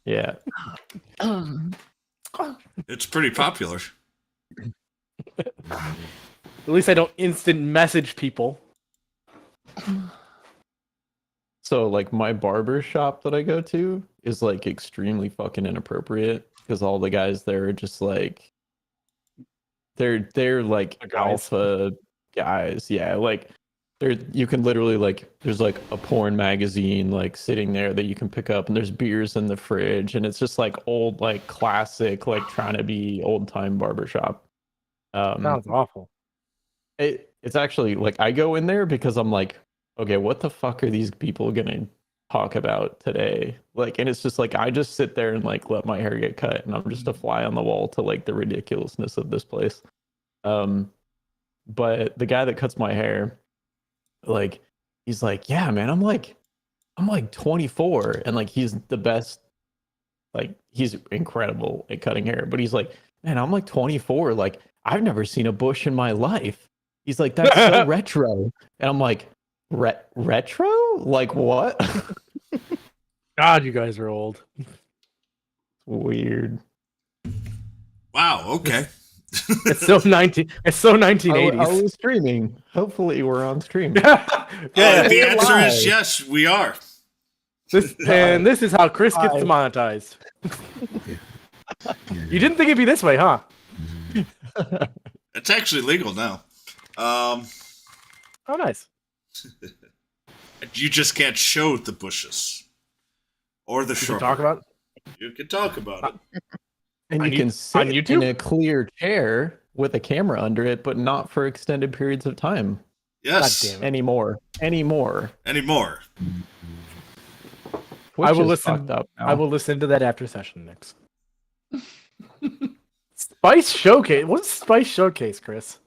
Yeah. It's pretty popular. At least I don't instant message people. So like my barber shop that I go to is like extremely fucking inappropriate because all the guys there are just like they're like The guys. alpha guys. Yeah, like you can literally like there's like a porn magazine like sitting there that you can pick up and there's beers in the fridge and it's just like old like classic like trying to be old time barbershop. Sounds awful. It's actually like I go in there because I'm like, okay, what the fuck are these people gonna talk about today? Like, and it's just like I just sit there and like let my hair get cut, and I'm just a fly on the wall to like the ridiculousness of this place. But the guy that cuts my hair, like, he's like, yeah, man, I'm like 24, and like he's the best. Like, he's incredible at cutting hair, but he's like, man, I'm like 24. Like, I've never seen a bush in my life. He's like, that's so retro. And I'm like, retro? Like what? God, you guys are old. Weird. Wow. Okay. It's so 1980s. Are we streaming? Hopefully we're on stream. Yeah, The answer live. is yes, we are. This is how Chris gets demonetized. You didn't think it'd be this way, huh? It's actually legal now. Oh, nice. You just can't show the bushes or the You can shrubbery. talk about it. You can talk about it. And On you can on sit YouTube? in a clear chair with a camera under it, but not for extended periods of time Yes. God damn it. anymore. Anymore. Twitch I will is listen. fucked up now. I will listen to that after session next. Spice Showcase. What's Spice Showcase, Chris?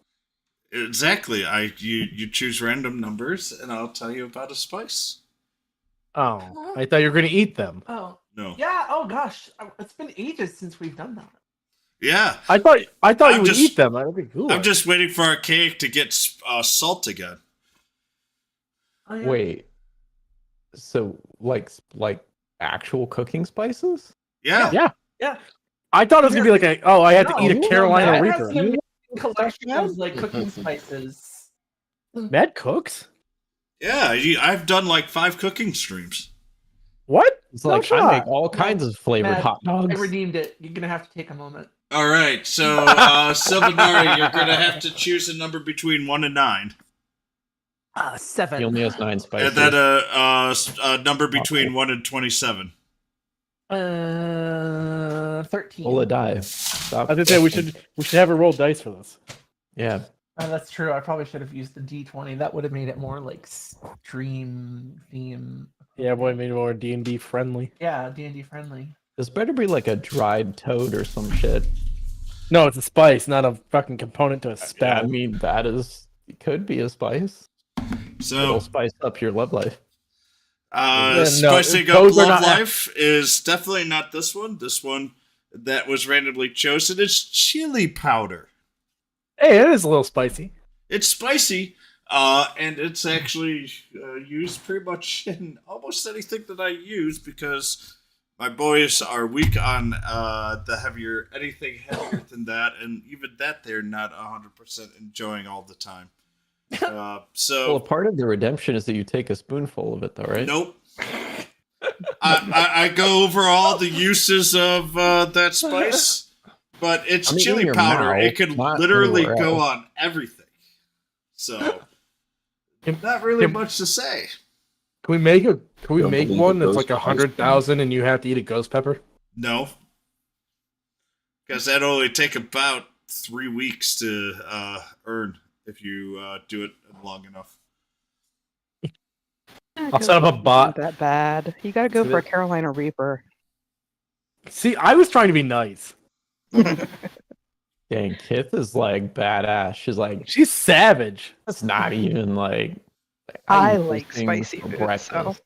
Exactly. You choose random numbers, and I'll tell you about a spice. Oh, I thought you were going to eat them. Oh, No. yeah. Oh gosh, it's been ages since we've done that. Yeah. I thought you I'm would just- eat them. That'd be cool. I'm just waiting for our cake to get salt again. Oh, yeah. Wait. So like actual cooking spices? Yeah. Yeah. Yeah. I thought it was gonna be like I had to No, eat a Carolina Matt Reaper. has an amazing collection of like cooking spices. Matt cooks? Yeah. I've done like 5 cooking streams. What? It's No like I shot. make all kinds of flavored Matt, hot I dogs. redeemed it. You're gonna have to take a moment. All right. So, Silvanari, you're going to have to choose a number between 1 and 9. 7. He only has 9 spices. And then a number between 1 and 27. 13. Roll a die. Stop. I was gonna say we should have her roll dice for this. Yeah. That's true. I probably should have used the D20. That would have made it more like stream theme. Yeah, boy, maybe more D&D friendly. Yeah, D&D friendly. This better be like a dried toad or some shit. No, it's a spice, not a fucking component to a spell. I mean, it could be a spice. It'll So, spice up your love life. no, spicing up those are love not- life is definitely not this one. This one that was randomly chosen is chili powder. Hey, it is a little spicy. It's spicy, and it's actually used pretty much in almost anything that I use because my boys are weak on anything heavier than that, and even that they're not 100% enjoying all the time. Well, So, part of the redemption is that you take a spoonful of it, though, right? nope. I go over all the uses of that spice, but it's I mean, in chili your powder. mouth, It could not literally anywhere go else. on everything. So, Can- not really can- much to say. Can we make Don't one believe that's it like goes 100,000 and you have to eat a ghost pepper? No, because that'd only take about 3 weeks to earn if you do it long enough. I'll set up a bot. That bad. You gotta go So for a that- Carolina Reaper. See, I was trying to be nice. Dang, Kith is like badass. She's like, She's savage. that's not even like. I eat those like things spicy for food, breakfast. so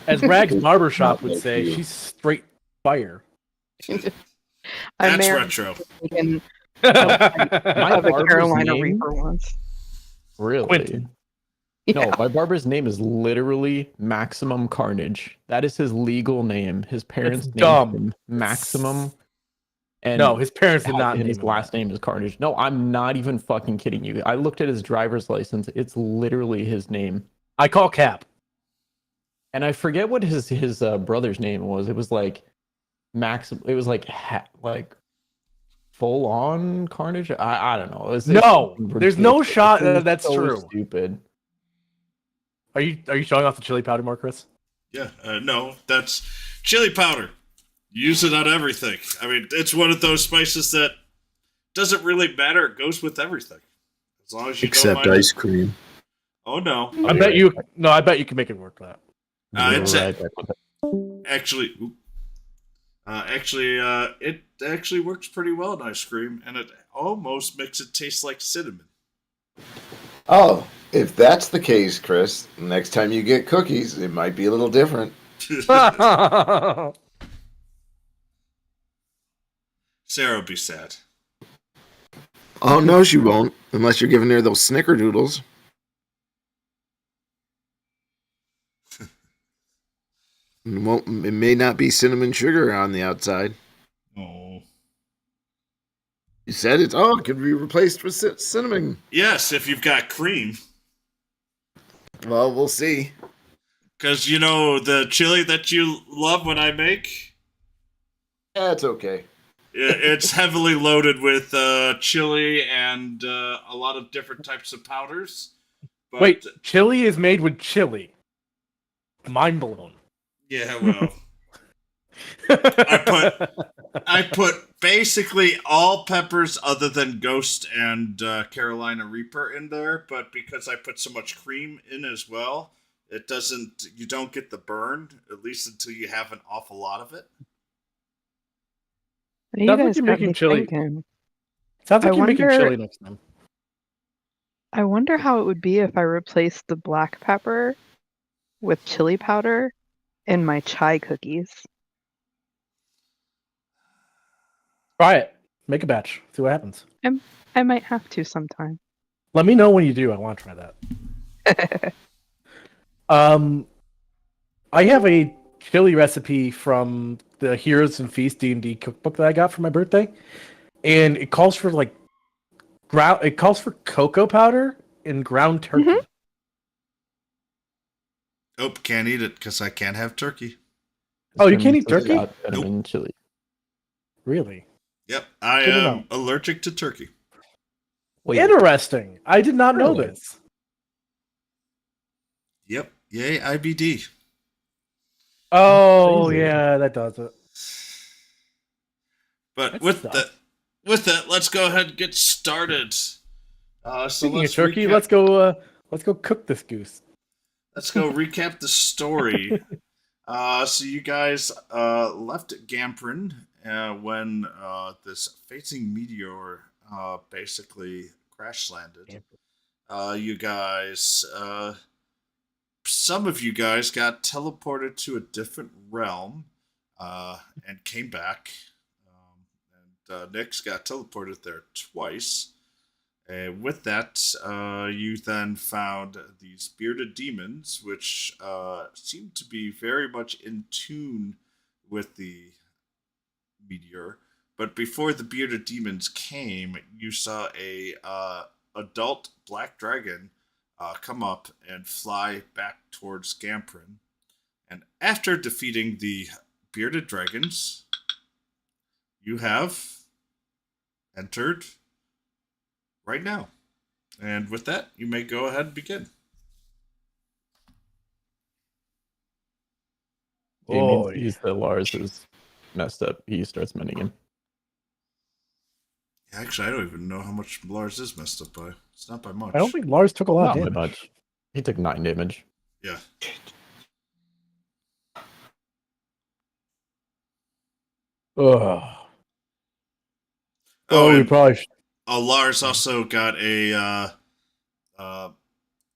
As Rags Barbershop Not would like say, you. she's straight fire. I That's married retro. in My of a barber's Carolina name? Reaper once. Really? Quentin. No, my barber's name is literally Maximum Carnage. That is his legal name. His parents named dumb. him Maximum. And No, his parents did not and name his him last that. name is Carnage. No, I'm not even fucking kidding you. I looked at his driver's license. It's literally his name. I call Cap. And I forget what his brother's name was. It was like Max. It was like full on Carnage. I don't know. It's No, there's no ridiculous. shot It was that's so true. Stupid. Are you showing off the chili powder more, Chris? Yeah, no, that's chili powder. Use it on everything. I mean, it's one of those spices that doesn't really matter. It goes with everything. As long as you Except don't mind ice cream. Oh, no. I bet you. No, I bet you can make it work for that. It's Right back with it. it actually works pretty well in ice cream, and it almost makes it taste like cinnamon. Oh, if that's the case, Chris, next time you get cookies, it might be a little different. Sarah will be sad. Oh, no, she won't, unless you're giving her those snickerdoodles. It may not be cinnamon sugar on the outside. Oh. You said it could be replaced with cinnamon. Yes, if you've got cream. Well, we'll see. Because, the chili that you love when I make, That's okay. it's heavily loaded with chili and a lot of different types of powders. But, Wait, chili is made with chili. Mind blown. Yeah, well. I put basically all peppers other than Ghost and Carolina Reaper in there, but because I put so much cream in as well, you don't get the burn, at least until you have an awful lot of it. You Sounds like guys you're got making me chili. thinking. Sounds like I you're making wonder- chili next time. I wonder how it would be if I replaced the black pepper with chili powder in my chai cookies. Try it. Make a batch. See what happens. I might have to sometime. Let me know when you do. I want to try that. I have a chili recipe from the Heroes and Feast D&D cookbook that I got for my birthday, and it calls for cocoa powder and ground turkey. Mhm. Oh, can't eat it because I can't have turkey. Oh, you can't eat turkey? Cinnamon chili. Really? Yep, I Good to am know. allergic to turkey. Wait, Interesting. I did not know Really? this. Yep, yay IBD. Oh, Crazy. yeah, that does it. But That with sucks. that, let's go ahead and get started. So Speaking of let's turkey, recap- let's go cook this goose. Let's go recap the story. So you guys left Gamprin when this facing meteor basically crash landed. You guys, some of you guys got teleported to a different realm and came back. And Nyx got teleported there twice. With that, you then found these bearded demons, which seemed to be very much in tune with the meteor. But before the bearded demons came, you saw a adult black dragon come up and fly back towards Gamprin. And after defeating the bearded dragons, you have entered right now. And with that, you may go ahead and begin. He means Oy. he's that Lars is messed up. He starts mending him. Actually, I don't even know how much Lars is messed up by. It's not by much. I don't think Lars took a lot Not of by damage. much. He took 9 damage. Yeah. Ugh. Oh, we and probably should. Lars also got a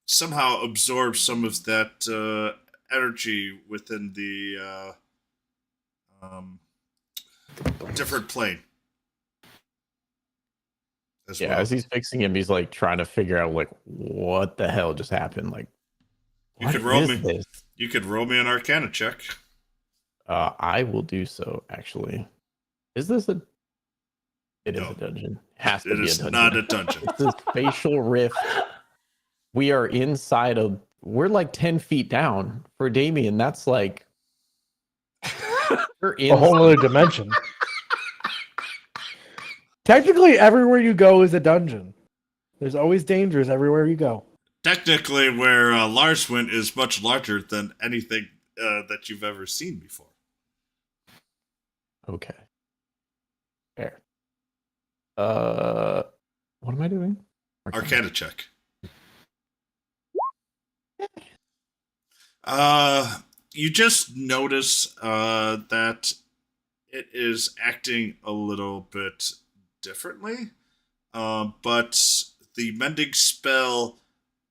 somehow absorbed some of that energy within the different plane. As Yeah, well. as he's fixing him, he's like trying to figure out like what the hell just happened. Like You What could roll is me. this? You could roll me an Arcana check. I will do so. Actually, is this a? It is No. a dungeon. Has to It be a is dungeon. not a dungeon. This is facial rift. We are inside of. We're like 10 feet down for Damien. That's like. We're A whole other dimension. Technically, everywhere you go is a dungeon. There's always dangers everywhere you go. Technically, where Lars went is much larger than anything that you've ever seen before. Okay. Fair. What am I doing? Arcana check. You just notice that it is acting a little bit differently, but the mending spell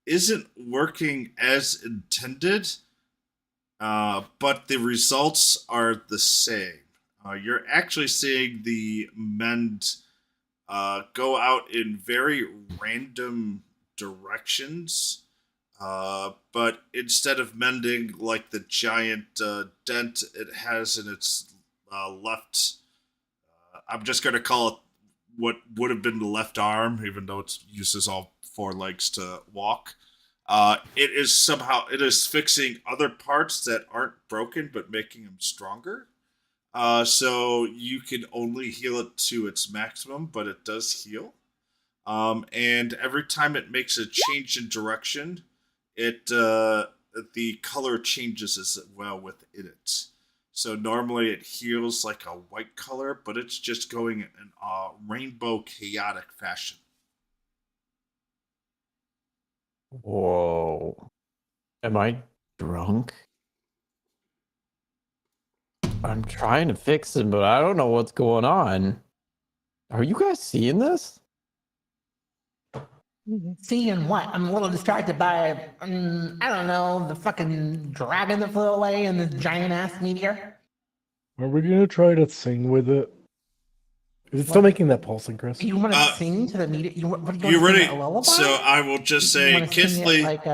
isn't working as intended, but the results are the same. You're actually seeing the mend go out in very random directions. But instead of mending like the giant dent it has in its left, I'm just going to call it what would have been the left arm, even though it uses all four legs to walk. It is fixing other parts that aren't broken but making them stronger. So you can only heal it to its maximum, but it does heal. And every time it makes a change in direction, the color changes as well within it. So normally it heals like a white color, but it's just going in a rainbow chaotic fashion. Whoa. Am I drunk? I'm trying to fix it, but I don't know what's going on. Are you guys seeing this? Seeing what? I'm a little distracted by, I don't know, the fucking dragon that flew away and the giant ass meteor. Are we gonna try to sing with it? Is it still making that pulsing, Chris? You want to sing to the meteor? You ready? A lullaby? So I will just You say wanna sing it Kithley. like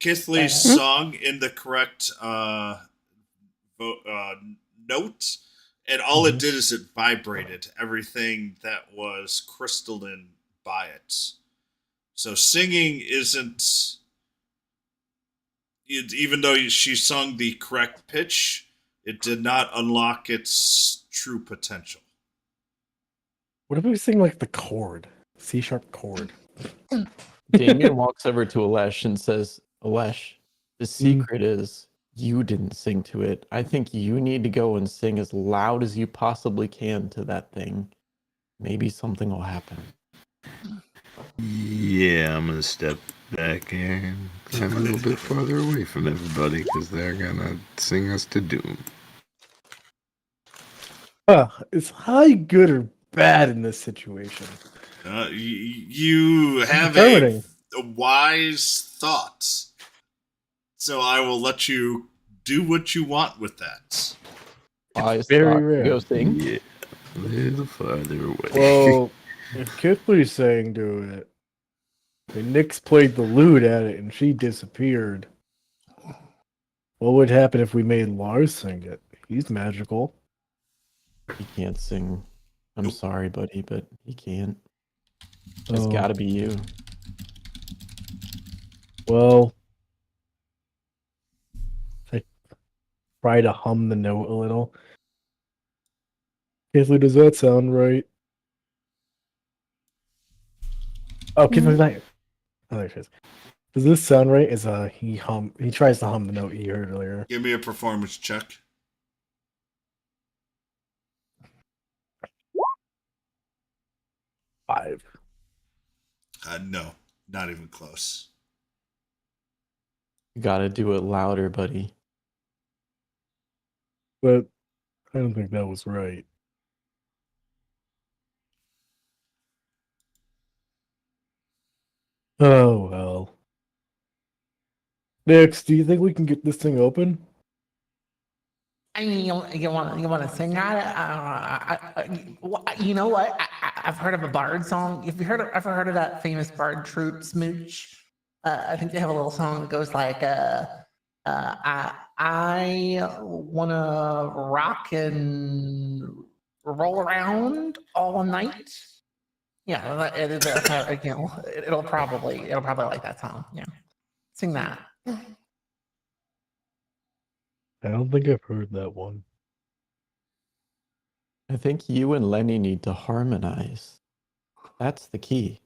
Kithley's song in the correct note, and all it did is it vibrated everything that was crystalline by it. So singing isn't, even though she sung the correct pitch, it did not unlock its true potential. What if we sing like the chord, C sharp chord? Damien walks over to Alesh and says, Alesh, the secret is you didn't sing to it. I think you need to go and sing as loud as you possibly can to that thing. Maybe something will happen. Yeah, I'm gonna step back here and climb a little bit farther away from everybody because they're gonna sing us to doom. Is high good or bad in this situation? You have Determining. a wise thought, so I will let you do what you want with that. Very rare. Go sing. Yeah, a little farther away. Well, if Kithley's saying do it, and Nyx played the lute at it and she disappeared, what would happen if we made Lars sing it? He's magical. He can't sing. I'm sorry, buddy, but he can't. It's Oh. got to be you. Well, I try to hum the note a little. Kithley, does that sound right? Oh, Kithley's not. Oh, there she is. Does this sound right? Is he tries to hum the note he heard earlier. Give me a performance check. Five. No, not even close. You got to do it louder, buddy. But I don't think that was right. Oh well. Nyx, do you think we can get this thing open? I mean, you want to sing at it? You know what? I've heard of a bard song. Have you ever heard of that famous bard troupe, Smooch? I think they have a little song that goes like, I want to rock and roll around all night. Yeah, it'll probably like that song. Yeah, sing that. I don't think I've heard that one. I think you and Lenny need to harmonize. That's the key.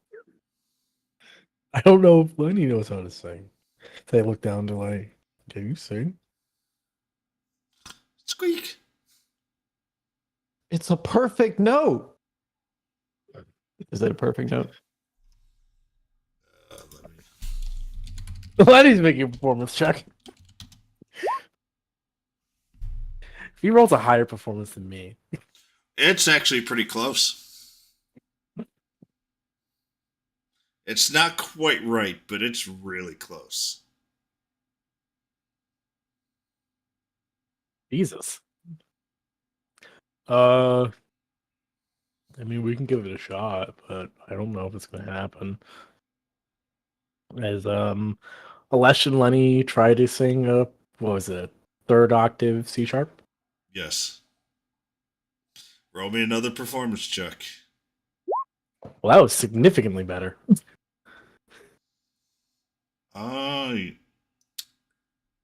I don't know if Lenny knows how to sing. They look down to like, can you sing? Squeak. It's a perfect note. Is it a perfect note? Let me... Lenny's making a performance check. He rolls a higher performance than me. It's actually pretty close. It's not quite right, but it's really close. Jesus. I mean, we can give it a shot, but I don't know if it's going to happen. As Alesh and Lenny try to sing what was it, third octave C sharp? Yes. Roll me another performance check. Well, that was significantly better.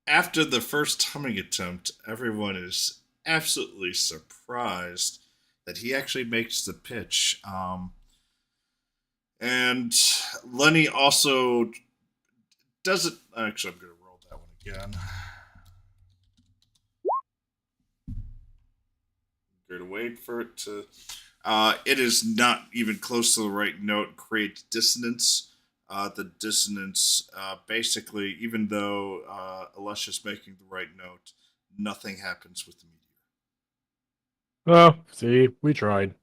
After the first humming attempt, everyone is absolutely surprised that he actually makes the pitch. And Lenny also doesn't. Actually, I'm going to roll that one again. I'm going to wait for it to. It is not even close to the right note. Creates dissonance. The dissonance, basically, even though Alesh is making the right note, nothing happens with the meteor. Oh, see, we tried.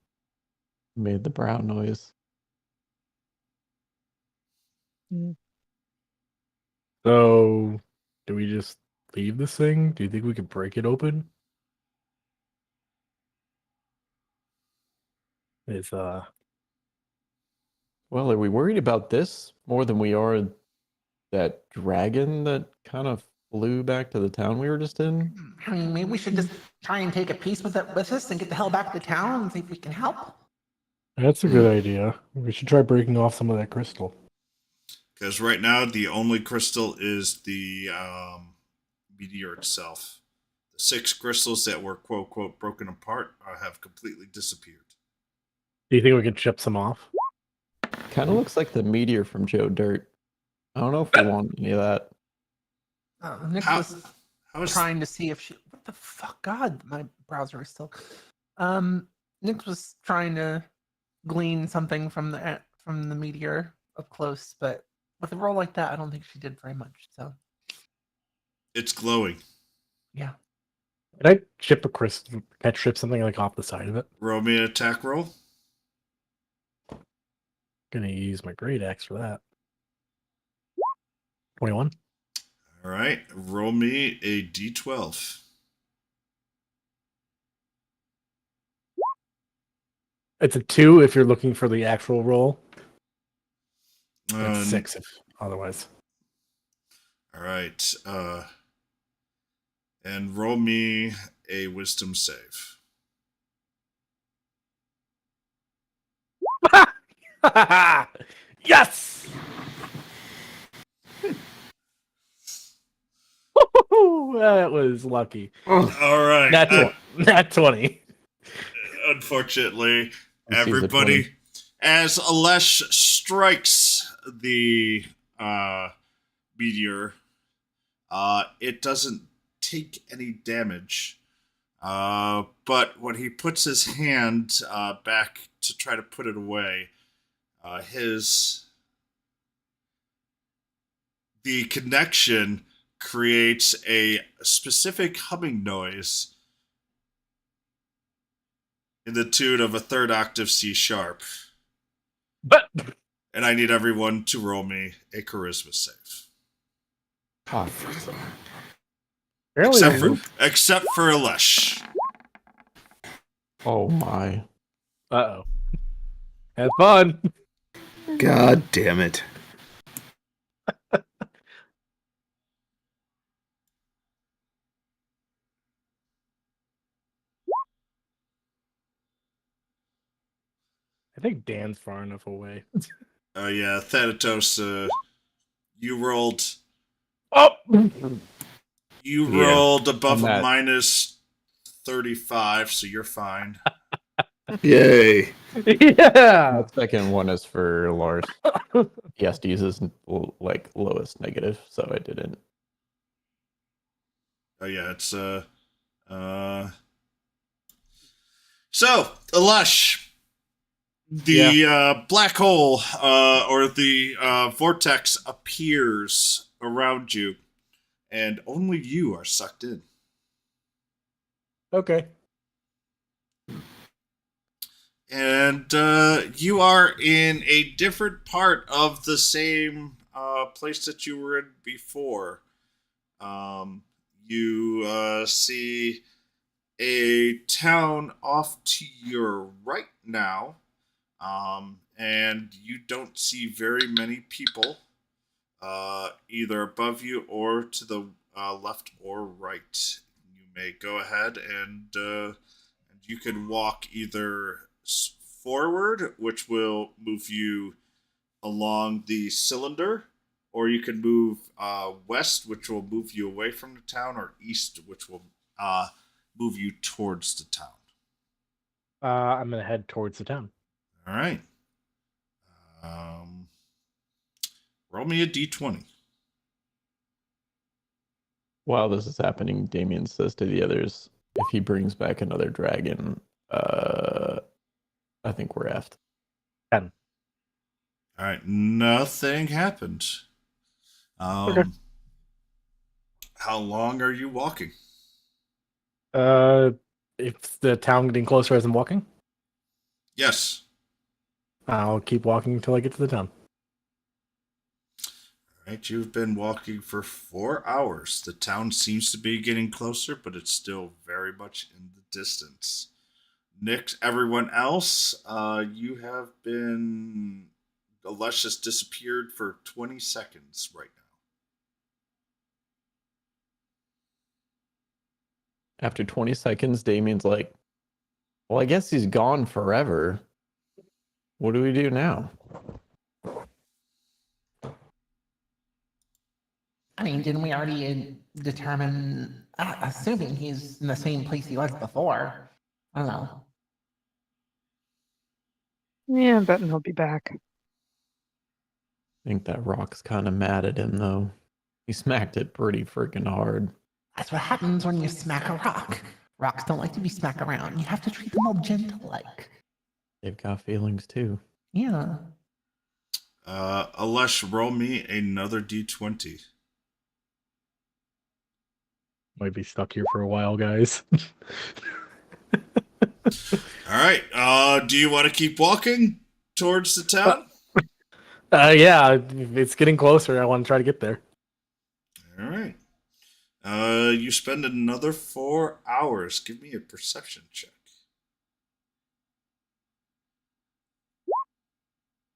Made the brown noise. So, do we just leave this thing? Do you think we could break it open? It's Well, are we worried about this more than we are that dragon that kind of flew back to the town we were just in? I mean, maybe we should just try and take a piece with us and get the hell back to town and see if we can help. That's a good idea. We should try breaking off some of that crystal. Because right now, the only crystal is the meteor itself. The 6 crystals that were quote unquote broken apart have completely disappeared. Do you think we could chip some off? Kind of looks like the meteor from Joe Dirt. I don't know if we want any of that. Nick How- was How is trying to see if she. What the fuck? God, my browser is still. Nick was trying to glean something from the meteor up close, but with a roll like that, I don't think she did very much. So it's glowing? yeah. Can I chip a crystal? Can I chip something like off the side of it? Roll me an attack roll. Gonna use my great axe for that. 21. All right, roll me a d12. It's a 2 if you're looking for the actual roll. It's Um, 6 if otherwise. All right, and roll me a wisdom save. Yes! That was lucky. Oh, All right. Nat 20. Unfortunately, He sees a everybody, 20. as Alesh strikes the meteor, it doesn't take any damage. But when he puts his hand back to try to put it away, the connection creates a specific humming noise in the tune of a third octave C sharp. But And I need everyone to roll me a charisma save. Ah, apparently Except for Alesh. oh my. Uh-oh. Have fun. God damn it. think Dan's far enough away. Yeah, Thanatos, you rolled Oh! Yeah, above I'm a at- minus 35, so you're fine. Yay! Yeah! The second one is for Lars. He has to use his like lowest negative, so I didn't. Oh yeah, it's so Lush, the black hole or the vortex appears around you, and only you are sucked in. Okay. And you are in a different part of the same place that you were in before. You see a town off to your right now, and you don't see very many people either above you or to the left or right. You may go ahead and you can walk either forward, which will move you along the cylinder, or you can move west, which will move you away from the town, or east, which will move you towards the town. I'm gonna head towards the town. All right. Roll me a d20. While this is happening, Damien says to the others, "If he brings back another dragon, I think we're effed." 10. All right. Nothing happened. Okay. How long are you walking? If the town getting closer as I'm walking, Yes. I'll keep walking until I get to the town. All right. You've been walking for 4 hours. The town seems to be getting closer, but it's still very much in the distance. Nick, everyone else, you have been. Alesh has disappeared for 20 seconds right now. After 20 seconds, Damien's like, "Well, I guess he's gone forever. What do we do now?" I mean, didn't we already determine, assuming he's in the same place he was before? I don't know. Yeah, I'm betting he'll be back. I think that rock's kind of mad at him, though. He smacked it pretty freaking hard. That's what happens when you smack a rock. Rocks don't like to be smacked around. You have to treat them all gentle-like. They've got feelings, too. Yeah. Alesh, roll me another d20. Might be stuck here for a while, guys. All right. Do you want to keep walking towards the town? Yeah, it's getting closer. I want to try to get there. All right. You spend another 4 hours. Give me a perception check.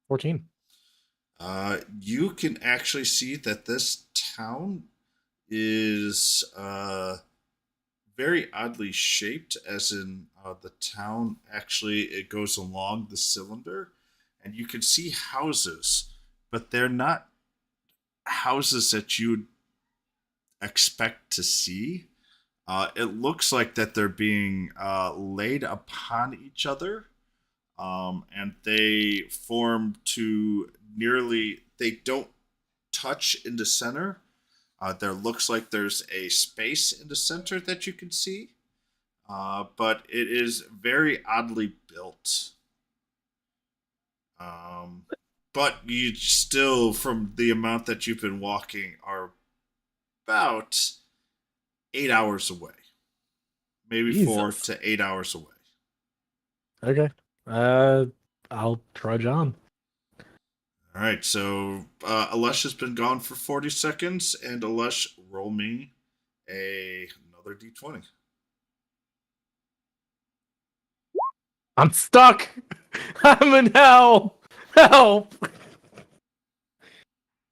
14. You can actually see that this town is very oddly shaped, as in the town actually it goes along the cylinder, and you can see houses, but they're not houses that you'd expect to see. It looks like that they're being laid upon each other, and they form to nearly. They don't touch in the center. There looks like there's a space in the center that you can see, but it is very oddly built. But you still, from the amount that you've been walking, are about 8 hours away. Maybe Jesus. 4 to 8 hours away. Okay. I'll trudge on. All right, so Alesh has been gone for 40 seconds, and Alesh, roll me another d20. I'm stuck. I'm in hell. Help.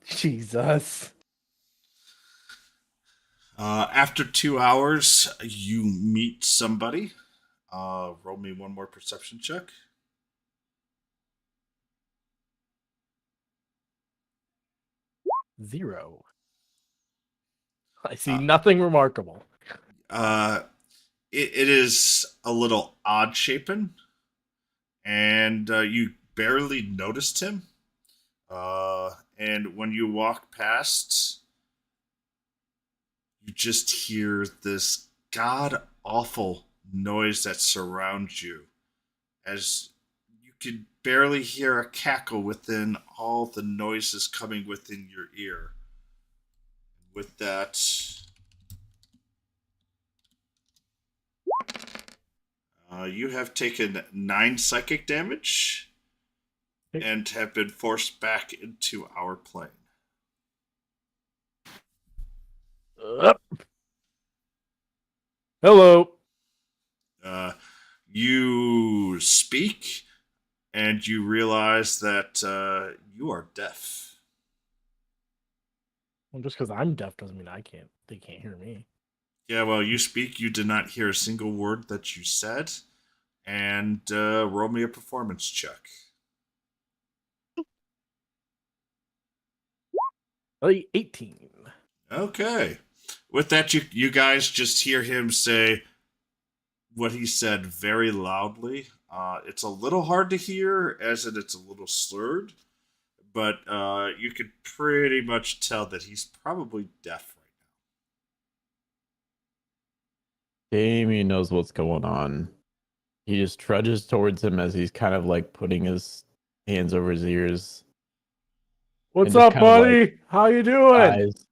Jesus. After 2 hours, you meet somebody. Roll me one more perception check. 0. I see nothing remarkable. It is a little odd shapen, and you barely noticed him. And when you walk past, you just hear this god awful noise that surrounds you, as you could barely hear a cackle within all the noises coming within your ear. With that, you have taken 9 psychic damage and have been forced back into our plane. Hello. You speak, and you realize that you are deaf. Well, just because I'm deaf doesn't mean they can't hear me. Yeah, well, you speak. You did not hear a single word that you said. And roll me a performance check. 18. Okay. With that, you guys just hear him say what he said very loudly. It's a little hard to hear, as it's a little slurred, but you could pretty much tell that he's probably deaf right now. Damien knows what's going on. He just trudges towards him as he's kind of like putting his hands over his ears. What's just up, kind of, like, buddy? How you doing? Eyes.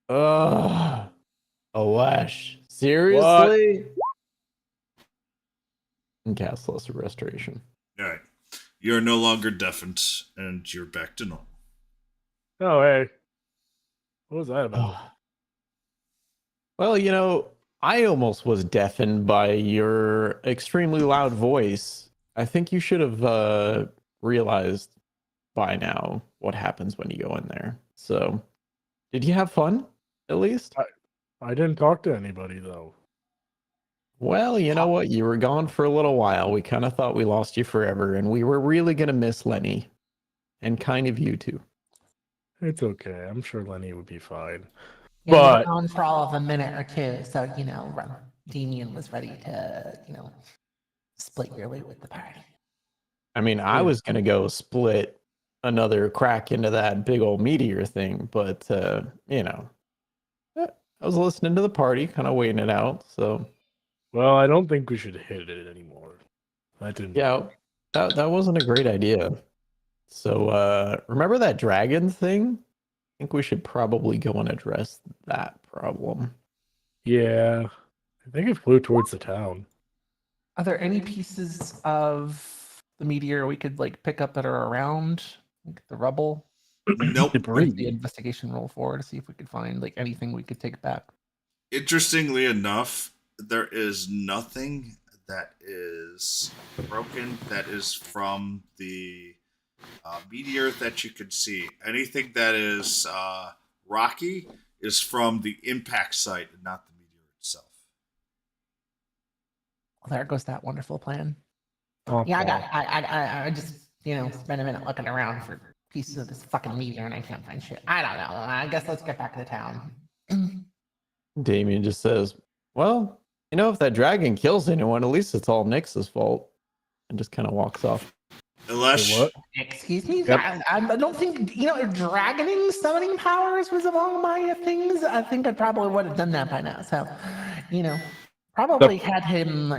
Ugh. Alash. Seriously? And cast Lesser Restoration. All right. You're no longer deafened, and you're back to normal. Oh, hey. What was that about? Ugh. Well, I almost was deafened by your extremely loud voice. I think you should have realized by now what happens when you go in there. So, did you have fun, at least? I didn't talk to anybody, though. Well, you know what? You were gone for a little while. We kind of thought we lost you forever, and we were really going to miss Lenny. And kind of you, too. It's okay. I'm sure Lenny would be fine. Yeah, you But were on for all of a minute or two, so Damien was ready to, split your loot with the party. I mean, I was going to go split another crack into that big old meteor thing, but, I was listening to the party, kind of waiting it out, so... Well, I don't think we should hit it anymore. That didn't. Yeah, that wasn't a great idea. So, remember that dragon thing? I think we should probably go and address that problem. Yeah. I think it flew towards the town. Are there any pieces of the meteor we could pick up that are around, like the rubble? Nope. Where's the investigation roll for to see if we could find anything we could take back? Interestingly enough, there is nothing that is broken that is from the meteor that you can see. Anything that is rocky is from the impact site and not the meteor itself. Well, there goes that wonderful plan. Oh, Yeah, I just spent a minute looking around for pieces of this fucking meteor and I can't find shit. I don't know. I guess let's get back to the town. Damien just says, well, if that dragon kills anyone, at least it's all Nyx's fault. And just kind of walks off. Unless what? Excuse me? Yep. I don't think, dragoning summoning powers was among my things. I think I probably would have done that by now. So, probably had him,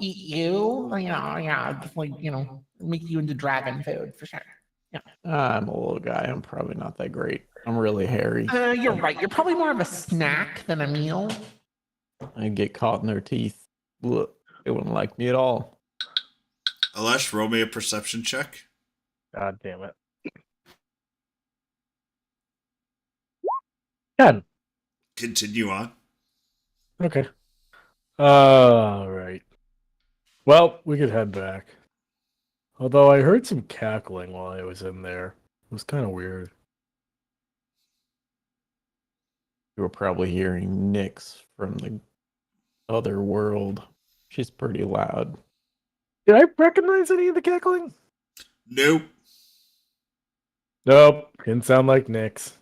eat you, make you into dragon food for sure. Yeah. I'm a little guy. I'm probably not that great. I'm really hairy. You're right. You're probably more of a snack than a meal. I'd get caught in their teeth. Look, they wouldn't like me at all. Alesh, roll me a perception check. God damn it. 10. Continue on. Okay. All right. Well, we could head back. Although I heard some cackling while I was in there. It was kind of weird. You were probably hearing Nyx from the other world. She's pretty loud. Did I recognize any of the cackling? Nope. Nope. Didn't sound like Nyx.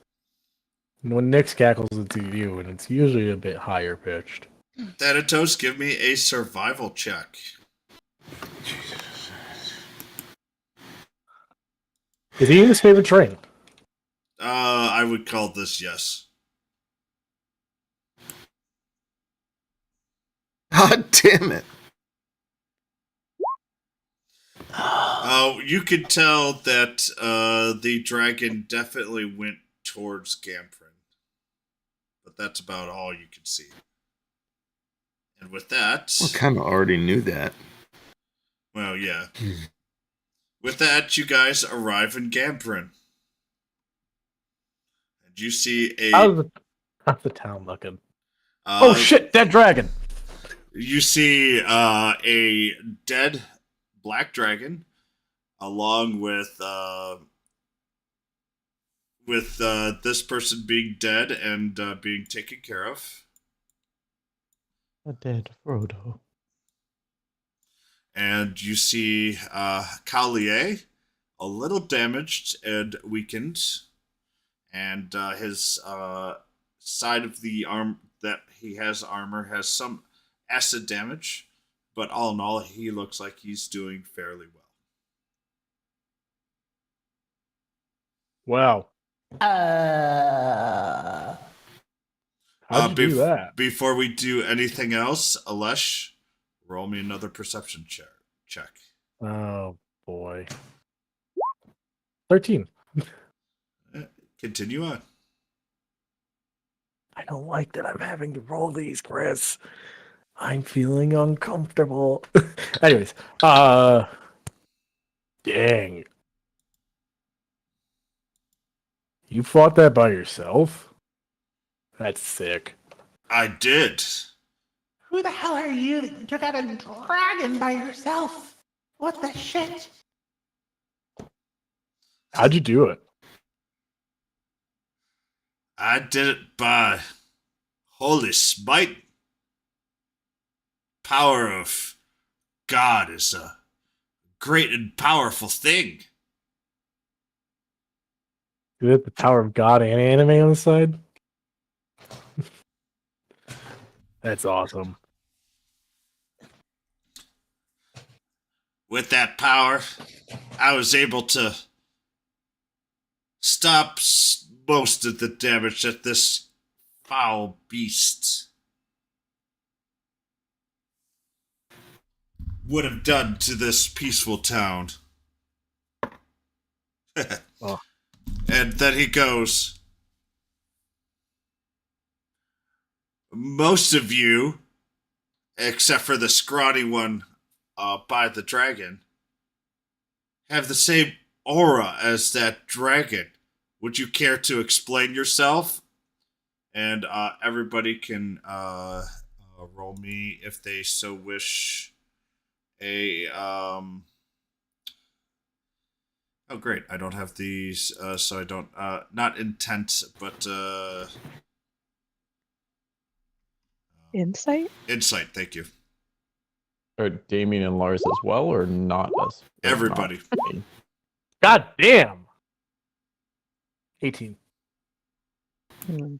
When Nyx cackles, it's you, and it's usually a bit higher pitched. Thanatos, give me a survival check. Is he in his favorite train? I would call this yes. God damn it. You could tell that the dragon definitely went towards Gamprin. But that's about all you can see. And with that... I kind of already knew that. Well, yeah. With that, you guys arrive in Gamprin. And you see a... How's the town looking? uh, Oh shit, dead dragon! You see a dead black dragon, along with this person being dead and being taken care of. A dead Frodo. And you see Collier, a little damaged and weakened, and his side of the arm that he has armor has some acid damage, but all in all, he looks like he's doing fairly well. Wow. How'd you do that? Before we do anything else, Alesh, roll me another perception check. Oh boy. 13. Continue on. I don't like that I'm having to roll these, Chris. I'm feeling uncomfortable. Anyways, dang. You fought that by yourself? That's sick. I did. Who the hell are you that you took out a dragon by yourself? What the shit? How'd you do it? I did it by holy smite. Power of God is a great and powerful thing. You have the power of God and anime on the side? That's awesome. With that power, I was able to stop most of the damage that this foul beast would have done to this peaceful town. Oh. And then he goes, most of you, except for the scrawny one by the dragon, have the same aura as that dragon. Would you care to explain yourself? And everybody can roll me, if they so wish, a... Oh, great. I don't have these, so I don't... not intent, but... Insight? Insight, thank you. Are Damien and Lars as well, or not us? Or Everybody. not me? God damn! 18. Hmm.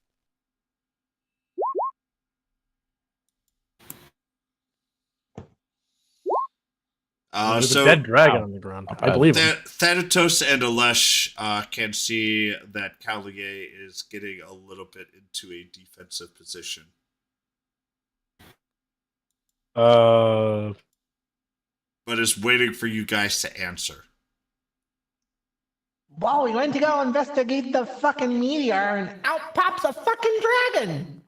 There's So a dead dragon on the ground. I believe him. Thanatos and Alesh can see that Collier is getting a little bit into a defensive position. Uh, But is waiting for you guys to answer. Well, we went to go investigate the fucking meteor, and out pops a fucking dragon.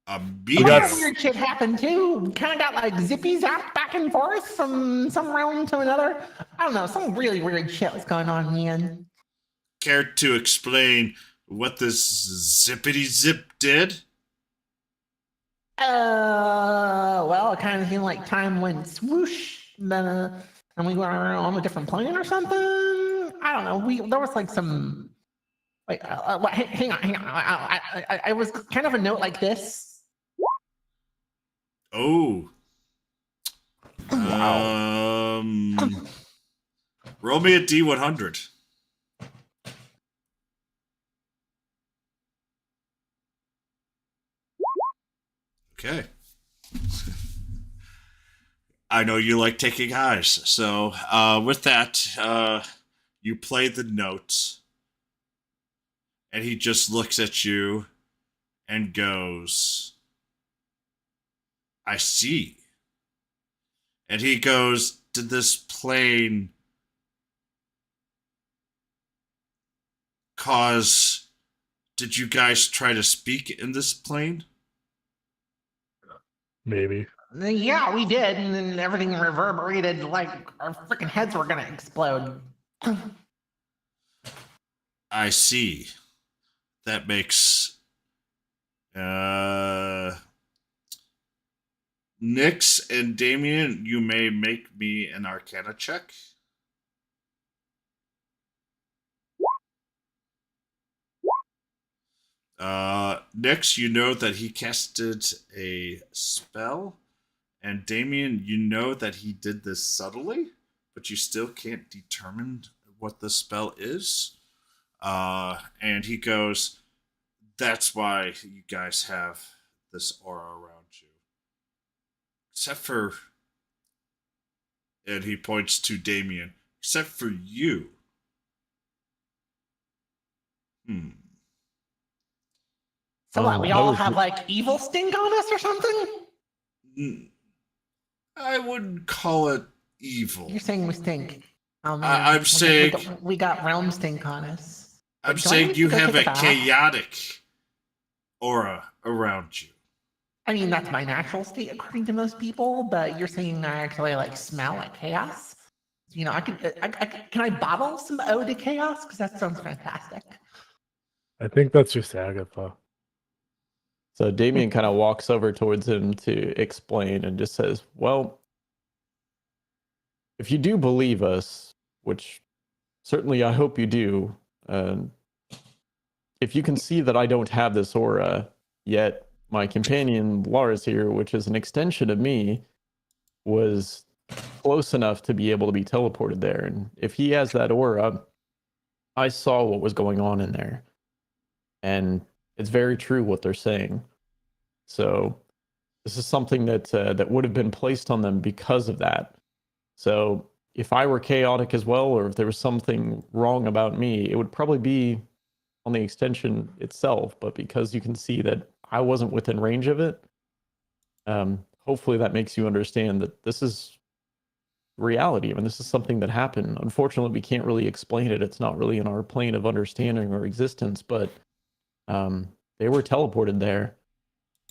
A We Other got- meteor. weird shit happened too. Kind of got like zippy zap back and forth from some realm to another. I don't know. Some really weird shit was going on, man. Care to explain what this zippity zip did? Well, it kind of seemed like time went swoosh, then and we were on a different plane or something. I don't know. There was like some. Wait, hang on. I was kind of a note like this. Oh. Wow. Roll me a D100. Okay. I know you like taking highs, so with that, you play the note, and he just looks at you and goes, I see. And he goes, did this plane cause. Did you guys try to speak in this plane? Maybe. Yeah, we did, and then everything reverberated like our freaking heads were gonna explode. I see. That makes. Nyx and Damien, you may make me an Arcana check. Nyx, you know that he casted a spell, and Damien, you know that he did this subtly, but you still can't determine what the spell is. And he goes, that's why you guys have this aura around you. Except for, and he points to Damien, except for you. So what? We I all was- have like evil stink on us or something? I wouldn't call it evil. You're saying we stink. Oh, man. I'm saying we got realm stink on us. I'm Do I saying need you to go have take a a bath? chaotic aura around you. I mean, that's my natural state according to most people, but you're saying I actually like smell like chaos. You know, can I bottle some ode to chaos? Because that sounds fantastic. I think that's just Agatha. So Damien kind of walks over towards him to explain and just says, well, if you do believe us, which certainly I hope you do, if you can see that I don't have this aura, yet my companion Lars here, which is an extension of me, was close enough to be able to be teleported there. And if he has that aura, I saw what was going on in there. And it's very true what they're saying. So this is something that that would have been placed on them because of that. So if I were chaotic as well, or if there was something wrong about me, it would probably be on the extension itself. But because you can see that I wasn't within range of it, hopefully that makes you understand that this is reality. I mean, this is something that happened. Unfortunately, we can't really explain it. It's not really in our plane of understanding or existence, but they were teleported there,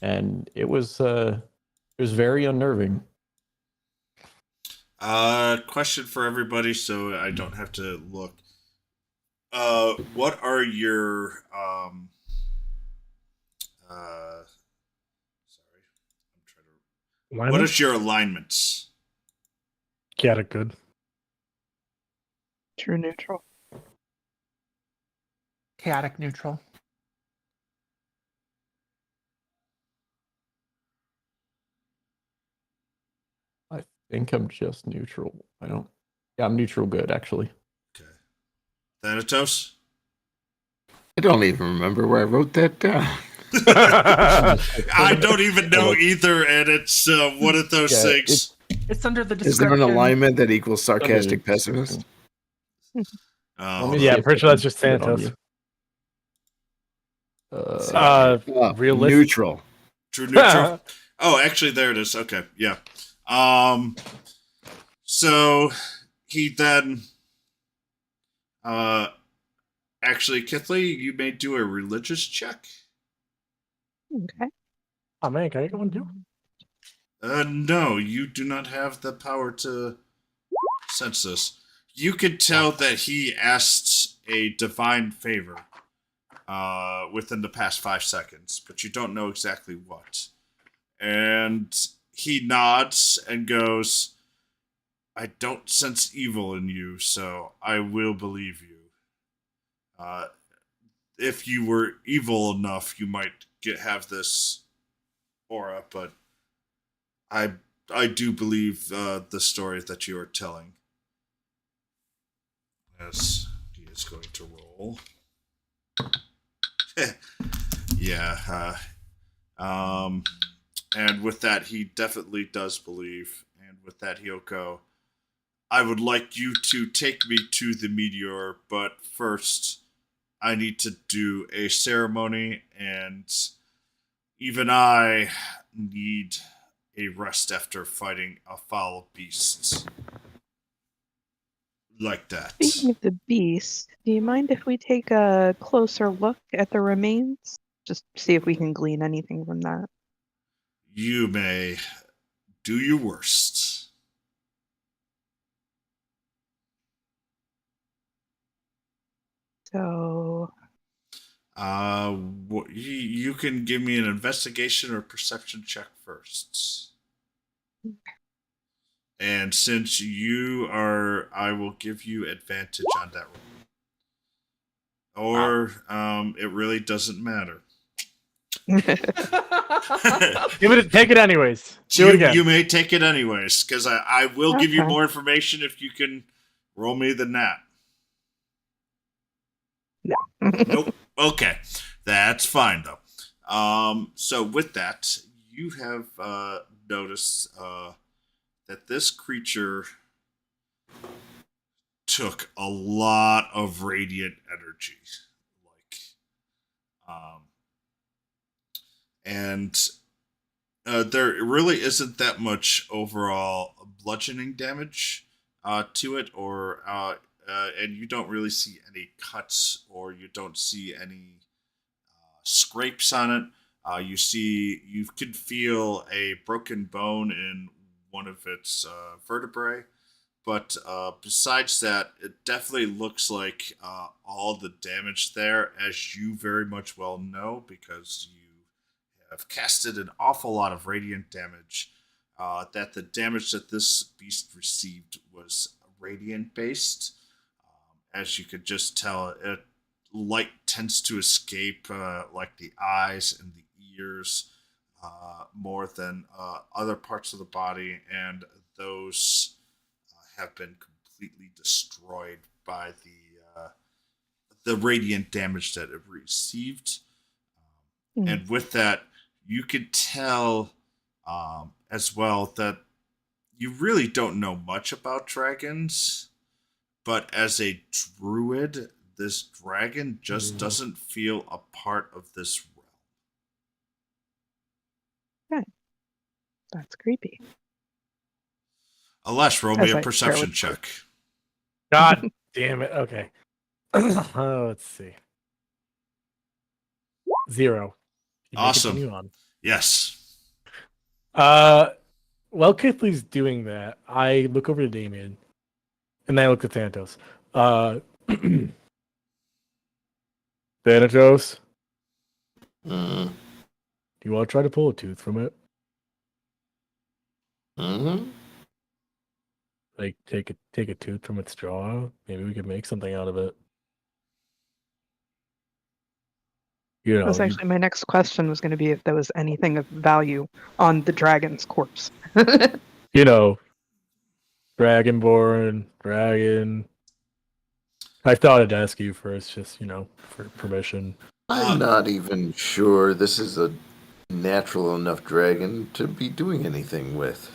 and it was very unnerving. Question for everybody, so I don't have to look. What are your sorry, I'm trying to. What is your alignments? Chaotic good. True neutral. Chaotic neutral. I think I'm just neutral. Yeah, I'm neutral good, actually. Okay. Thanatos? I don't even remember where I wrote that down. I don't even know either, and it's one of those things. It's under the Is there description. an alignment that equals sarcastic pessimist? Let me Yeah, see I'm if pretty I sure that's can just put it on Santos. you. Realistic. Neutral. True neutral. Oh, actually, there it is. Okay, yeah. So he then, actually, Kithley, you may do a religious check. Okay. Oh man, can I get one too? No, you do not have the power to sense this. You could tell that he asked a divine favor within the past 5 seconds, but you don't know exactly what. And he nods and goes, I don't sense evil in you, so I will believe you. If you were evil enough, you might have this aura, but I do believe the story that you are telling. As he is going to roll. Yeah. And with that, he definitely does believe. And with that, he'll go, I would like you to take me to the meteor, but first, I need to do a ceremony, and even I need a rest after fighting a foul beast like that. Speaking of the beast, do you mind if we take a closer look at the remains? Just see if we can glean anything from that. You may do your worst. So, You can give me an investigation or perception check first. And since you are, I will give you advantage on that roll. Or it really doesn't matter. Take it anyways. Do it again. You may take it anyways, because I will give you Okay. more information if you can roll me the nat. Nope. Okay, that's fine though. So with that, you have noticed that this creature took a lot of radiant energy, and there really isn't that much overall bludgeoning damage to it, or and you don't really see any cuts, or you don't see any scrapes on it. You could feel a broken bone in one of its vertebrae, but besides that, it definitely looks like all the damage there, as you very much well know, because you have casted an awful lot of radiant damage. That the damage that this beast received was radiant based. As you could just tell, light tends to escape like the eyes and the ears more than other parts of the body, and those have been completely destroyed by the radiant damage that it received. And with that, you could tell as well that you really don't know much about dragons, but as a druid, this dragon just doesn't feel a part of this realm. Okay. That's creepy. Unless roll me As a I perception barely- check. God damn it. Okay. Let's see. 0. You may Awesome. continue on. Yes. While Kithley's doing that, I look over to Damien, and then I look at Thanatos. Thanatos, Mm-hmm. do you want to try to pull a tooth from it? Mm-hmm. Like take a tooth from its jaw? Maybe we could make something out of it. You know, That's actually my next question was going to be if there was anything of value on the dragon's corpse. Dragonborn, dragon. I thought I'd ask you first, just for permission. I'm not even sure this is a natural enough dragon to be doing anything with.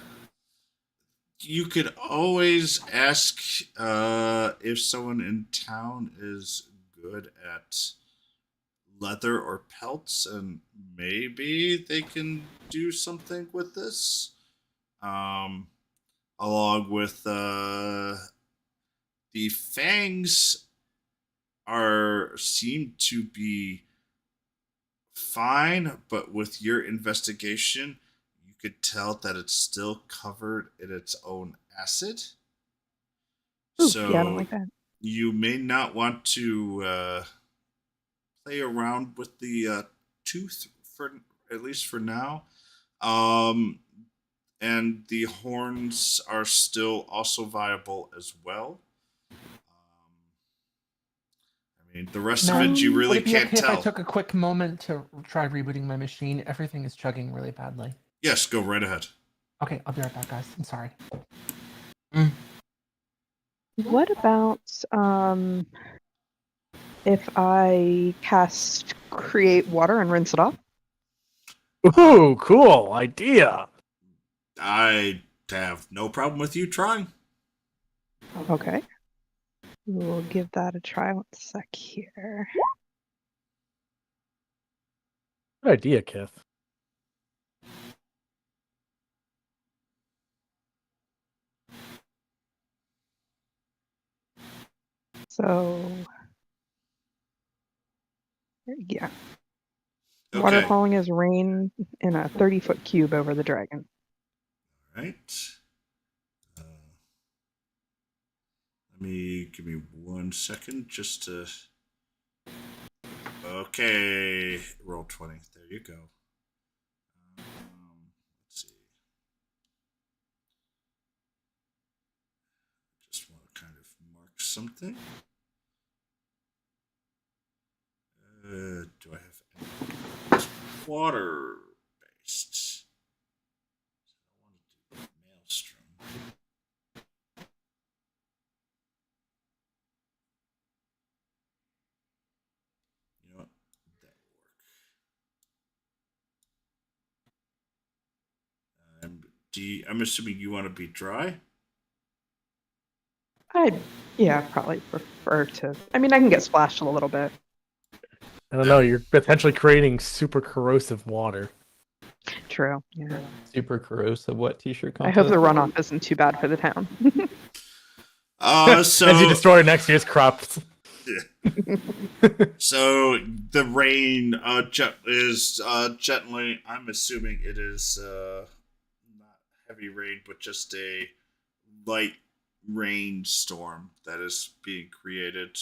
You could always ask if someone in town is good at leather or pelts, and maybe they can do something with this. Along with the fangs seem to be fine, but with your investigation, you could tell that it's still covered in its own acid. Ooh, So yeah, I don't like that. you may not want to play around with the tooth for at least for now. And the horns are still also viable as well. I mean, the rest of it you Would really it be can't okay if I tell. took a quick moment to try rebooting my machine? Everything is chugging really badly. Yes, go right ahead. Okay, I'll be right back, guys. I'm sorry. What about if I cast create water and rinse it off? Ooh, cool idea. I have no problem with you trying. Okay. We'll give that a try. 1 sec here. Good idea, Kith. So, yeah. Water Okay. falling as rain in a 30-foot cube over the dragon. Right. Give me 1 second just to. Okay, roll 20. There you go. Let's see. Just want to kind of mark something. Do I have any water based? I want to do maelstrom. You know what? That will work. I'm assuming you want to be dry. I'd probably prefer to. I mean, I can get splashed a little bit. I don't know. You're potentially creating super corrosive water. True. Yeah. Super corrosive wet t-shirt I contest. hope the runoff isn't too bad for the town. As you destroy next year's crops. So the rain is gently. I'm assuming it is not heavy rain, but just a light rainstorm that is being created.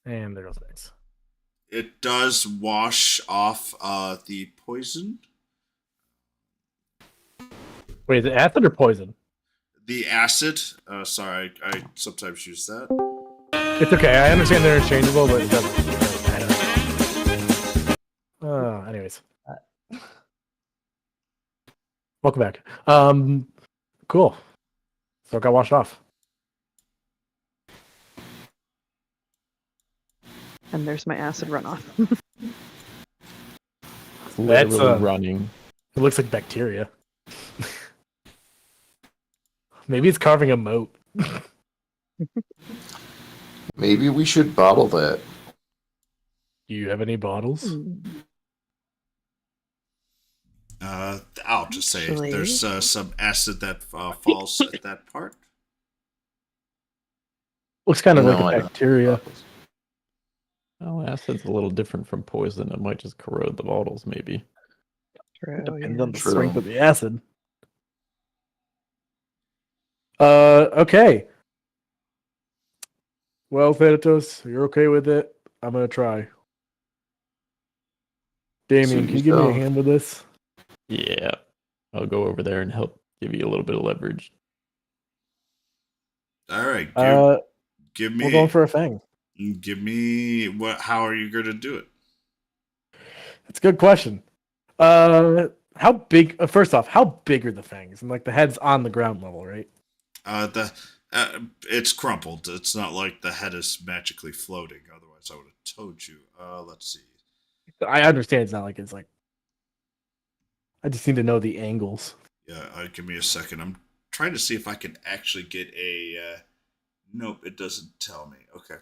And there goes Max. It does wash off the poison. Wait, is it acid or poison? The acid. Sorry, I sometimes use that. It's okay. I understand they're interchangeable, but it doesn't matter. Anyways. Welcome back. Cool. So it got washed off. And there's my acid runoff. It's literally That's, running. It looks like bacteria. Maybe it's carving a moat. Maybe we should bottle that. Do you have any bottles? I'll just say Actually- there's some acid that falls at that part. Looks kind of No, like I a don't. bacteria. Oh, acid's a little different from poison. It might just corrode the bottles, maybe. True, Depends yeah. on the True. strength of the acid. Okay. Well, Thanatos, you're okay with it? I'm gonna try. Damien, Suit can you give me a yourself. hand with this? Yeah. I'll go over there and help give you a little bit of leverage. All right, give We're going me for a fang. what? How are you going to do it? That's a good question. How big? First off, how big are the fangs? And like the head's on the ground level, right? It's crumpled. It's not like the head is magically floating. Otherwise, I would have told you. Let's see. I understand it's not like it's like. I just need to know the angles. Yeah, give me a second. I'm trying to see if I can actually get a. Nope, it doesn't tell me. Okay,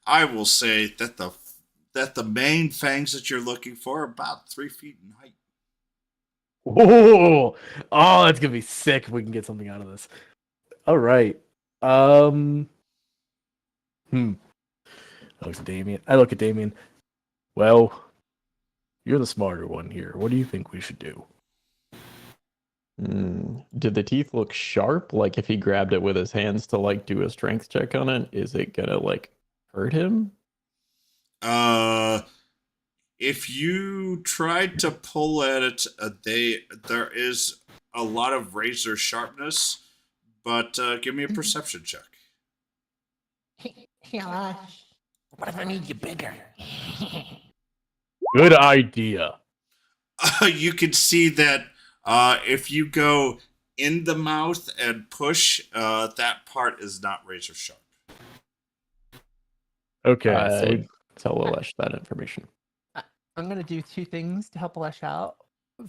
I will say that the main fangs that you're looking for are about 3 feet in height. Oh, that's gonna be sick if we can get something out of this. All right. I look at Damien. Well, you're the smarter one here. What do you think we should do? Did the teeth look sharp? Like if he grabbed it with his hands to like do a strength check on it, is it gonna like hurt him? If you tried to pull at it, there is a lot of razor sharpness, but give me a perception check. Yeah. What if I made you bigger? Good idea. You can see that if you go in the mouth and push, that part is not razor sharp. Okay, I so we, tell Alesh that information. I'm gonna do two things to help Lesh out.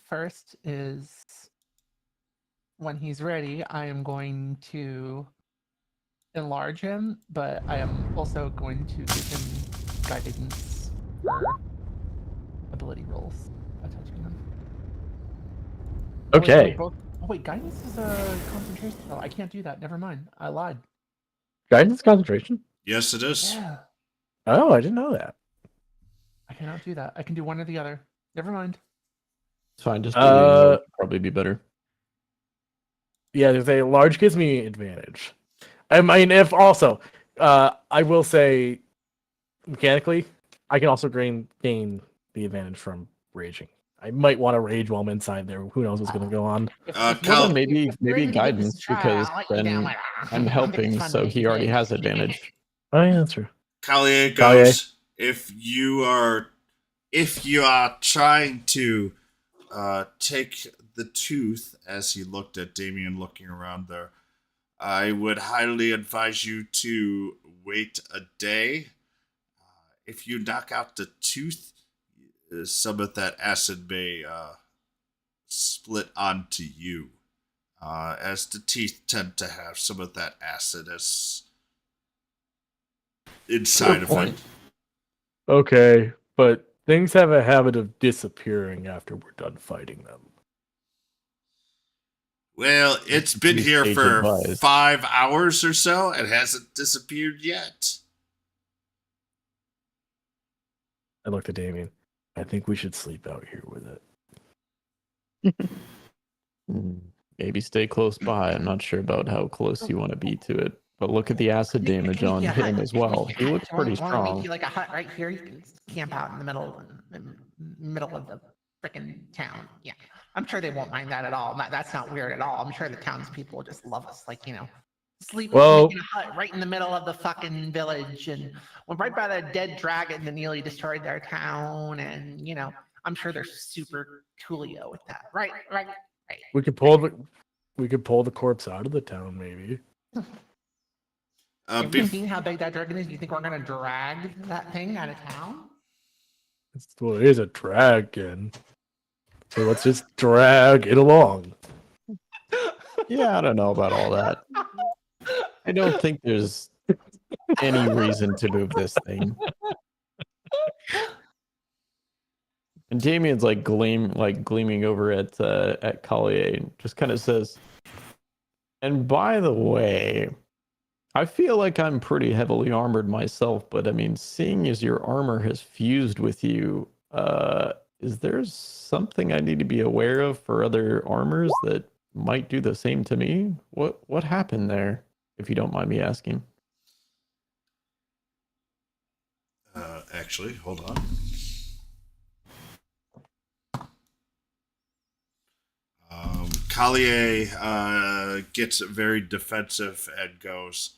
First is when he's ready, I am going to enlarge him, but I am also going to give him guidance for ability rolls by touching him. Oh, wait, Okay. wait, guidance is a concentration. Oh, I can't do that. Never mind. I lied. Guidance concentration? Yes, it is. Yeah, Oh, I didn't know that. I cannot do that. I can do one or the other. Never mind. It's fine. Just would probably be better. Yeah, there's a large gives me advantage. I mean, if also, I will say, mechanically, I can also gain the advantage from raging. I might want to rage while I'm inside there. Who knows what's going to go on? Well, Kyle, then maybe guidance, because then I'm helping, so he already has advantage. Oh, yeah, that's true. Collier goes, if you are trying to take the tooth, as he looked at Damien looking around there, I would highly advise you to wait a day. If you knock out the tooth, some of that acid may split onto you, as the teeth tend to have some of that acid as inside of it. Okay, but things have a habit of disappearing after we're done fighting them. Well, it's been Please here state for advised. 5 hours or so and hasn't disappeared yet. I looked at Damien. I think we should sleep out here with it. Maybe stay close by. I'm not sure about how close you want to be to it, but look at the acid damage on him as well. He looks pretty strong. Like a hut right here, you can camp out in the middle of the freaking town. Yeah, I'm sure they won't mind that at all. That's not weird at all. I'm sure the townspeople will just love us, like, you know, sleeping in a hut right in the middle of the fucking village, and right by the dead dragon that nearly destroyed their town, and you know, I'm sure they're super coolio with that. Right. We could pull the corpse out of the town, maybe. Have you seen how big that dragon is? Do you think we're gonna drag that thing out of town? Well, it is a dragon. So let's just drag it along. Yeah, I don't know about all that. I don't think there's any reason to move this thing. And Damien's gleaming over at Collier, and just kind of says, "And by the way, I feel like I'm pretty heavily armored myself, but I mean, seeing as your armor has fused with you, is there something I need to be aware of for other armors that might do the same to me? What happened there, if you don't mind me asking?" Actually, hold on. Collier gets very defensive and goes,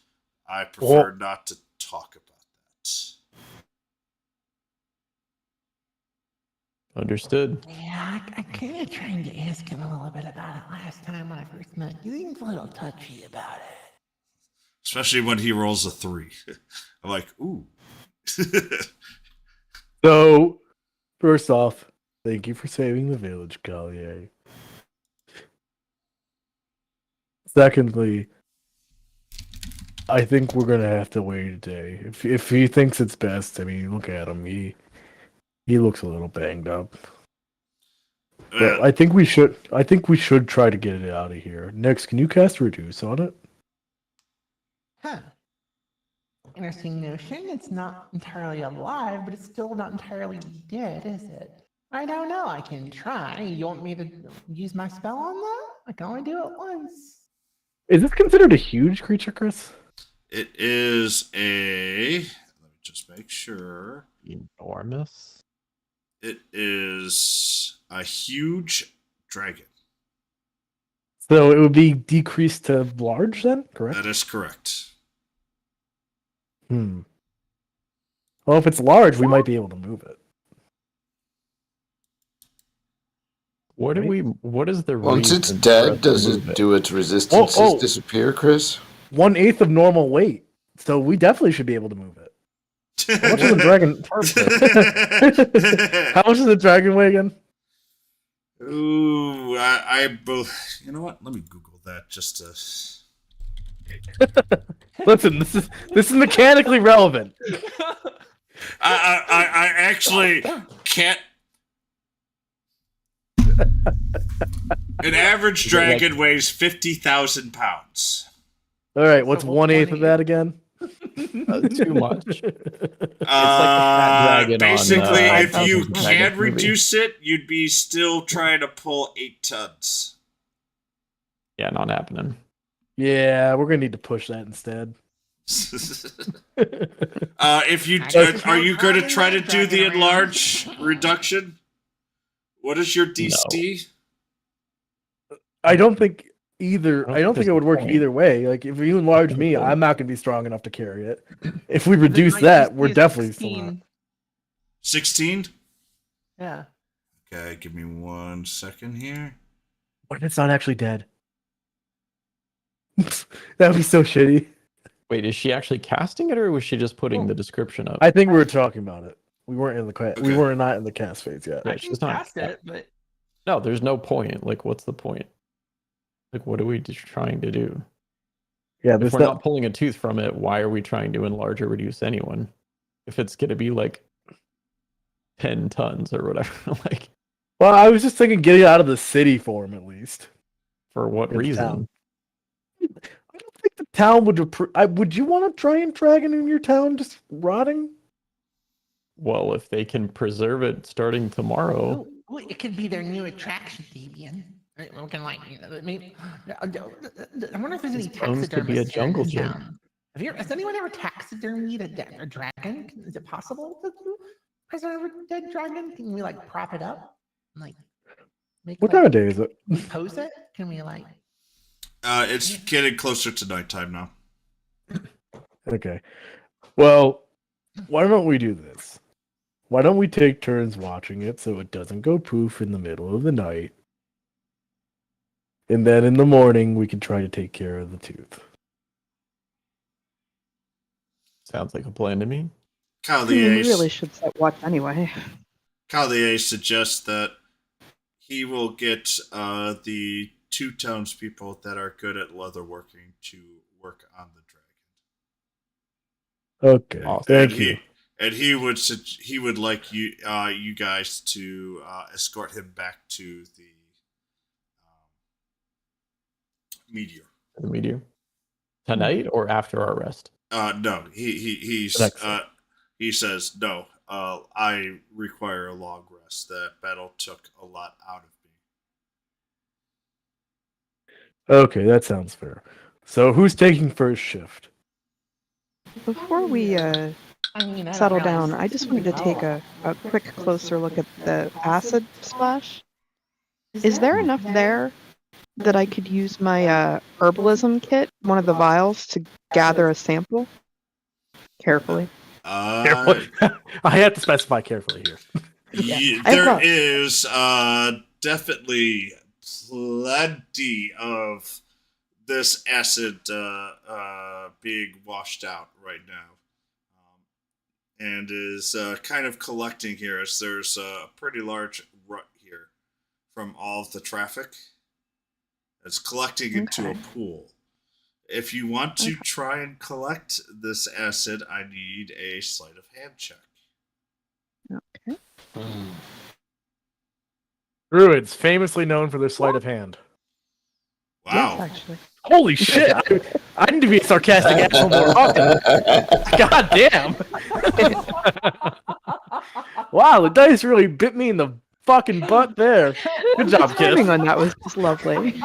"I prefer not to talk about that." Understood. Yeah, I kind of tried to ask him a little bit about it last time when I first met. He seems a little touchy about it. Especially when he rolls a 3. I'm like, ooh. So, first off, thank you for saving the village, Collier. Secondly, I think we're gonna have to wait a day. If he thinks it's best, I mean, look at him. He looks a little banged up. But I think we should try to get it out of here. Next, can you cast Reduce on it? Huh. Interesting notion. It's not entirely alive, but it's still not entirely dead, is it? I don't know. I can try. You want me to use my spell on that? I can only do it once. Is this considered a huge creature, Chris? It is a... Let me just make sure. Enormous. It is a huge dragon. So it would be decreased to large then, correct? That is correct. Well, if it's large, we might be able to move it. What is the Once reason it's for us dead, to does move it do its resistances disappear, Chris? 1/8 of normal weight. So we definitely should be able to move it. How much is the dragon? How much is the dragon weigh again? Ooh, you know what? Let me Google that just to. Listen, this is mechanically relevant. I actually can't. An average dragon weighs 50,000 pounds. All right, what's So 1/8 of that again? Too much. It's like a fat dragon basically, on, if you Dragon can movie. reduce it, you'd be still trying to pull 8 tons. Yeah, not happening. Yeah, we're gonna need to push that instead. If you are you going to try to do the enlarge reduction? What is your DC? I don't think either. I don't think it would work point. either way. Like if you enlarge There's me, no point. I'm not gonna be strong enough to carry it. If we reduce that, we're definitely still not. 16? Yeah. Okay, give me 1 second here. What if it's not actually dead? That would be so shitty. Wait, is she actually casting it, or was she just putting the description up? I think we were talking about it. We weren't in the we Okay. were not in the cast phase yet. Yeah, I she's can not. cast it, but No, there's no point. Like, what's the point? Like, what are we just trying to do? Yeah, If there's we're no. not pulling a tooth from it, why are we trying to enlarge or reduce anyone? If it's gonna be like 10 tons or whatever, like, Well, I was just thinking getting it out of the city form at least. for what It's reason? town. I don't think the town would would you want to try and dragon in your town just rotting? Well, if they can preserve it starting tomorrow, well, it could be their new attraction, Devian. We can I wonder if there's any bones could be a taxidermists here in jungle gym. town. Has anyone ever taxidermied a dragon? Is it possible to preserve a dead dragon? Can we like prop it up? Like make What like, time of day is it? pose it? Can we like It's getting closer to nighttime now. Okay. Well, why don't we do this? Why don't we take turns watching it so it doesn't go poof in the middle of the night? And then in the morning, we can try to take care of the tooth. sounds like a plan to me. Kyle We the Ace. really should set watch anyway. Kyle the Ace suggests that he will get the 2 townspeople that are good at leatherworking to work on the dragon. Okay. Awesome. Thank you. He would like you you guys to escort him back to the meteor. The meteor tonight or after our rest? No, he says no. I require a long rest. That battle took a lot out of me. Okay, that sounds fair. So who's taking first shift? Before we settle down, I just wanted to take a quick closer look at the acid splash. Is there enough there that I could use my herbalism kit, one of the vials, to gather a sample? Carefully. Carefully. I have to specify carefully here. There is definitely plenty of this acid being washed out right now. And is kind of collecting here as there's a pretty large rut here from all of the traffic. It's collecting into a pool. If you want to try and collect this acid, I need a sleight of hand check. Okay. Druids, famously known for their sleight of hand. Wow. Yes, actually. Holy shit! I need to be a sarcastic asshole more often. God damn! Wow, the dice really bit me in the fucking butt there. Good job, The kid. timing on that was just lovely.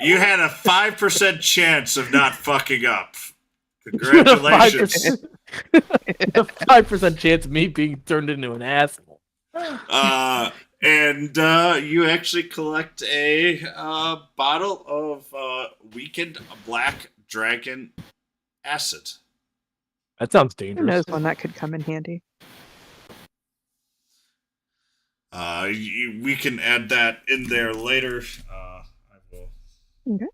You had a 5% chance of not fucking up. Congratulations. A 5% chance of me being turned into an asshole. And you actually collect a bottle of weakened black dragon acid. That sounds Who dangerous. knows when that could come in handy? We can add that in there later. I will. Okay.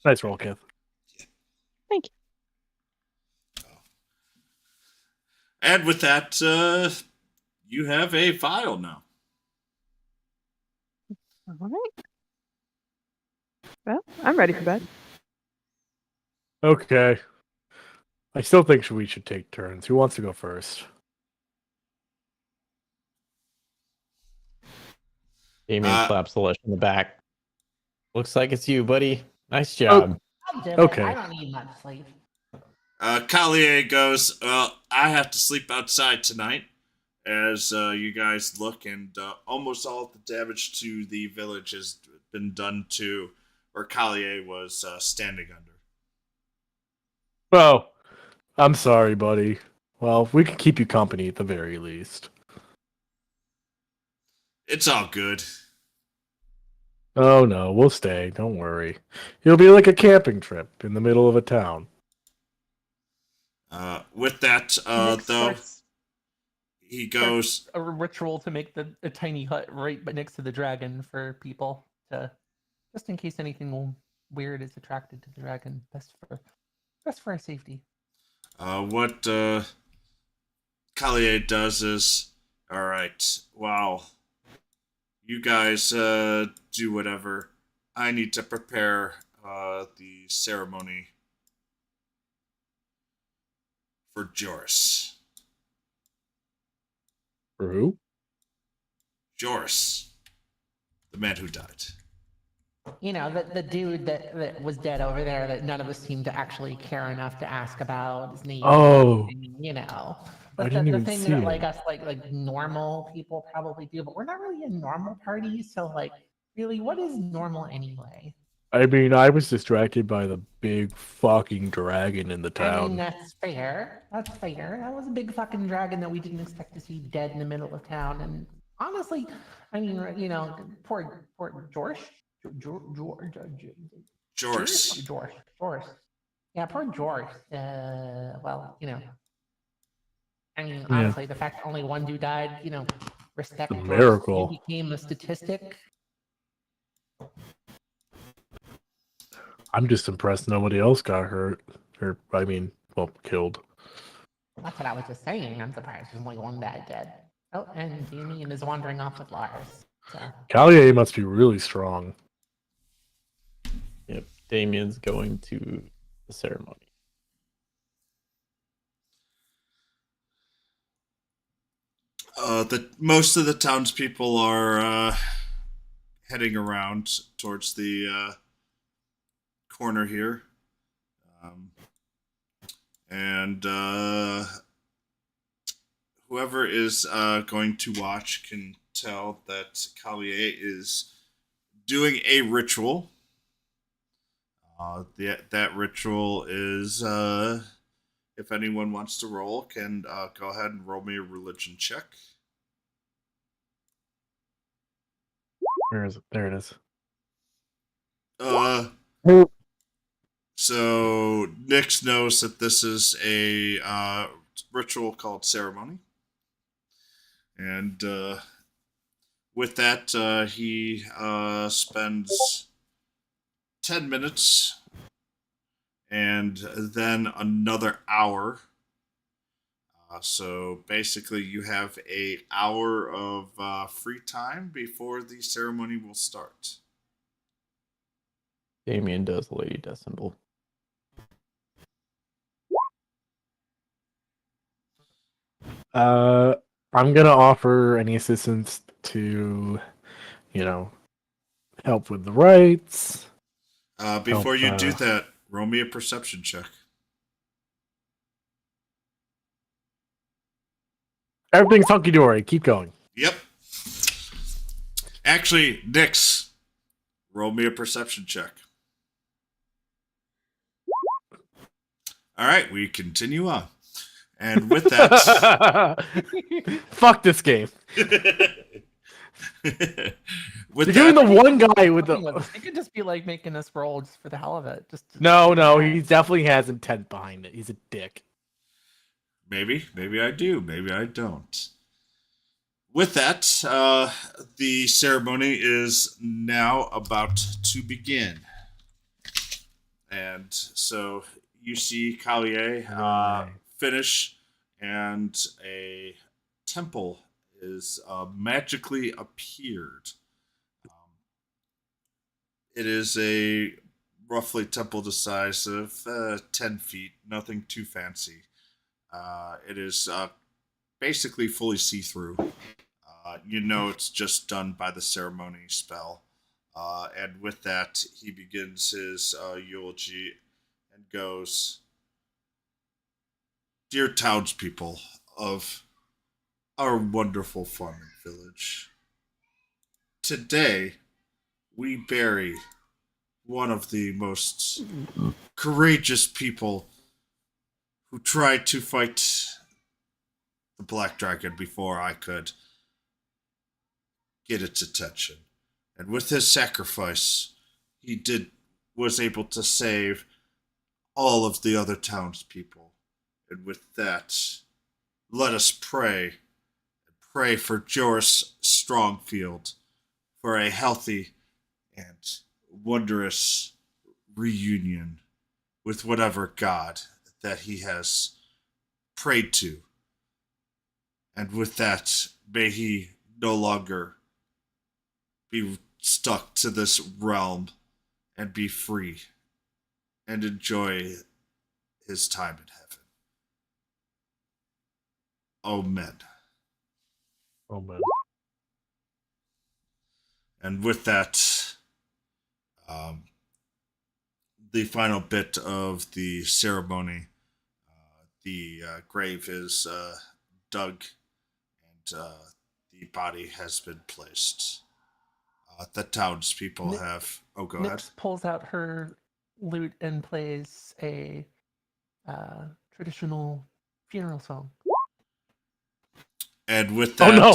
Nice roll, Kith. Thank you. And with that, you have a file now. All right. Well, I'm ready for bed. Okay. I still think we should take turns. Who wants to go first? Damien slaps Celeste in the back. Looks like it's you, buddy. Nice Oh. job. I'll do it. Okay. I don't need much sleep. Collier goes, well, I have to sleep outside tonight. As you guys look, and almost all of the damage to the village has been done to where Collier was standing under. Oh, I'm sorry, buddy. Well, we can keep you company at the very least. It's all good. Oh no, we'll stay. Don't worry. It'll be like a camping trip in the middle of a town. With that, Nick though, starts he goes, a ritual to make a tiny hut right next to the dragon for people to, just in case anything weird is attracted to the dragon. Best for our safety. what Collier does is, all right, wow, you guys do whatever. I need to prepare the ceremony for Joris. For who? Joris, the man who died. You know, the dude that was dead over there that none of us seemed to actually care enough to ask about his name. Oh. You know. I But didn't the even thing see that it. like us like normal people probably do, but we're not really a normal party, so like really what is normal anyway? I mean, I was distracted by the big fucking dragon in the I mean town. that's fair. That's fair. That was a big fucking dragon that we didn't expect to see dead in the middle of town. And honestly, I mean, you know, poor George. Joris. George. Yeah, poor George. Well, you know, I mean, Yeah. honestly, the fact that only one dude died, you know, respect. A George. miracle. He became a statistic. I'm just impressed nobody else got hurt. Or, I mean, well, killed. That's what I was just saying. I'm surprised there's only one guy dead. Oh, and Damien is wandering off with Lars. So Collier must be really strong. Yep. Damien's going to the ceremony. Most of the townspeople are heading around towards the corner here, and whoever is going to watch can tell that Collier is doing a ritual. That ritual is, if anyone wants to roll, can go ahead and roll me a religion check. Where is it? There it is. So Nyx knows that this is a ritual called ceremony, and with that, he spends 10 minutes and then another hour. So basically, you have an hour of free time before the ceremony will start. Damien does Lady Death symbol. I'm gonna offer any assistance to, you know, help with the rites. Before you do Help, that, roll me a perception check. Everything's hunky dory. Keep going. Yep. Actually, Nyx, roll me a perception check. All right, we continue on. And with that, Fuck this game. with You're giving that, the one guy with Fucking with the. us. They could just be like making us roll just for the hell of it. No, he definitely has intent behind it. He's a dick. maybe I do, maybe I don't. With that, the ceremony is now about to begin. And so you see Collier Right. finish, and a temple is magically appeared. Um, it is a roughly temple the size of 10 feet, nothing too fancy. It is basically fully see through. You know it's just done by the ceremony spell. And with that, he begins his eulogy and goes, "Dear townspeople of our wonderful farming village, today we bury one of the most courageous people who tried to fight the Black Dragon before I could get its attention. And with his sacrifice, was able to save all of the other townspeople. And with that, let us pray for Joris Strongfield for a healthy and wondrous reunion with whatever god that he has prayed to. And with that, may he no longer be stuck to this realm and be free and enjoy his time in heaven. Amen." Oh man. And with that, the final bit of the ceremony, the grave is dug, and the body has been placed. The townspeople Nick- have. Oh, go ahead. Nix pulls out her lute and plays a traditional funeral song. And with Oh, that, no.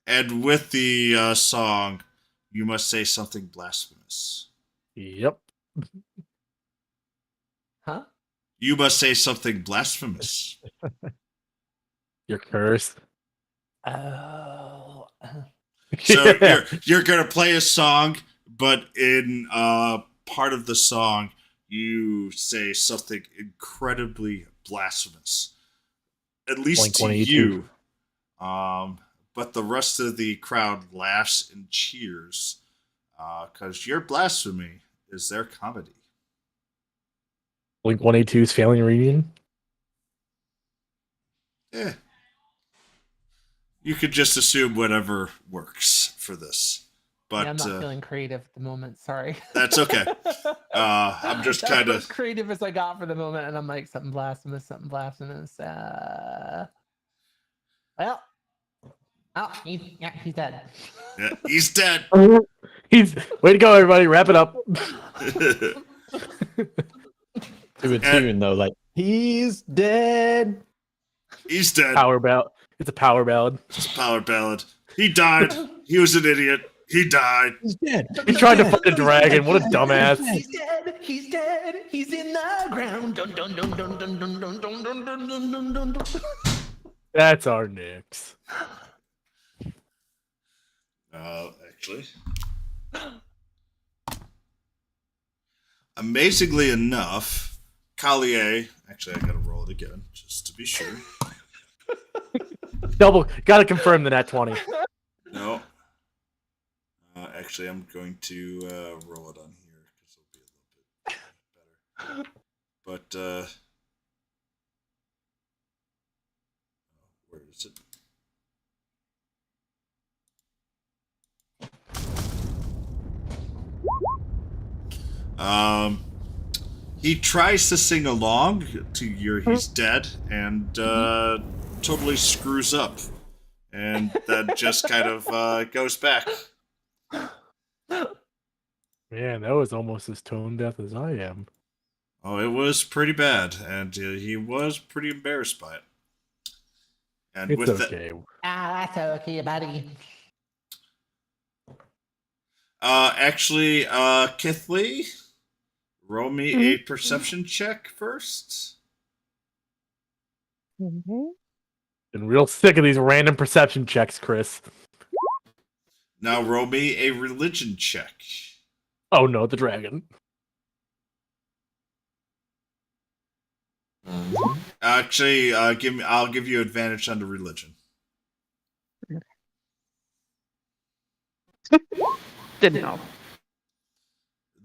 and with the song, you must say something blasphemous. Yep. Huh? You must say something blasphemous. You're cursed. Oh. So Yeah. you're gonna play a song, but in part of the song, you say something incredibly blasphemous. At least to Blink-182. you. But the rest of the crowd laughs and cheers because your blasphemy is their comedy. Blink-182's failing reunion. Eh. You could just assume whatever works for this. But Yeah, I'm not feeling creative at the moment. Sorry. that's okay. I'm just That's kind as of. creative as I got for the moment, and I'm like something blasphemous, something blasphemous. Well, oh, he's dead. Yeah, he's dead. He's way to go, everybody. Wrap it up. To a tune though, like he's dead. He's dead. Power ballad. It's a power ballad. It's a power ballad. He died. He was an idiot. He died. He's dead. He tried to fight a dragon. What a dumbass. He's dead. He's dead. He's in the ground. Dun, dun, dun, dun, dun, dun, dun, dun, dun, dun, dun, dun, dun, dun. That's our Nyx. Actually. Amazingly enough, Collier. Actually, I gotta roll it again just to be sure. Double. Gotta confirm the nat 20. No. Actually, I'm going to roll it on here because it'll be a little bit better. But where is it? He tries to sing along to your "He's Dead" and totally screws up, and then just kind of goes back. Man, that was almost as tone deaf as I am. Oh, it was pretty bad, and he was pretty embarrassed by it. And It's with okay. That's okay, buddy. actually, Kithley, roll me a perception check first. Mhm. Been real sick of these random perception checks, Chris. Now roll me a religion check. Oh no, the dragon. Actually, I'll give you advantage on the religion. Didn't know.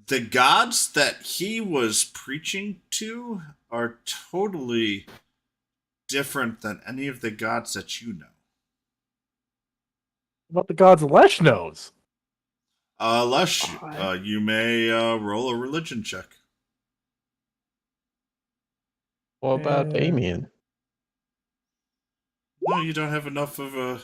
The gods that he was preaching to are totally different than any of the gods that you know. What the gods Lesh knows? Lesh, Odd. you may roll a religion check. What about Uh, Damien? No, you don't have enough of a.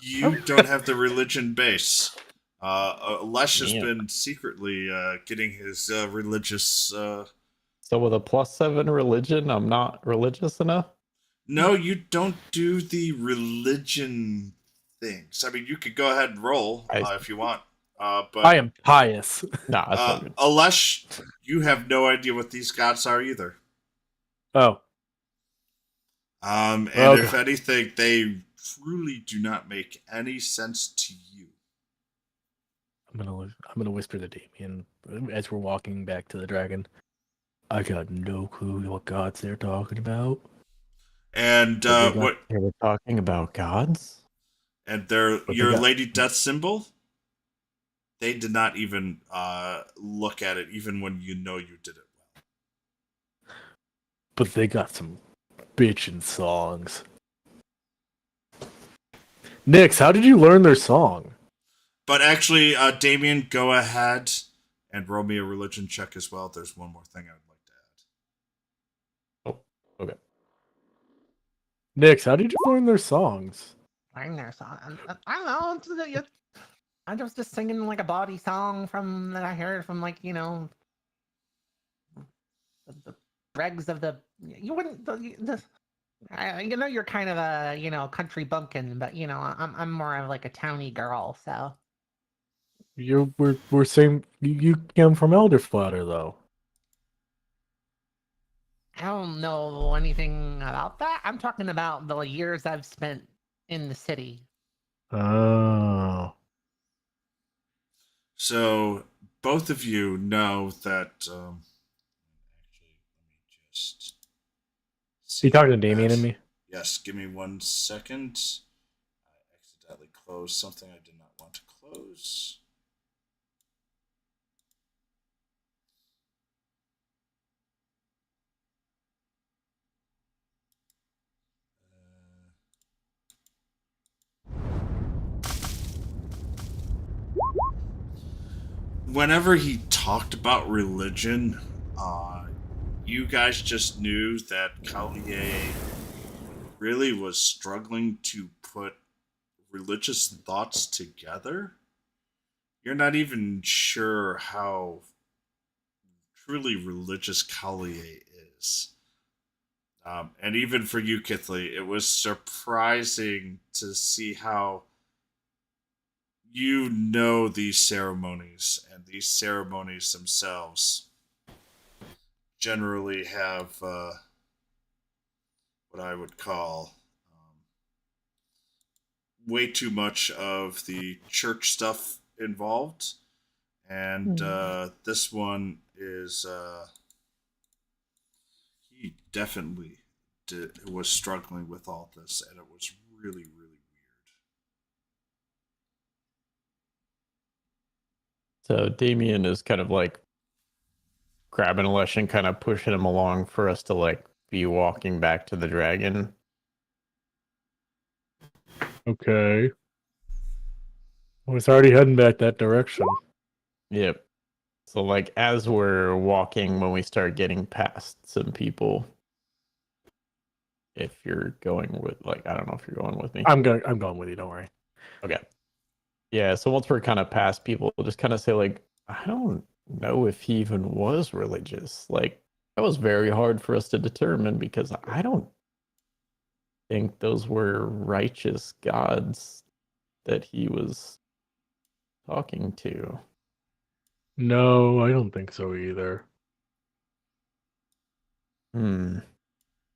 You don't have the religion base. Lesh has Damn. been secretly getting his religious. So with a +7 religion, I'm not religious enough? No, you don't do the religion things. I mean, you could go ahead and roll if you want. But I am pious. Nah, that's all good. Lesh, you have no idea what these gods are either. Oh, And Okay. if anything, they truly do not make any sense to you. I'm gonna whisper to Damien as we're walking back to the dragon. I got no clue what gods they're talking about. And what? They were talking about gods? And But they your got- Lady Death symbol. They did not even look at it, even when you know you did it well. But they got some bitchin' songs. Nix, how did you learn their song? But actually, Damien, go ahead and roll me a religion check as well. There's one more thing I would like to add. Oh, okay. Nix, how did you learn their songs? Learn their song. I don't know. I was just singing like a bawdy song from that I heard from like the dregs of the. You wouldn't. You're kind of a country bumpkin, but I'm more of like a towny girl. So We're same. You came from Elderflatter though. I don't know anything about that. I'm talking about the years I've spent in the city. Oh. So both of you know that. Actually, let me just. You talking to Damien that. and me? Yes, give me 1 second. I accidentally closed something I did not want to close. Whenever he talked about religion, you guys just knew that Collier really was struggling to put religious thoughts together. You're not even sure how truly religious Collier is. And even for you, Kithley, it was surprising to see how you know these ceremonies, and these ceremonies themselves generally have what I would call way too much of the church stuff involved. And this one is he definitely was struggling with all this, and it was really, really weird. So Damien is kind of like grabbing Lesh and kind of pushing him along for us to like be walking back to the dragon. Okay. I was already heading back that direction. Yep. So like as we're walking, when we start getting past some people, if you're going with I don't know if you're going with me. I'm going with you, don't worry. Okay. Yeah, so once we're kind of past people, we'll just kind of say like, I don't know if he even was religious. Like that was very hard for us to determine because I don't think those were righteous gods that he was talking to. No, I don't think so either.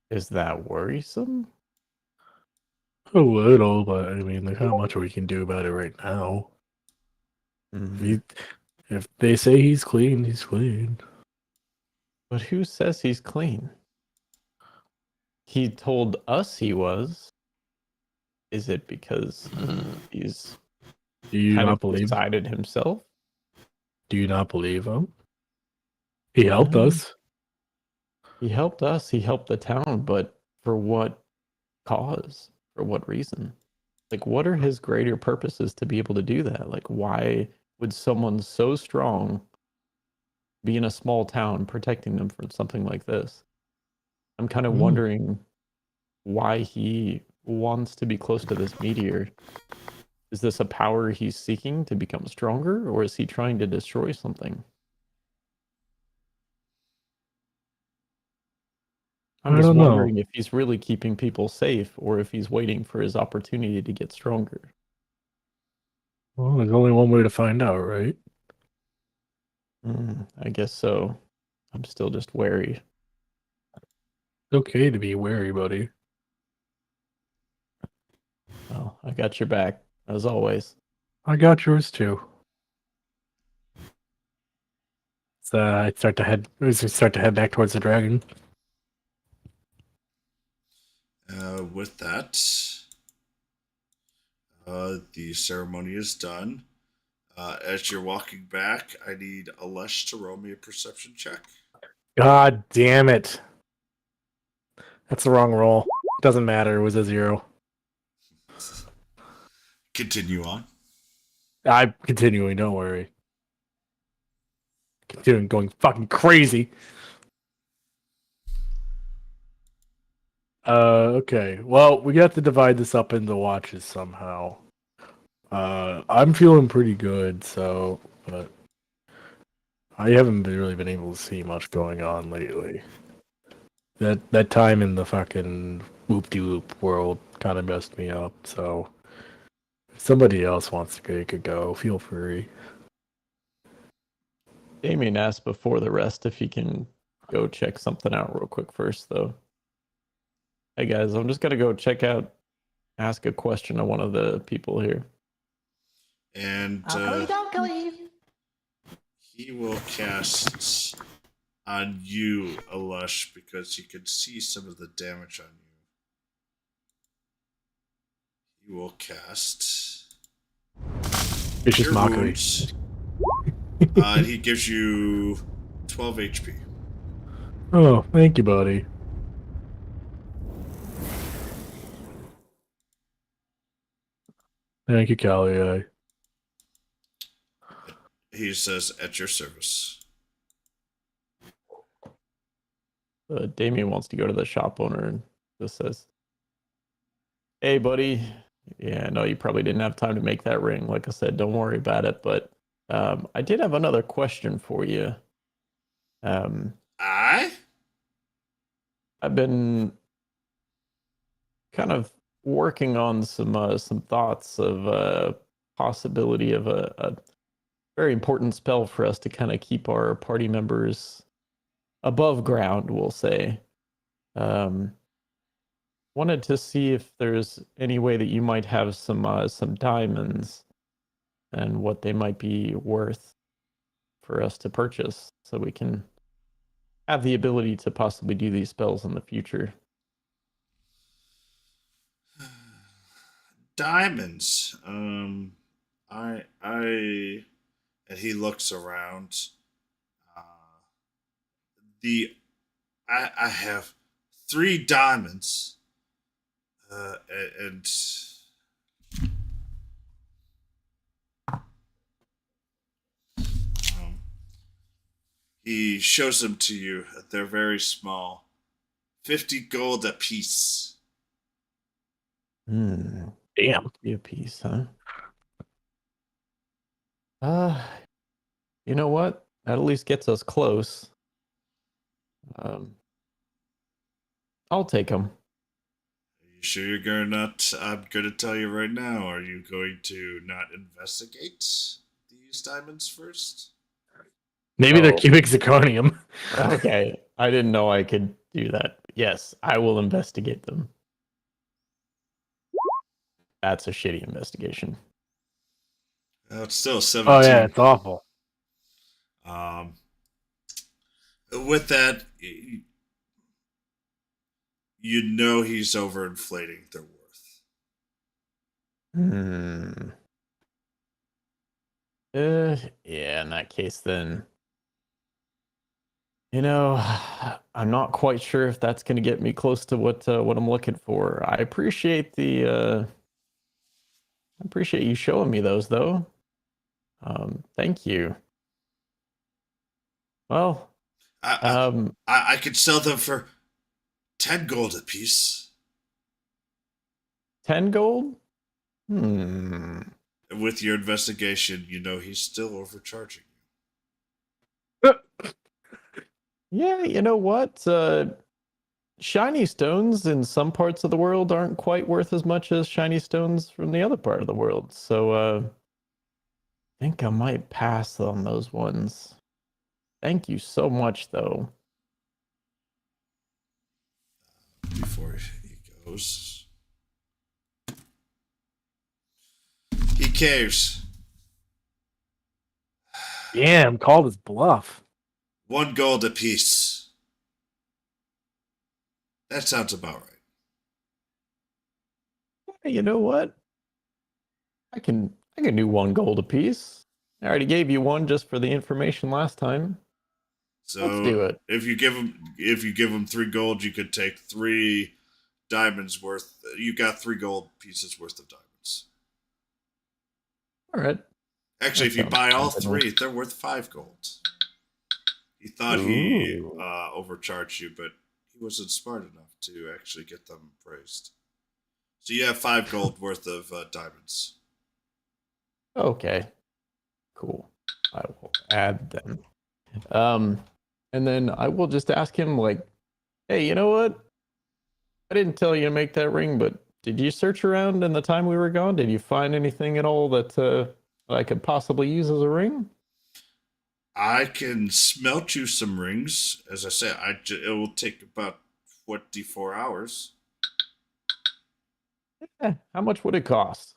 Is that worrisome? A little, but I mean, there's not much we can do about it right now. If they say he's clean, he's clean. But who says he's clean? he told us he was. Is it because he's Do you kind not of believe? decided himself? Do you not believe him? He helped No. us. He helped us. He helped the town, but for what cause? For what reason? Like, what are his greater purposes to be able to do that? Like, why would someone so strong be in a small town protecting them from something like this? I'm kind of wondering why he wants to be close to this meteor. Is this a power he's seeking to become stronger, or is he trying to destroy something? I'm I just don't know. wondering if he's really keeping people safe or if he's waiting for his opportunity to get stronger. Well, there's only one way to find out, right? I guess so. I'm still just wary. It's okay to be wary, buddy. Well, I got your back, as always. I got yours too. So I start to head. As we start to head back towards the dragon. With that, the ceremony is done. As you're walking back, I need Alesh to roll me a perception check. God damn it! That's the wrong roll. Doesn't matter. It was a 0. Continue on. I'm continuing. Don't worry. Continuing going fucking crazy. Okay. Well, we got to divide this up into watches somehow. I'm feeling pretty good, so, but I haven't really been able to see much going on lately. That time in the fucking whoop-de-whoop world kind of messed me up, so if somebody else wants to take a go, feel free. Damien asked before the rest if he can go check something out real quick first, though. Hey guys, I'm just gonna go ask a question to one of the people here. And he will cast on you, Alesh, because he can see some of the damage on you. He will cast Vicious Cure Mockery. Wounds. And he gives you 12 HP. Oh, thank you, buddy. Thank you, Callie. He says, at your service. Damien wants to go to the shop owner and just says, "Hey, buddy. Yeah, I know you probably didn't have time to make that ring. Like I said, don't worry about it. But I did have another question for you. I? I've been kind of working on some thoughts of possibility of a very important spell for us to kind of keep our party members above ground, we'll say. Wanted to see if there's any way that you might have some diamonds and what they might be worth for us to purchase so we can have the ability to possibly do these spells in the future." Diamonds. And he looks around. Uh, I have 3 diamonds. And he shows them to you. They're very small. 50 gold apiece. Damn. Be a piece, huh? You know what? That at least gets us close. I'll take them. Are you sure you're going to not? I'm going to tell you right now. Are you going to not investigate these diamonds first? Maybe they're Oh. cubic zirconium. Okay, I didn't know I could do that. Yes, I will investigate them. That's a shitty investigation. It's still 17. Oh yeah, it's awful. With that, you know he's overinflating their worth. Yeah, in that case, then, you know, I'm not quite sure if that's going to get me close to what I'm looking for. I appreciate I appreciate you showing me those, though. Thank you. Well, I could sell them for 10 gold apiece. 10 gold? With your investigation, you know he's still overcharging Yeah, you know what? Shiny stones in some parts of the world aren't quite worth as much as shiny stones from the other part of the world. So, I think I might pass on those ones. Thank you so much, though. before he goes. He caves. Damn, called his bluff. 1 gold apiece. That sounds about right. Hey, you know what? I can do 1 gold apiece. I already gave you one just for the information last time. So Let's do it. if you give him 3 gold, you could take 3 diamonds worth. You got 3 gold pieces worth of diamonds. All right. Actually, That if you sounds buy all reasonable. 3, they're worth 5 gold. He thought he Ooh. overcharged you, but he wasn't smart enough to actually get them appraised. So you have 5 gold worth of diamonds. Okay. Cool. I will add them. And then I will just ask him, like, hey, you know what? I didn't tell you to make that ring, but did you search around in the time we were gone? Did you find anything at all that I could possibly use as a ring? I can smelt you some rings. As I said, it will take about 24 hours. How much would it cost?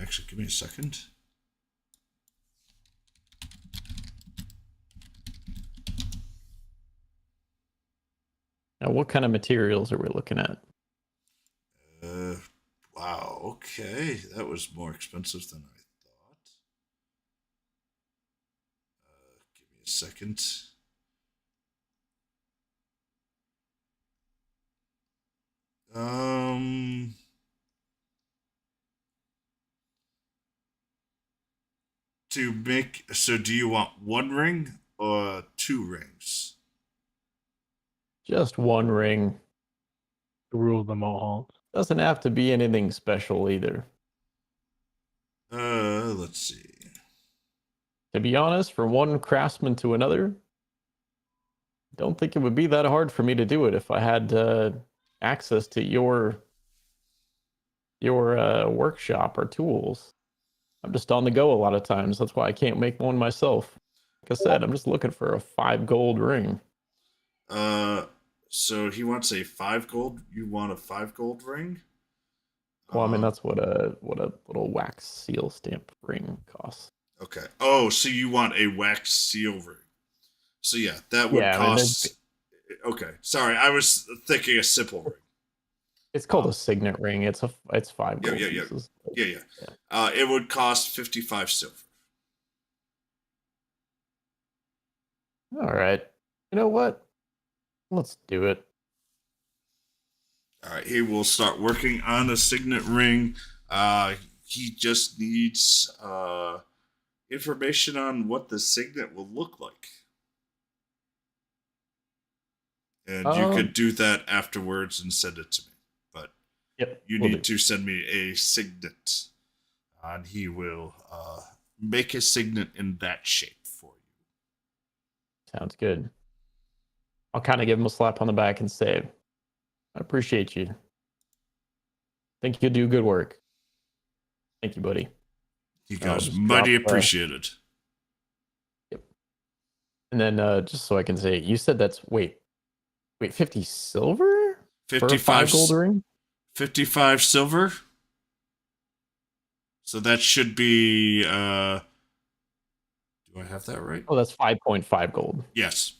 Actually, give me a second. Now, what kind of materials are we looking at? Wow. Okay, that was more expensive than I thought. Give me a second. To make so, do you want 1 ring or 2 rings? Just one ring. The rule of the Mohawks. Doesn't have to be anything special either. Let's see. To be honest, from one craftsman to another, don't think it would be that hard for me to do it if I had access to your workshop or tools. I'm just on the go a lot of times. That's why I can't make one myself. Like I said, I'm just looking for a 5 gold ring. So he wants a 5 gold. You want a 5 gold ring? Well, I mean that's what a little wax seal stamp ring costs. Okay. Oh, so you want a wax seal ring? So yeah, that would Yeah, I mean, cost. Okay, sorry, I was thinking a simple ring. it's called a signet ring. It's 5 gold Yeah. pieces. Yeah. It would cost 55 silver. All right. You know what? Let's do it. All right, he will start working on a signet ring. He just needs information on what the signet will look like. And you could do that afterwards and send it to me. But Yep, you need to send me a signet. And he will make a signet in that shape for you. Sounds good. I'll kind of give him a slap on the back and say, I appreciate you. Think you'll do good work. Thank you, buddy. He goes, mighty appreciated. Yep. And then just so I can say, you said that's, wait, 50 silver? 55 for a 5 gold ring? 55 silver. So that should be, do I have that right? Oh, that's 5.5 gold. Yes.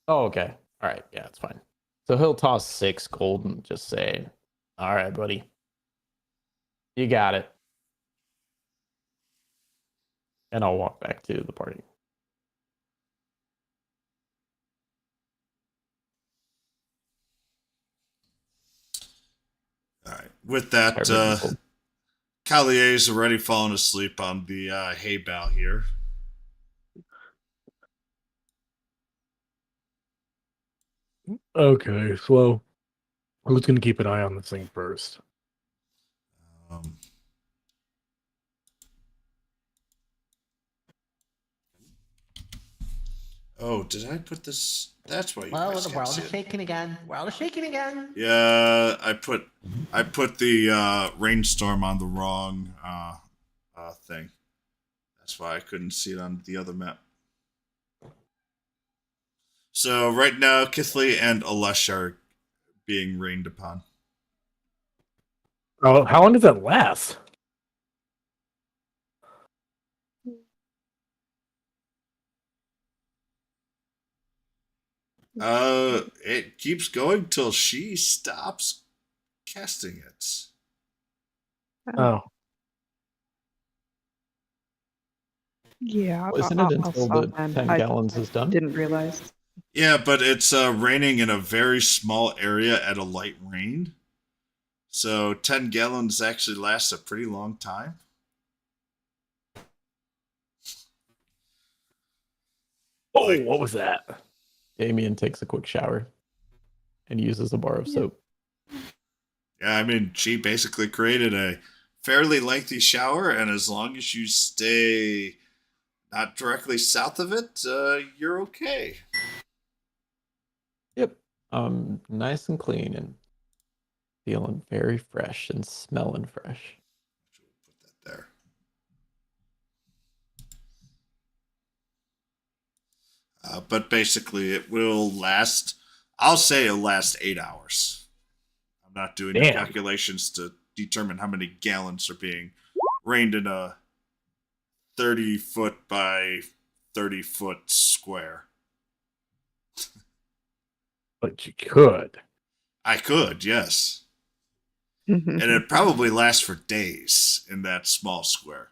Oh, okay. All right. Yeah, it's fine. So he'll toss 6 gold and just say, "All right, buddy, you got it," and I'll walk back to the party. All right. With that, Everything's gold. Collier's already fallen asleep on the hay bale here. Okay, so who's gonna keep an eye on this thing first? Um, oh, did I put this? That's why you Well, guys the can't world see is it. shaking again. World is shaking again. Yeah, I put the rainstorm on the wrong thing. That's why I couldn't see it on the other map. So right now, Kithley and Alesh are being rained upon. Oh, how long does that last? It keeps going till she stops casting it. Oh, Yeah, Well, isn't it I'll until stop the then. 10 I gallons is done? didn't realize. Yeah, but it's raining in a very small area at a light rain. So 10 gallons actually lasts a pretty long time. oh, Like- what was that? Damien takes a quick shower and uses a bar of soap. Yeah, I mean, she basically created a fairly lengthy shower, and as long as you stay not directly south of it, you're okay. Yep. Nice and clean and feeling very fresh and smelling fresh. Put that there. But basically, it will last. I'll say it'll last 8 hours. I'm not doing the Damn. calculations to determine how many gallons are being rained in a 30-foot by 30-foot square. But you could. I could, yes. Mhm. And it'd probably last for days in that small square.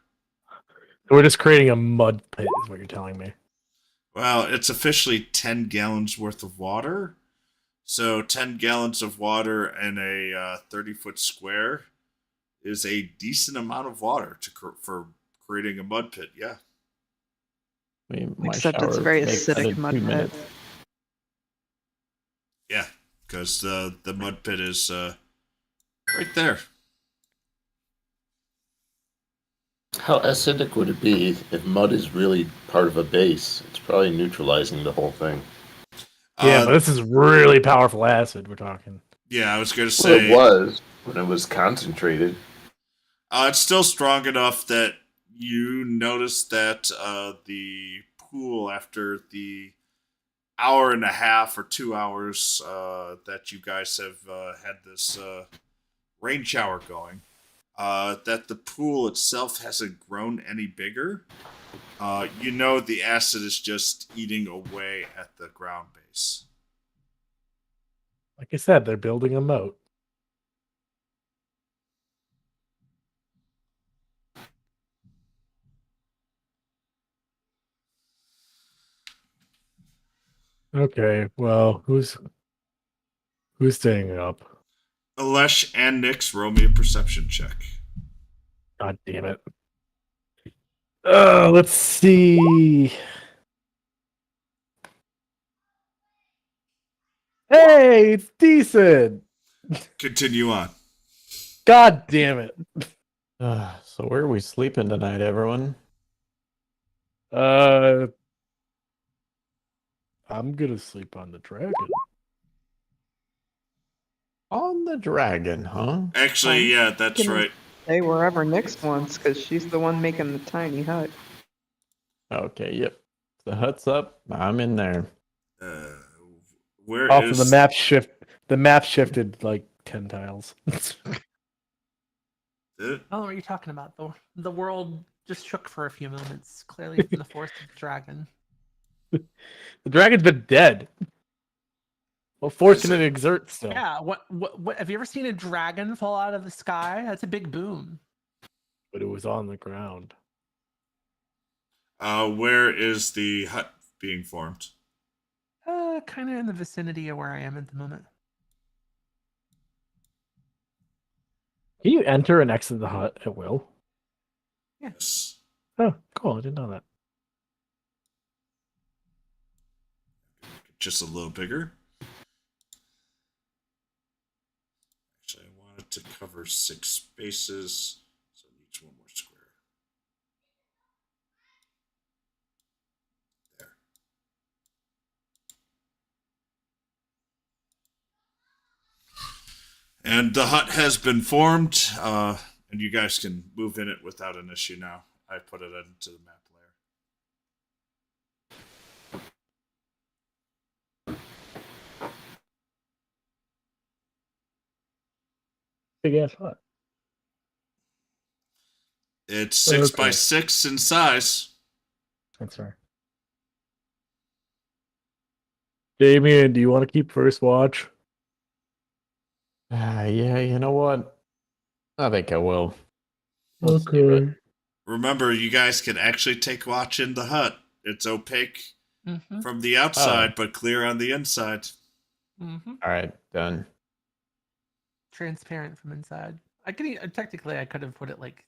We're just creating a mud pit, is what you're telling me. Well, it's officially 10 gallons worth of water. So 10 gallons of water in a 30-foot square is a decent amount of water for creating a mud pit. Yeah. I mean, my Except it's shower very makes it acidic in mud 2 pit. minutes. Yeah. Because the mud pit is right there. How acidic would it be if mud is really part of a base? It's probably neutralizing the whole thing. Yeah, but this is really powerful acid we're talking. Yeah, I was going to Well, say it was when it was concentrated. it's still strong enough that you notice that the pool, after the hour and a half or 2 hours that you guys have had this rain shower going, that the pool itself hasn't grown any bigger. You know the acid is just eating away at the ground base. Like I said, they're building a moat. Okay, well, who's staying up? Alesh and Nyx, roll me a perception check. God damn it. Let's see. Hey, it's decent. Continue on. God damn it. So where are we sleeping tonight, everyone? I'm gonna sleep on the dragon. On the dragon, huh? Actually, yeah, that's Can- right. Stay wherever Nyx wants, because she's the one making the tiny hut. Okay, yep. The hut's up. I'm in there. Where Also, is the map shifted like 10 tiles. it? Oh, what are you talking about? The world just shook for a few moments, clearly from the force of the dragon. The dragon's been dead. What force Is can it it- exert still? Yeah. What? Have you ever seen a dragon fall out of the sky? That's a big boom. But it was on the ground. Where is the hut being formed? Kind of in the vicinity of where I am at the moment. Can you enter and exit the hut at will? Yes. Oh, cool. I didn't know that. Just a little bigger. Actually, I wanted to cover 6 spaces, so it needs one more square. There. And the hut has been formed, and you guys can move in it without an issue now. I put it into the map layer. Big ass hut. It's 6 by Okay. 6 in size. That's right. Damien, do you want to keep first watch? Yeah, you know what? I think I will. Let's do it. Remember, you guys can actually take watch in the hut. It's opaque Mm-hmm. from the outside, Oh. but clear on the inside. Mm-hmm. All right, done. Transparent from inside. Technically I could have put it like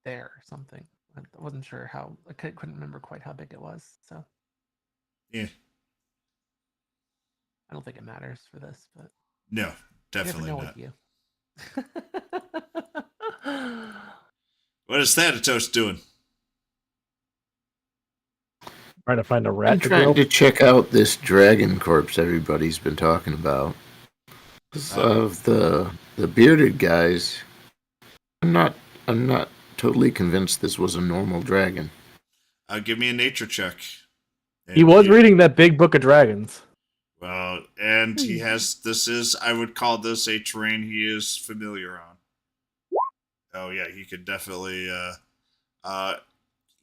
there or something. I wasn't sure how. Couldn't remember quite how big it was. So Yeah. I don't think it matters for this, but No, you definitely never know not. with you. What is Thanatos doing? Trying to find a I'm rat to trying grill. to check out this dragon corpse everybody's been talking about. 'Cause of the bearded guys, I'm not totally convinced this was a normal dragon. Give me a nature check. And He was reading that big book of dragons. Well, and he has. This is. I would call this a terrain he is familiar on. Oh yeah, he could definitely.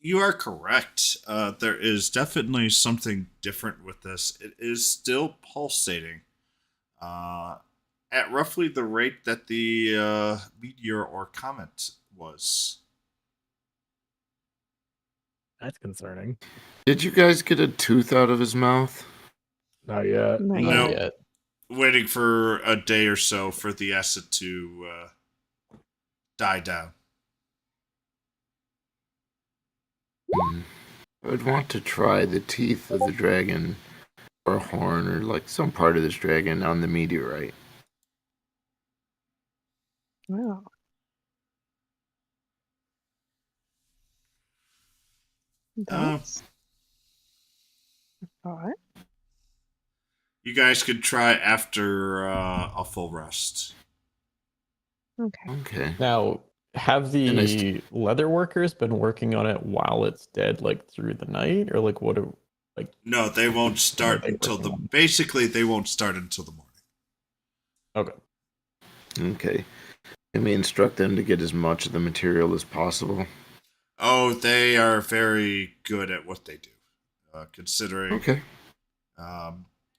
You are correct. There is definitely something different with this. It is still pulsating. At roughly the rate that the meteor or comet was. That's concerning. Did you guys get a tooth out of his mouth? Not yet. Not No. yet. Yet. Waiting for a day or so for the acid to die down. I would want to try the teeth of the dragon or a horn or like some part of this dragon on the meteorite. Wow. That's all right. You guys could try after a full rest. Okay. Okay. Now, have And the leather workers been working on it while it's dead, like through the night, or like what? No, they won't start they until the. working on? Basically, they won't start until the morning. Okay. Okay. Can we instruct them to get as much of the material as possible? Oh, they are very good at what they do, considering Okay.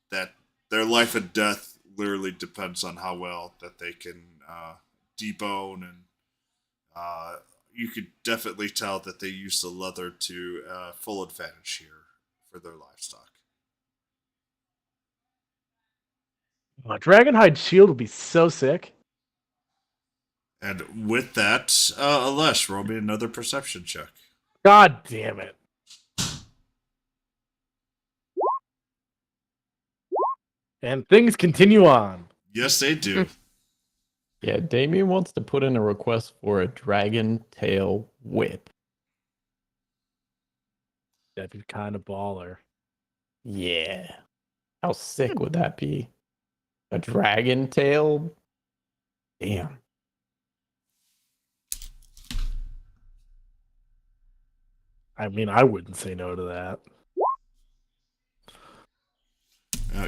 that their life and death literally depends on how well that they can debone, and you could definitely tell that they use the leather to full advantage here for their livestock. A dragonhide shield would be so sick. And with that, Alesh, roll me another perception check. God damn it. And things continue on. Yes, they do. Yeah, Damien wants to put in a request for a dragon tail whip. That'd be kind of baller. Yeah. How sick would that be? A dragon tail? Damn. I mean, I wouldn't say no to that.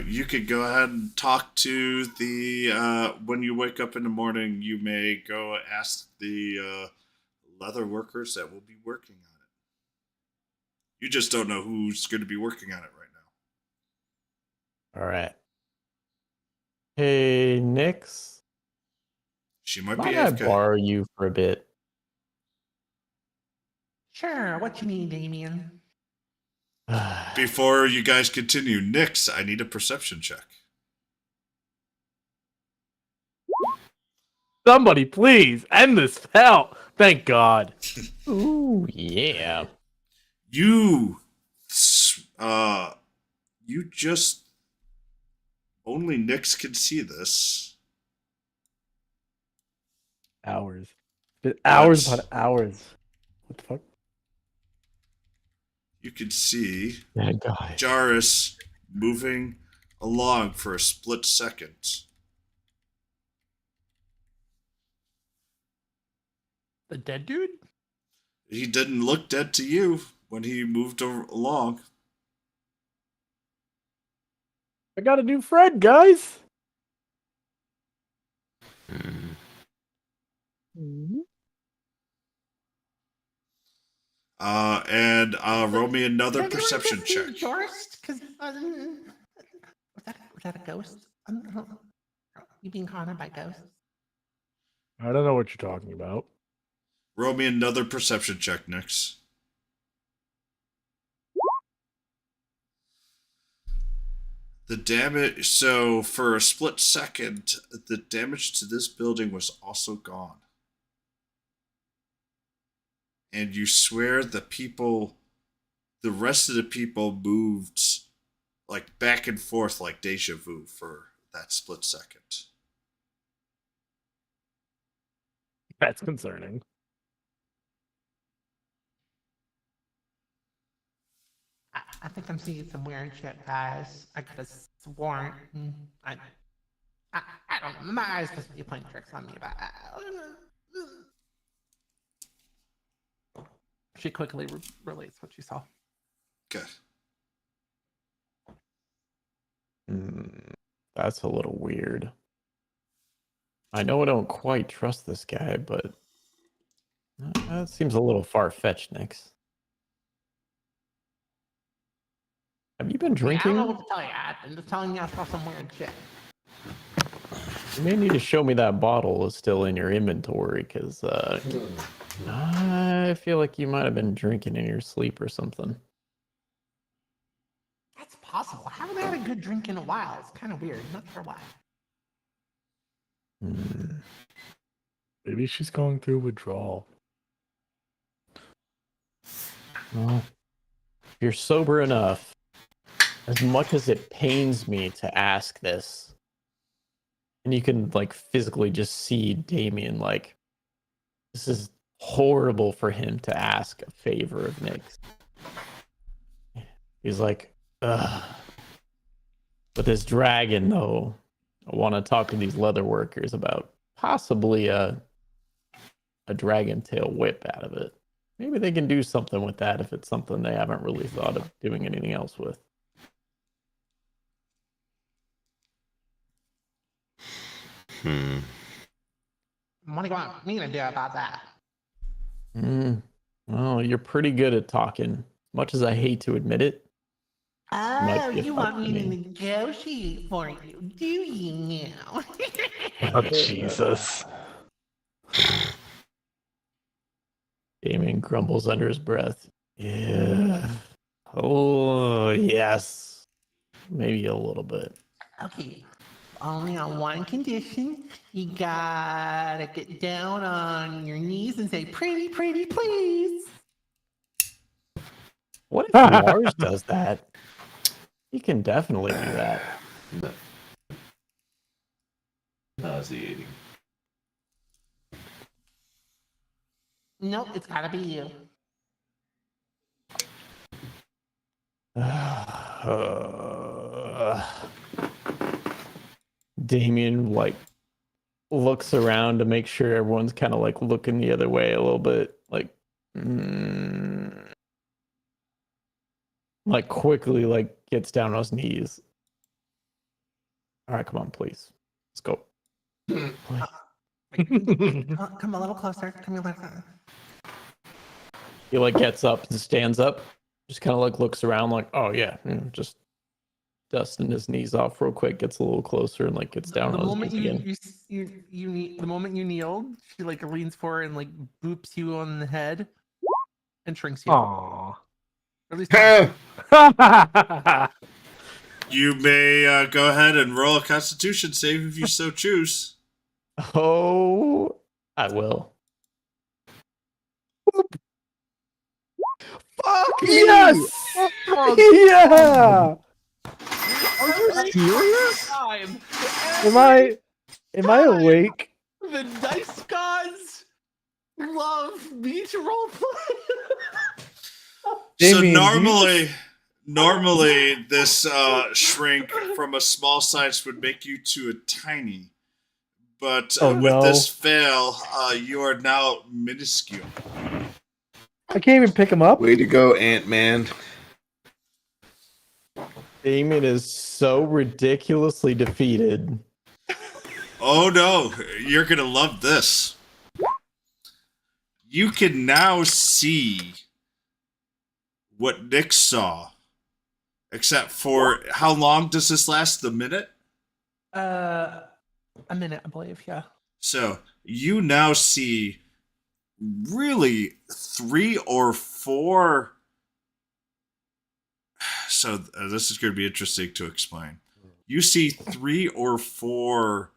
You could go ahead and talk to the. When you wake up in the morning, you may go ask the leather workers that will be working on it. You just don't know who's going to be working on it right now. All right. Hey, Nix. She might be Might I AFK. borrow you for a bit? Sure, what you need, Damien? Before you guys continue, Nyx, I need a perception check. Somebody, please end this spell. Thank God. Ooh, yeah. You just only Nyx can see this. Hours. Been hours But upon hours. What the fuck? you can see That guy. Jarus moving along for a split second. The dead dude? He didn't look dead to you when he moved along. I got a new friend, guys. And roll me another perception check. Because was that a ghost? You being cornered by ghosts? I don't know what you're talking about. Roll me another perception check, Nyx. The damage. So for a split second, the damage to this building was also gone. And you swear the rest of the people moved like back and forth like deja vu for that split second. That's concerning. I think I'm seeing some weird shit, guys. I could have sworn. I don't know. My eyes supposed to be playing tricks on me, but she quickly relates what she saw. Okay. That's a little weird. I know I don't quite trust this guy, but that seems a little far-fetched, Nix. Have you been I drinking? don't know what to tell you. I'm just telling you I saw some weird shit. You may need to show me that bottle is still in your inventory, because I feel like you might have been drinking in your sleep or something. That's possible. I haven't had a good drink in a while. It's kind of weird. Not sure why. Maybe she's going through withdrawal. Well, if you're sober enough, as much as it pains me to ask this, and you can like physically just see Damien, like, this is horrible for him to ask a favor of Nyx. He's like, ugh. With this dragon, though, I want to talk to these leather workers about possibly a dragon tail whip out of it. Maybe they can do something with that if it's something they haven't really thought of doing anything else with. What do you want me to do about that? Well, you're pretty good at talking. Much as I hate to admit it. Oh, you want me to negotiate for you, do you now? Oh, Jesus. Damien grumbles under his breath. Yeah. Oh, yes. Maybe a little bit. Okay. Only on one condition. You gotta get down on your knees and say, pretty, pretty, please. What if Lars does that? He can definitely do that. Nauseating. Nope, it's gotta be you. Damien like looks around to make sure everyone's kind of like looking the other way a little bit, like quickly like gets down on his knees. All right, come on, please, let's go. Come a little closer. Come a little closer. He like gets up and stands up, just kind of like looks around, like, oh yeah, just dusting his knees off real quick, gets a little closer, and like gets down The on his moment knees you again. the moment you kneel, she like leans forward and like boops you on the head and shrinks you. Aww. Or at least You may go ahead and roll a Constitution save if you so choose. Oh, I will. Fuck me! Yes! Oh, Yeah! are you serious? Am I awake? The dice gods love me to role play. So Damien, do normally this shrink from a small size would make you to a tiny, but Oh, with no. this fail, you are now minuscule. I can't even pick him up. Way to go, Ant-Man. Damien is so ridiculously defeated. Oh no, you're gonna love this. You can now see what Nick saw. Except for how long does this last? The minute? A minute, I believe. Yeah. So you now see really 3 or 4. So this is going to be interesting to explain. You see 3 or 4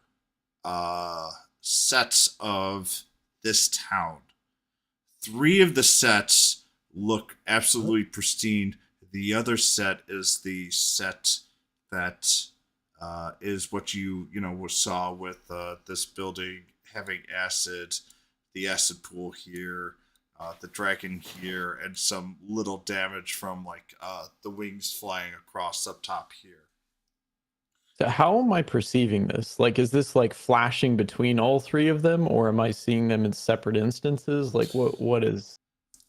sets of this town. 3 of the sets look absolutely pristine. The other set is the set that is what you saw with this building having acid, the acid pool here, the dragon here, and some little damage from like the wings flying across up top here. So how am I perceiving this? Like, is this like flashing between all 3 of them, or am I seeing them in separate instances? Like, what is?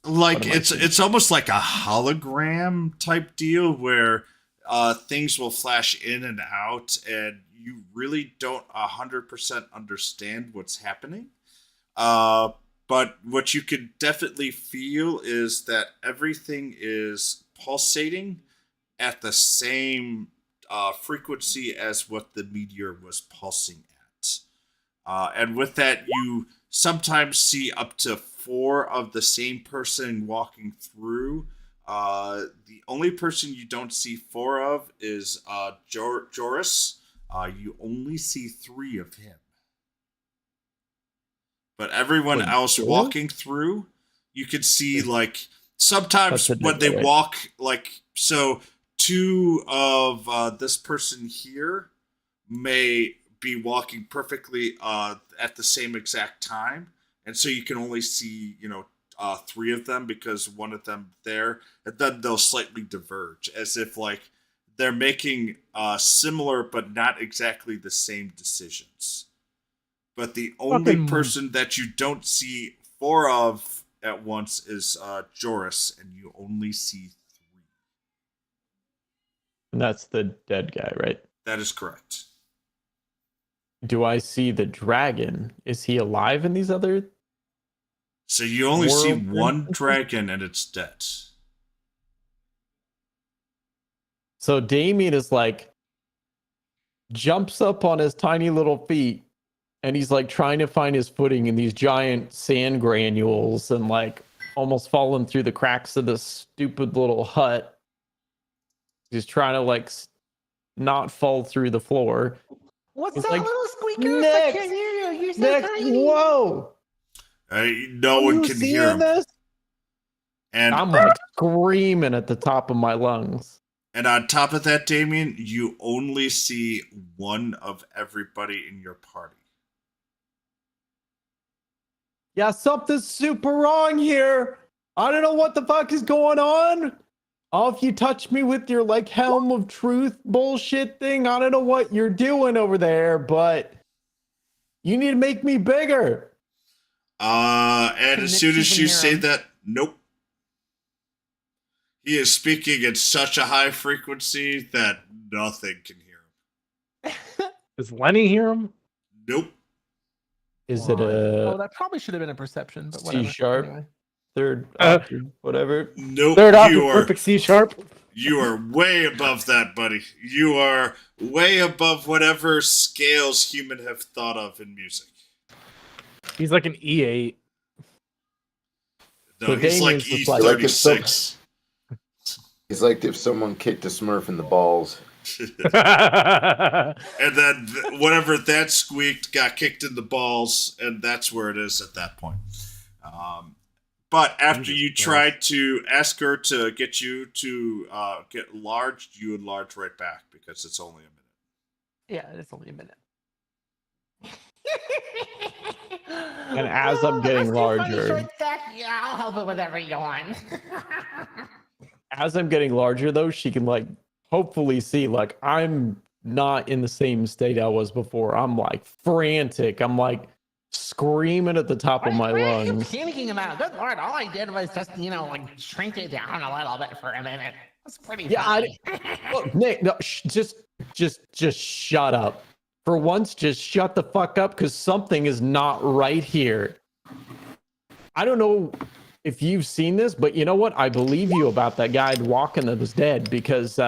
Like What am I seeing? it's almost like a hologram type deal where things will flash in and out, and you really don't 100% understand what's happening. But what you can definitely feel is that everything is pulsating at the same frequency as what the meteor was pulsing at. And with that, you sometimes see up to 4 of the same person walking through. The only person you don't see 4 of is Joris. You only see 3 of him. But everyone Wait, else Joris? walking through, you can see like sometimes That's a when they dead guy, right? walk, like so 2 of this person here may be walking perfectly at the same exact time, and so you can only see 3 of them because one of them there, and then they'll slightly diverge as if like they're making similar but not exactly the same decisions. But the only Fucking- person that you don't see 4 of at once is Joris, and you only see 3. And that's the dead guy, right? That is correct. Do I see the dragon? Is he alive in these other? So you only see World one instances? dragon, and it's dead. So Damien is like jumps up on his tiny little feet, and he's like trying to find his footing in these giant sand granules, and like almost falling through the cracks of this stupid little hut. He's trying to like not fall through the floor. What's It's that like, little squeakers? I Nick! can't hear you. You're so Nick, tiny. whoa! No Are one you can seeing hear him. this? And I'm like screaming at the top of my lungs. and on top of that, Damien, you only see one of everybody in your party. Yeah, something's super wrong here. I don't know what the fuck is going on. Oh, if you touch me with your like helm of truth bullshit thing, I don't know what you're doing over there, but you need to make me bigger. And Can as Nick soon as even you hear say him? that, nope. He is speaking at such a high frequency that nothing can hear him. Does Lenny hear him? Nope. Is it Oh, a that probably should have been a perception, but C whatever. sharp? Anyway. third option, whatever. Nope. Third off You is are perfect C sharp. you are way above that, buddy. You are way above whatever scales human have thought of in music. He's like an E8. No, So he's like Damien's just like- E36. He's like if someone kicked a Smurf in the balls. And then whatever that squeaked got kicked in the balls, and that's where it is at that point. But after you tried to ask her to get you to get enlarged, you enlarge right back because it's only a minute. Yeah, it's only a minute. And as I'm getting larger, Yeah, I'll help it with whatever you want. as I'm getting larger, though, she can like hopefully see like I'm not in the same state I was before. I'm like frantic. I'm like screaming at the top of my What are you lungs. panicking about? Good lord, all I did was just, like shrink it down a little bit for a minute. That's pretty Yeah, funny. Look, Nick, no, just shut up. For once, just shut the fuck up because something is not right here. I don't know if you've seen this, but you know what? I believe you about that guy walking that was dead because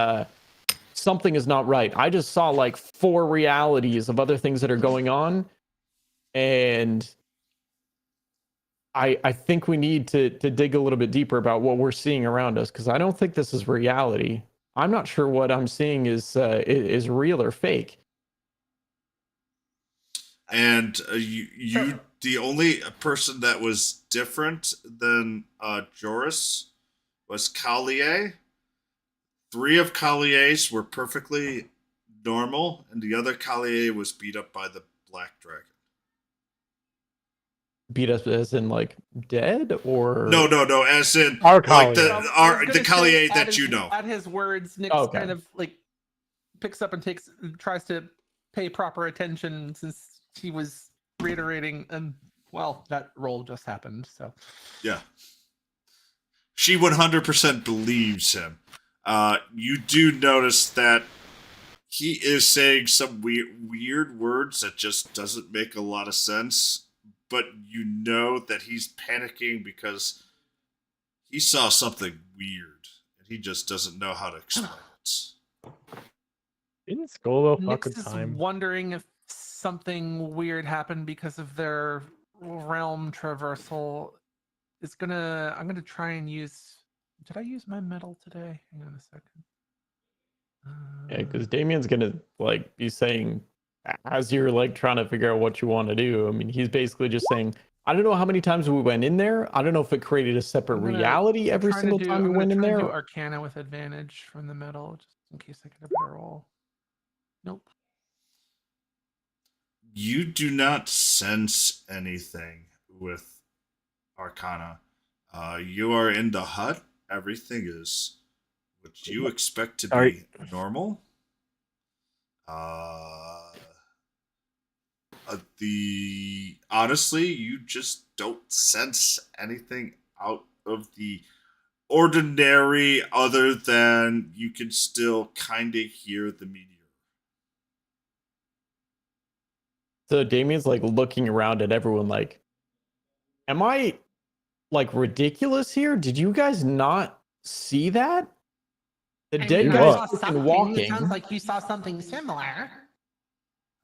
something is not right. I just saw like 4 realities of other things that are going on, and I think we need to dig a little bit deeper about what we're seeing around us because I don't think this is reality. I'm not sure what I'm seeing is real or fake. And you the only person that was different than Joris was Collier. 3 of Collier's were perfectly normal, and the other Collier was beat up by the Black Dragon. Beat us as in like dead or No, as in Our like Collier. I was the gonna Collier say, that you know. At his words, Nick Okay. kind of like picks up and tries to pay proper attention since he was reiterating, and well, that roll just happened. So Yeah. She 100% believes him. You do notice that he is saying some weird words that just doesn't make a lot of sense, but you know that he's panicking because he saw something weird and he just doesn't know how to explain it. Didn't Skolo Nix fucking is time? wondering if something weird happened because of their realm traversal. I'm gonna try and use. Did I use my metal today? Hang on a second. yeah, because Damien's gonna like be saying as you're like trying to figure out what you want to do. I mean, he's basically just saying, I don't know how many times we went in there. I don't know if it created a separate I'm gonna reality every trying to single do- time we I'm gonna went in try and there. do Arcana with advantage from the metal, just in case I get a better roll. Nope. You do not sense anything with Arcana. You are in the hut. Everything is what you expect to be Sorry. normal. Honestly, you just don't sense anything out of the ordinary, other than you can still kind of hear the meteor. So Damien's like looking around at everyone like, am I like ridiculous here? Did you guys not see that? The And dead you guy's saw fucking something. It walking. sounds like you saw something similar.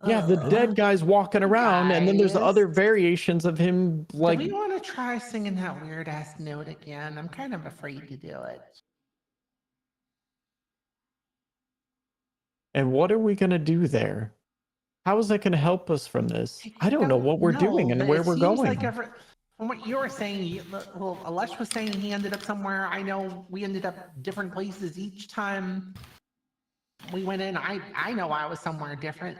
Yeah, the dead guy's walking around, and then there's Guys. other variations of him like Do we want to try singing that weird ass note again? I'm kind of afraid to do it. and what are we gonna do there? How is that gonna help us from this? I don't know what we're doing and but where it we're seems going. Like from what you were saying, well, Alesh was saying he ended up somewhere. I know we ended up different places each time we went in. I know I was somewhere different.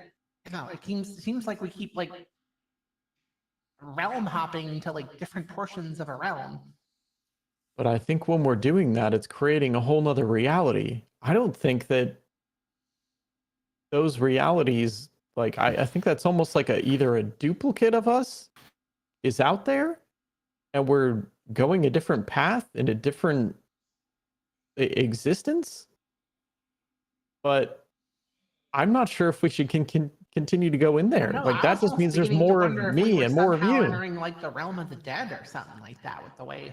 No, it seems like we keep like realm hopping to like different portions of a realm. But I think when we're doing that, it's creating a whole nother reality. I don't think that those realities, like I think that's almost like either a duplicate of us is out there and we're going a different path in a different existence. But I'm not sure if we should continue to go in there. No, Like I that was just means there's beginning to more of wonder if we me were and more of somehow you. entering like the realm of the dead or something like that with the way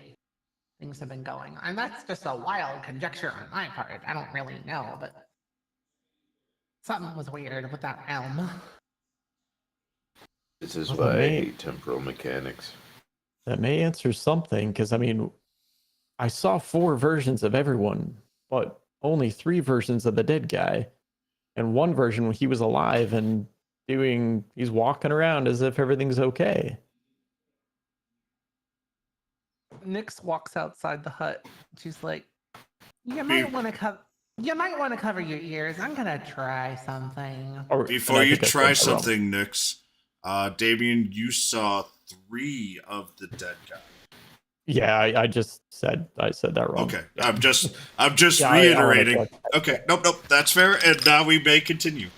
things have been going. And that's just a wild conjecture on my part. I don't really know, but something was weird with that realm. This is Well, why I may- hate temporal mechanics. That may answer something, because I mean, I saw 4 versions of everyone, but only 3 versions of the dead guy, and 1 version when he was alive and he's walking around as if everything's okay. Nyx walks outside the hut. She's like, You might want to cover. You might want to cover your ears. I'm gonna try something. Before you try something, Nyx, Damien, you saw 3 of the dead guy. Yeah, I said that wrong. Okay, Yeah. I'm just Yeah, reiterating. Okay, nope, that's fair, and now we may continue.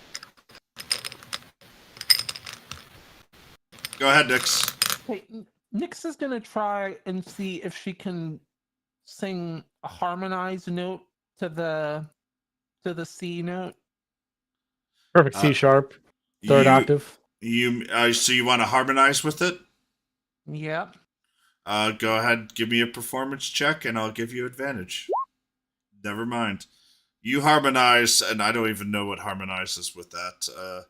Go ahead, Nyx. "Hey, Nyx is gonna try and see if she can sing a harmonized note to the C note." Perfect C sharp, third octave. So you want to harmonize with it? Yep. Go ahead, give me a performance check, and I'll give you advantage. Never mind. You harmonize, and I don't even know what harmonizes with that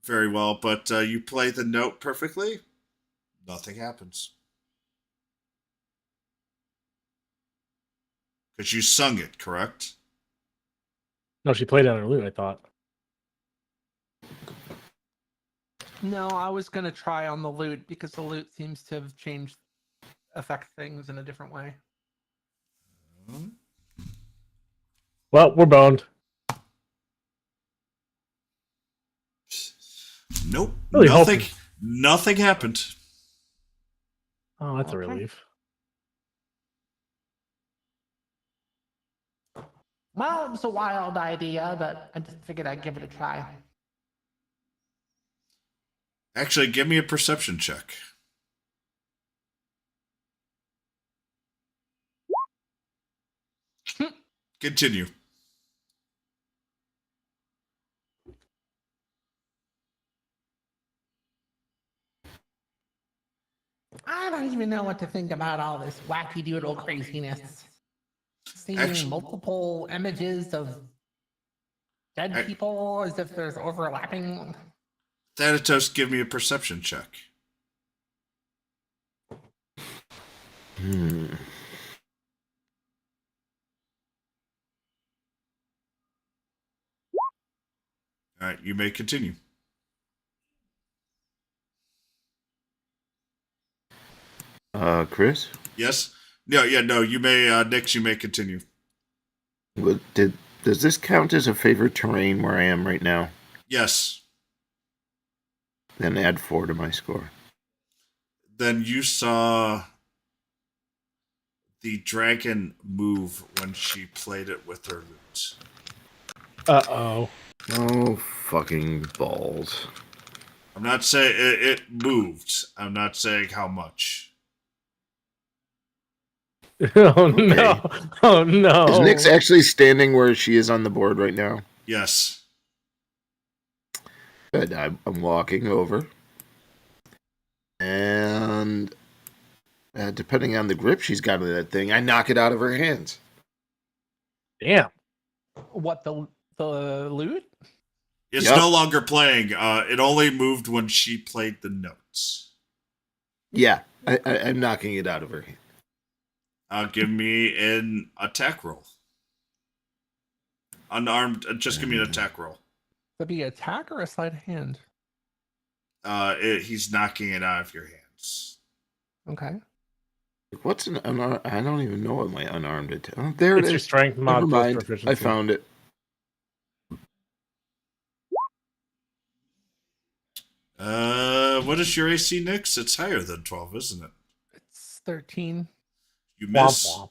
very well, but you play the note perfectly. Nothing happens. Because you sung it, correct? No, she played on her lute, I thought. No, I was gonna try on the lute because the lute seems to have affect things in a different way. Well, we're boned. Nope. Really Nothing happened. Oh, that's a Okay. relief. Well, it was a wild idea, but I just figured I'd give it a try. Actually, give me a perception check. Continue. I don't even know what to think about all this wacky doodle craziness. Seeing multiple images of dead people as if there's overlapping. Thanatos, give me a perception check. All right, you may continue. Chris? Yes? No, you may, Nyx, you may continue. Does this count as a favorite terrain where I am right now? Yes. Then add 4 to my score. Then you saw the dragon move when she played it with her lute. Uh-oh. Oh, fucking balls. I'm not saying it moved. I'm not saying how much. Oh, no. Oh, no. Is Nyx actually standing where she is on the board right now? Yes. Good. I'm walking over. And depending on the grip she's got of that thing, I knock it out of her hands. Damn. What, the lute? It's Yep. no longer playing. It only moved when she played the notes. Yeah, I'm knocking it out of her hand. Give me an attack roll. Unarmed. Just give me an attack roll. Would be attack or a sleight of hand? He's knocking it out of your hands. Okay. What's an unarmed? I don't even know what my unarmed attack. Oh, there It's it your is. strength mod Never plus mind. proficiency. I found it. What is your AC, Nyx? It's higher than 12, isn't it? It's 13. You miss. Womp womp.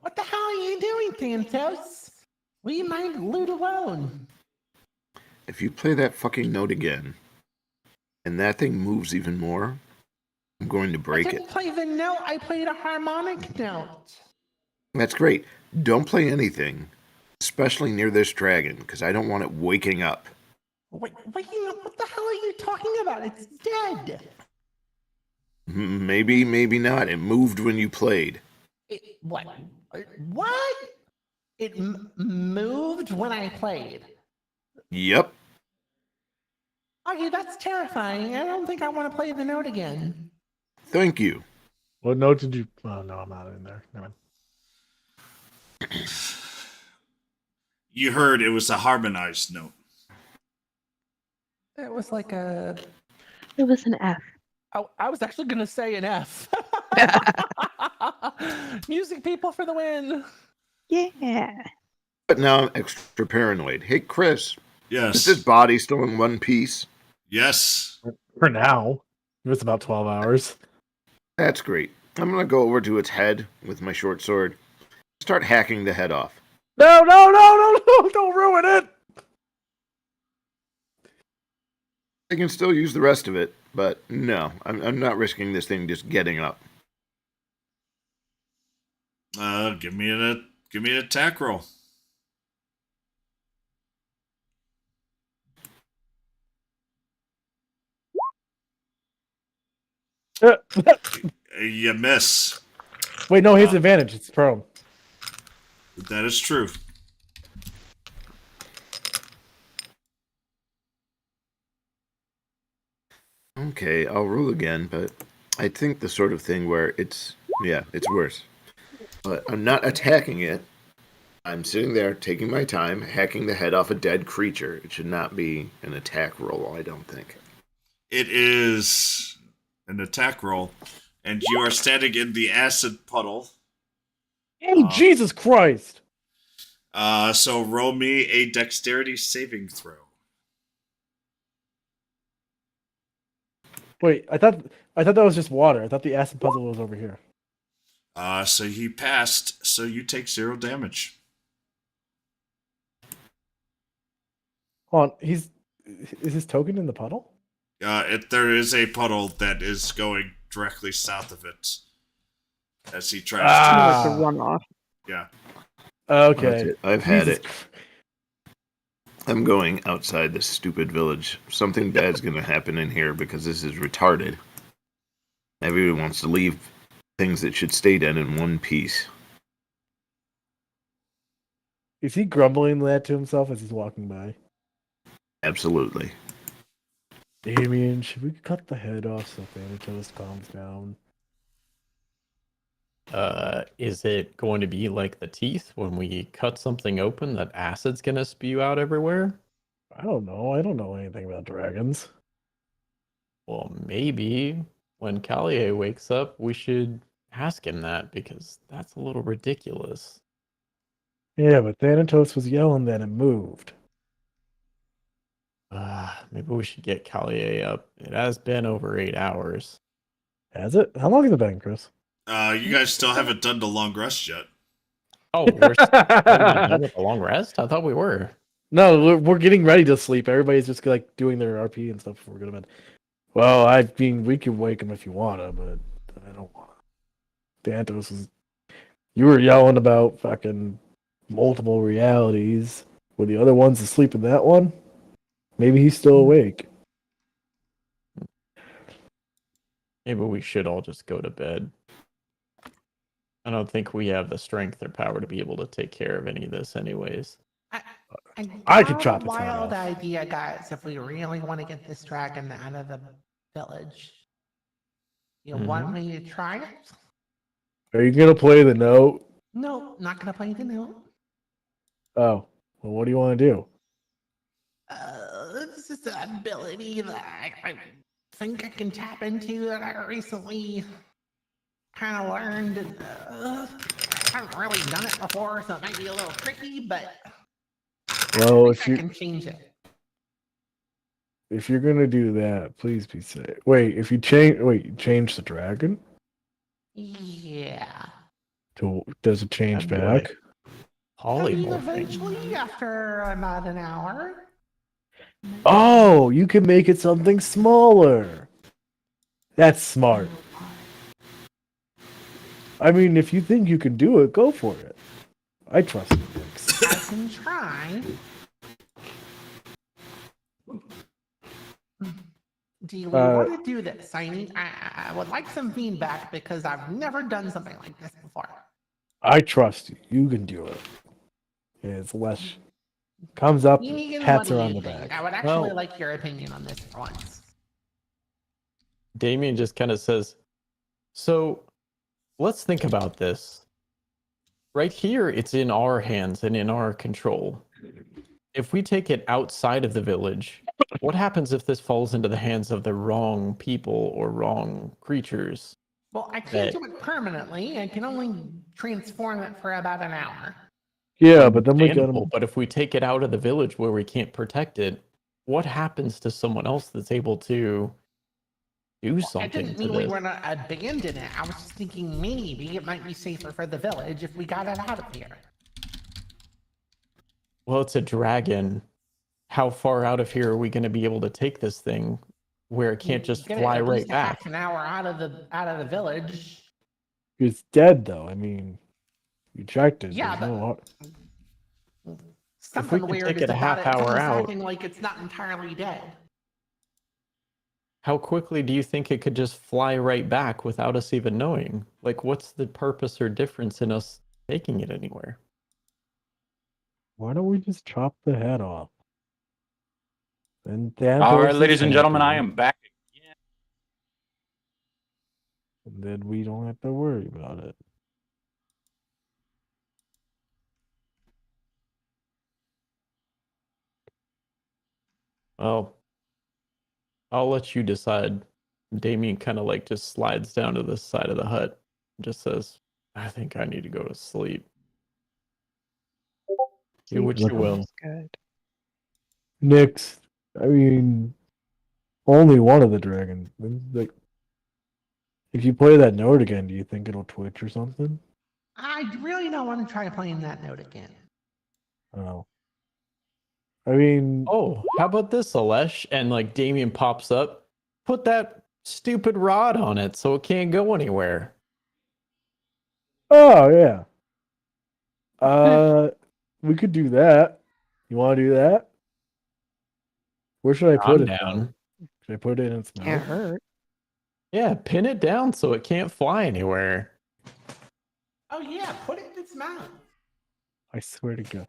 What the hell are you doing, Thanatos? Leave my loot alone. If you play that fucking note again, and that thing moves even more, I'm going to I break didn't it. play the note, I played a harmonic note. That's great. Don't play anything, especially near this dragon, because I don't want it waking up. Wait, what the hell are you talking about? It's dead. Maybe, maybe not. It moved when you played. What? What? It moved when I played. Yep. Okay, that's terrifying. I don't think I want to play the note again. Thank you. What note did you? Oh no, I'm not in there. Never mind. You heard it was a harmonized note. It was like a. It was an F. Oh, I was actually gonna say an F. Music people for the win. Yeah. But now I'm extra paranoid. Hey, Chris, Yes. is this body still in one piece? Yes. For now, it was about 12 hours. That's great. I'm going to go over to its head with my short sword. Start hacking the head off. No, no, no, no, no! Don't ruin it. I can still use the rest of it, but no, I'm not risking this thing just getting up. Give me an attack roll. You miss. Wait, no, his advantage. It's prone. That is true. Okay, I'll roll again, but I think the sort of thing where it's worse. But I'm not attacking it. I'm sitting there taking my time, hacking the head off a dead creature. It should not be an attack roll, I don't think. It is an attack roll, and you are standing in the acid puddle. Oh, Jesus Christ! So roll me a dexterity saving throw. Wait, I thought that was just water. I thought the acid puzzle was over here. So he passed, so you take 0 damage. Hold on, is his token in the puddle? There is a puddle that is going directly south of it as he tries Ah. Like the runoff. to. Yeah. Okay, That's it. I've had Jesus it. I'm going outside this stupid village. Something bad's going to happen in here because this is retarded. Everyone wants to leave things that should stay dead in one piece. Is he grumbling that to himself as he's walking by? Absolutely. Damien, should we cut the head off so Thanatos calms down? Is it going to be like the teeth when we cut something open that acid's gonna spew out everywhere? I don't know. I don't know anything about dragons. Well, maybe when Callier wakes up, we should ask him that because that's a little ridiculous. Yeah, but Thanatos was yelling that it moved. Maybe we should get Callier up. It has been over 8 hours. Has it? How long has it been, Chris? You guys still haven't done the long rest yet. Oh, we're still not done with the long rest? I thought we were. No, we're getting ready to sleep. Everybody's just like doing their RP and stuff before we go to bed. Well, I mean, we can wake him if you wanna, but I don't wanna. Thanatos is. You were yelling about fucking multiple realities. Were the other ones asleep in that one? Maybe he's still awake. Maybe we should all just go to bed. I don't think we have the strength or power to be able to take care of any of this anyways. I could got chop a its head wild off. idea, guys. If we really want to get this dragon out of the village, you want me to try it? Are you gonna play the note? No, not gonna play the note. Oh, well, what do you want to do? This is an ability that I think I can tap into that I recently kind of learned. I haven't really done it before, so it might be a little tricky, but Well, I think I can change it. if you're gonna do that, please be safe. Wait, if you change the dragon Yeah. does it change I'd be like, back? I mean, polymorphing. eventually, after about an hour. Oh, you can make it something smaller. That's smart. I mean, if you think you can do it, go for it. I trust you, Nix. I can try. Do we want to do this? I would like some feedback because I've never done something like this before. I trust you. You can do it. It's less comes up, Egan, pats what her do on you the think? back. I would actually Well- like your opinion on this for once. Damien just kind of says, so let's think about this. Right here, it's in our hands and in our control. If we take it outside of the village, what happens if this falls into the hands of the wrong people or wrong creatures? Well, I can't do it permanently. I can only transform it for about an hour. Yeah, but then we got Understandable, him. but if we take it out of the village where we can't protect it, what happens to someone else that's able to do I something didn't to mean we this? were going to abandon it. I was just thinking maybe it might be safer for the village if we got it out of here. Well, it's a dragon. How far out of here are we going to be able to take this thing where it can't just Get it fly at right least a back? half an hour out of the village. It's dead though. I mean, you checked it. Yeah, There's no Something could weird take is it a about half it. hour Someone's out- acting like it's not entirely dead. How quickly do you think it could just fly right back without us even knowing? Like, what's the purpose or difference in us taking it anywhere? Why don't we just chop the head off? And All right, ladies and gentlemen, I am back again. And then we don't have to worry about it. Well, I'll let you decide. Damien kind of like just slides down to the side of the hut and just says, I think I need to go to sleep. Do what you will. Good. Nyx, I mean, only one of the dragons. Like, if you play that note again, do you think it'll twitch or something? I really don't want to try playing that note again. Oh. I mean, Oh, how about this, Alesh? And like Damien pops up, put that stupid rod on it so it can't go anywhere. oh yeah. We could do that. You want to do that? Where should I put I'm it? down. Should I put it in its Can't mouth? hurt. Yeah, pin it down so it can't fly anywhere. Oh yeah, put it in its mouth. I swear to God.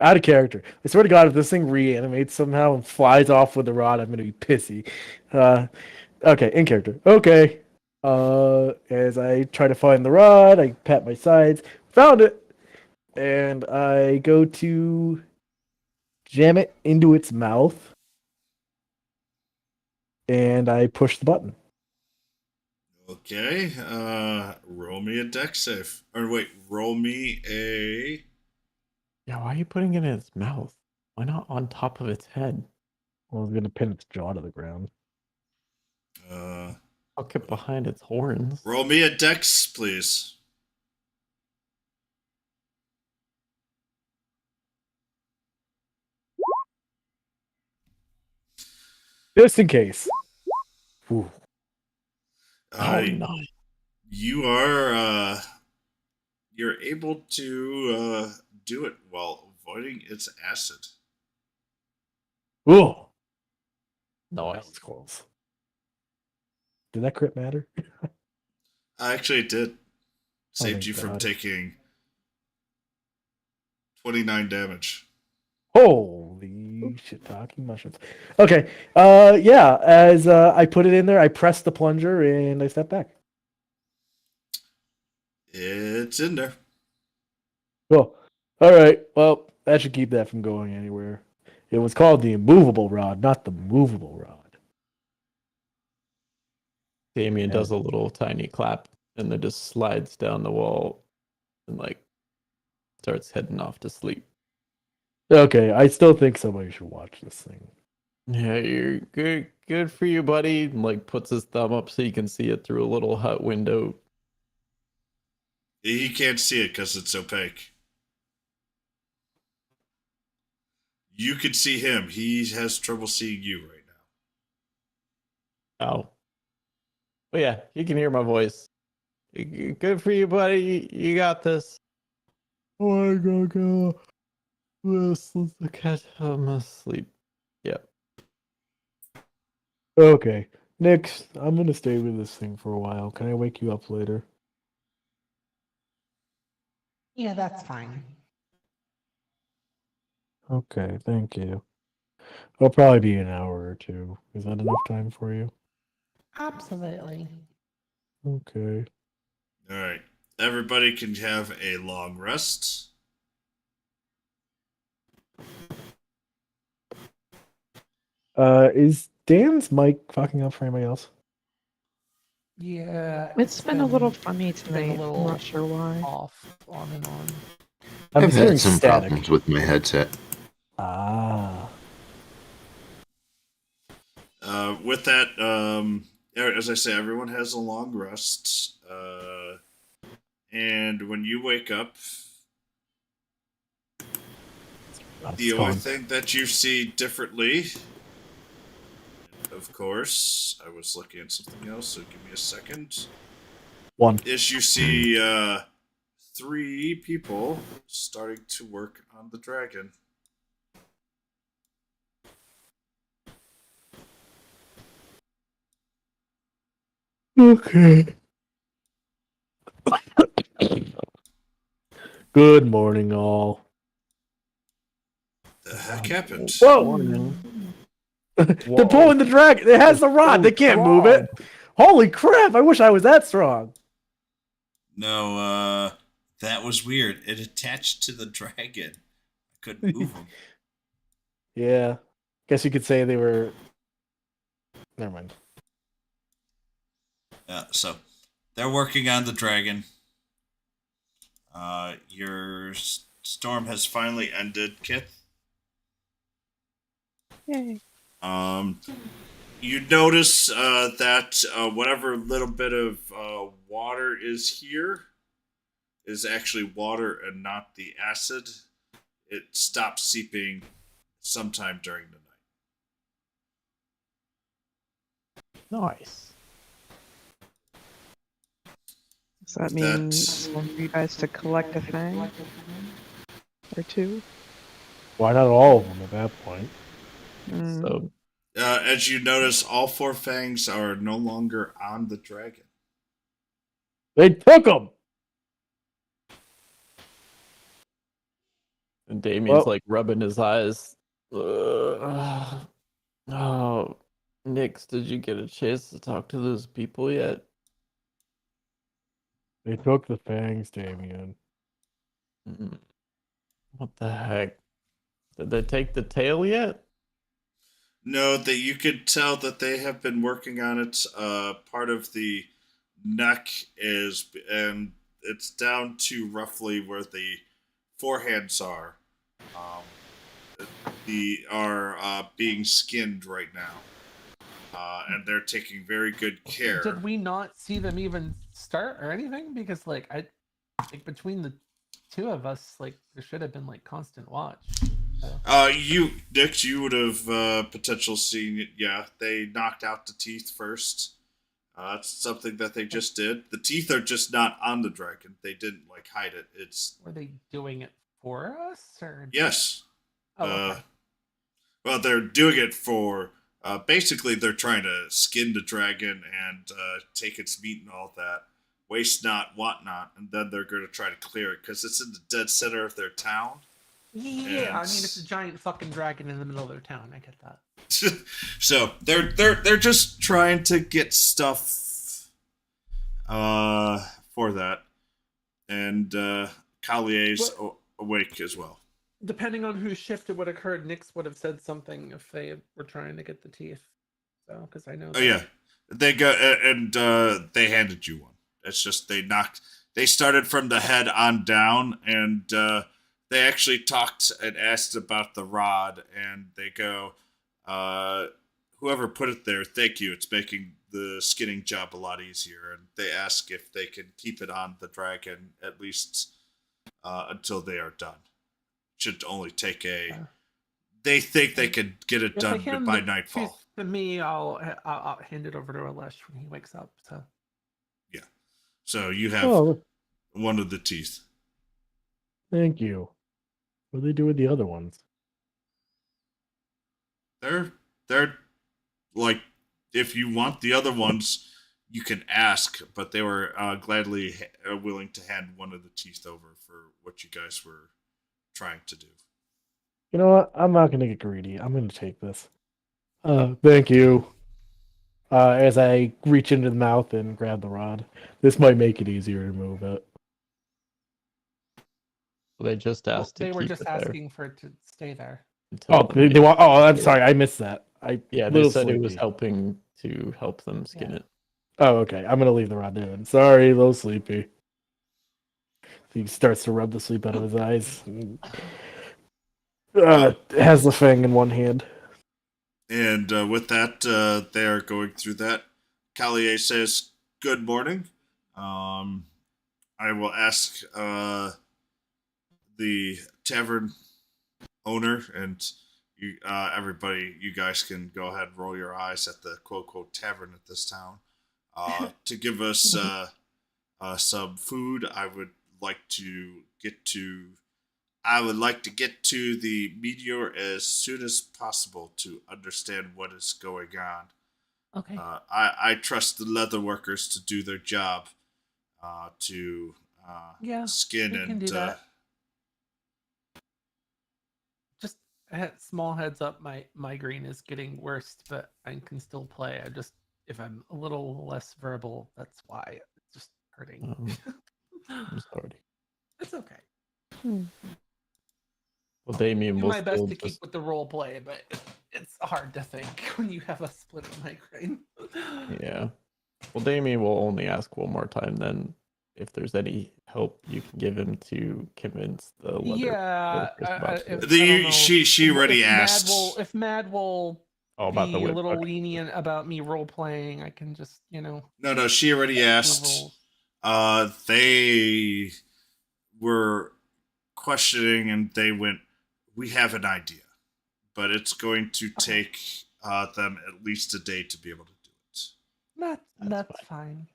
Out of character. I swear to God, if this thing reanimates somehow and flies off with the rod, I'm gonna be pissy. Okay, in character. Okay. As I try to find the rod, I pat my sides, found it, and I go to jam it into its mouth, and I push the button. Okay, roll me a deck save. Or wait, roll me a. Yeah, why are you putting it in its mouth? Why not on top of its head? I was gonna pin its jaw to the ground. Hook it behind its horns. Roll me a dex, please. Just in case. Ooh. Oh, no. You are you're able to do it while avoiding its acid. Ooh. No, That was close. Did that crit matter? Actually, it did. Saved thank you from God. taking 29 damage. Holy shit talking mushrooms. Okay. Yeah, as I put it in there, I press the plunger and I step back. It's in there. Cool. All right. Well, that should keep that from going anywhere. It was called the immovable rod, not the movable rod. Damien does a little tiny clap and then just slides down the wall and like starts heading off to sleep. Okay, I still think somebody should watch this thing. Yeah, you're good. Good for you, buddy. And like puts his thumb up so you can see it through a little hut window. He can't see it because it's opaque. You could see him. He has trouble seeing you right now. Oh. But yeah, you can hear my voice. Good for you, buddy. You got this. Oh, I gotta go. Let's look at him asleep. Yep. Okay. Nix, I'm gonna stay with this thing for a while. Can I wake you up later? Yeah, that's fine. Okay, thank you. It'll probably be an hour or two. Is that enough time for you? Absolutely. Okay. All right. Everybody can have a long rest. Is Dan's mic fucking up for anybody else? Yeah, It's been a little funny been a tonight. I'm little not sure why. off, on and on. I'm I've just hearing had some static. problems with my headset. Ah. With that, as I say, everyone has a long rest. And when you wake up, the only thing that you see differently, of course, I was looking at something else, so give me a second, One. is you see 3 people starting to work on the dragon. Okay. Good morning, all. The heck happened? Whoa! They're pulling the dragon. It has the rod. They can't move it. Holy crap! I wish I was that strong. No, that was weird. It attached to the dragon. I couldn't move him. Yeah. Guess you could say they were. Never mind. So they're working on the dragon. Your storm has finally ended, Kith. Yay. You notice that whatever little bit of water is here is actually water and not the acid. It stops seeping sometime during the night. Nice. Does that mean it's time for you guys to collect a thing? Or two? Why not all of them at that point? So As you notice, all 4 fangs are no longer on the dragon. They took them. and Damien's Well- like rubbing his eyes. Oh, Nix, did you get a chance to talk to those people yet? They took the fangs, Damien. What the heck? Did they take the tail yet? No, that you could tell that they have been working on it. Part of the neck is, and it's down to roughly where the forehands are. The are being skinned right now, and they're taking very good care. Did we not see them even start or anything? Because like between the 2 of us, like there should have been like constant watch. Nick, you would have potential seen it. Yeah, they knocked out the teeth first. That's something that they just did. The teeth are just not on the dragon. They didn't like hide it. Were they doing it for us or? Yes. Oh, okay. Well, they're doing it for. Basically, they're trying to skin the dragon and take its meat and all that. Waste not, want not, and then they're going to try to clear it because it's in the dead center of their town. Yeah, I mean it's a giant fucking dragon in the middle of their town. I get that. So they're just trying to get stuff for that, and Collier's awake as well. Depending on whose shift it would have occurred, Nix would have said something if they were trying to get the teeth. So, because I know. Oh yeah, they go and they handed you one. It's just they started from the head on down, and they actually talked and asked about the rod, and they go, whoever put it there, thank you. It's making the skinning job a lot easier. And they ask if they can keep it on the dragon at least until they are done. Should only take They think they could get it done by nightfall. To me, I'll hand it over to Alesh when he wakes up. So. Yeah. So you have one of the teeth. Thank you. What do they do with the other ones? They're like if you want the other ones, you can ask, but they were gladly willing to hand one of the teeth over for what you guys were trying to do. You know what? I'm not gonna get greedy. I'm gonna take this. Thank you. As I reach into the mouth and grab the rod, this might make it easier to move it. They just Well, asked to they were keep just it there asking for it to stay there. until Oh, the they meeting. want. Oh, I'm sorry. I missed that. Yeah, they little said it was sleepy. helping to help them skin Yeah. it. Oh, okay. I'm gonna leave the rod in. Sorry, a little sleepy. He starts to rub the sleep out of his eyes. Has the fang in one hand. And with that, they are going through that. Collier says, "Good morning. I will ask the tavern owner and you, everybody. You guys can go ahead and roll your eyes at the quote quote tavern at this town to give us some food. I would like to get to." I would like to get to the meteor as soon as possible to understand what is going on. Okay. I trust the leather workers to do their job to Yeah, skin we can and do that. Just a small heads up, my migraine is getting worse, but I can still play. I just, if I'm a little less verbal, that's why. It's just hurting. I'm sorry. It's okay. Well, Damien Do will my best still to keep just with the role play, but it's hard to think when you have a split migraine. yeah. Well, Damien will only ask one more time. Then, if there's any help you can give him to convince the leather Yeah, workers about if, this. I don't know. she already if asked. If Mad will Oh, about the be a whip. little Okay. lenient about me role playing, I can just, No, she already do asked. roles. They were questioning and they went, "We have an idea, but it's going to take them at least a day to be able to do it." That's fine.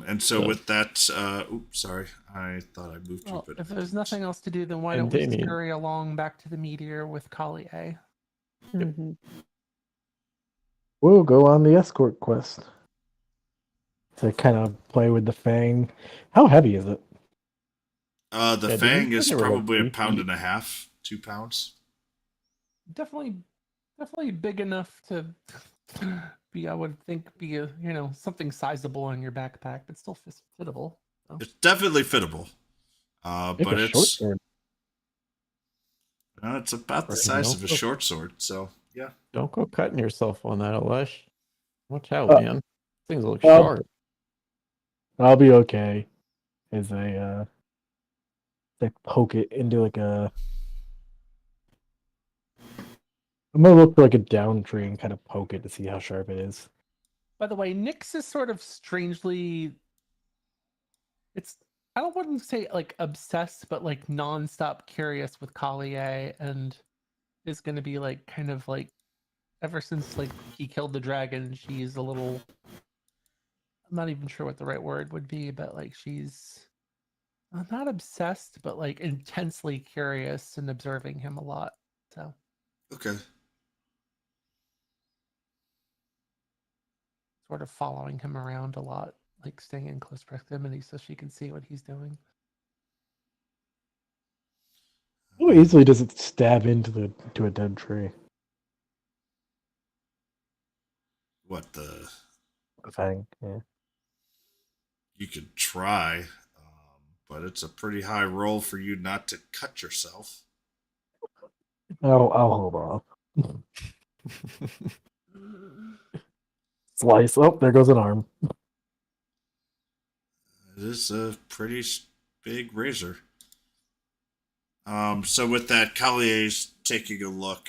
And so with that, oops, sorry, I thought I moved you, Well, but if there's nothing else to do, then why And don't we Damien. scurry along back to the meteor with Collier? We'll go on the escort quest to kind of play with the fang. How heavy is it? The Yeah, didn't fang you is say they were like probably a 3 pound feet? and a half, 2 pounds. Definitely big enough to be, I would think, be a something sizable in your backpack, but still fittable. So. It's definitely fittable, Make but a short it's sword. it's about the Or size no. of a short sword. So yeah. Don't go cutting yourself on that, Alesh. Watch out, man. Things look I'll- sharp. I'll be okay. As I poke it into like a. I'm gonna look for like a down tree and kind of poke it to see how sharp it is. By the way, Nyx is sort of strangely. I don't want to say like obsessed, but like nonstop curious with Collier, and is going to be like kind of like ever since like he killed the dragon, she's a little. I'm not even sure what the right word would be, but like she's not obsessed, but like intensely curious and observing him a lot. So Okay. sort of following him around a lot, like staying in close proximity so she can see what he's doing. How easily does it stab into a dead tree? What the? A fang. Yeah. You could try, but it's a pretty high roll for you not to cut yourself. I'll hold off. Slice. Oh, there goes an arm. It is a pretty big razor. So with that, Collier's taking a look.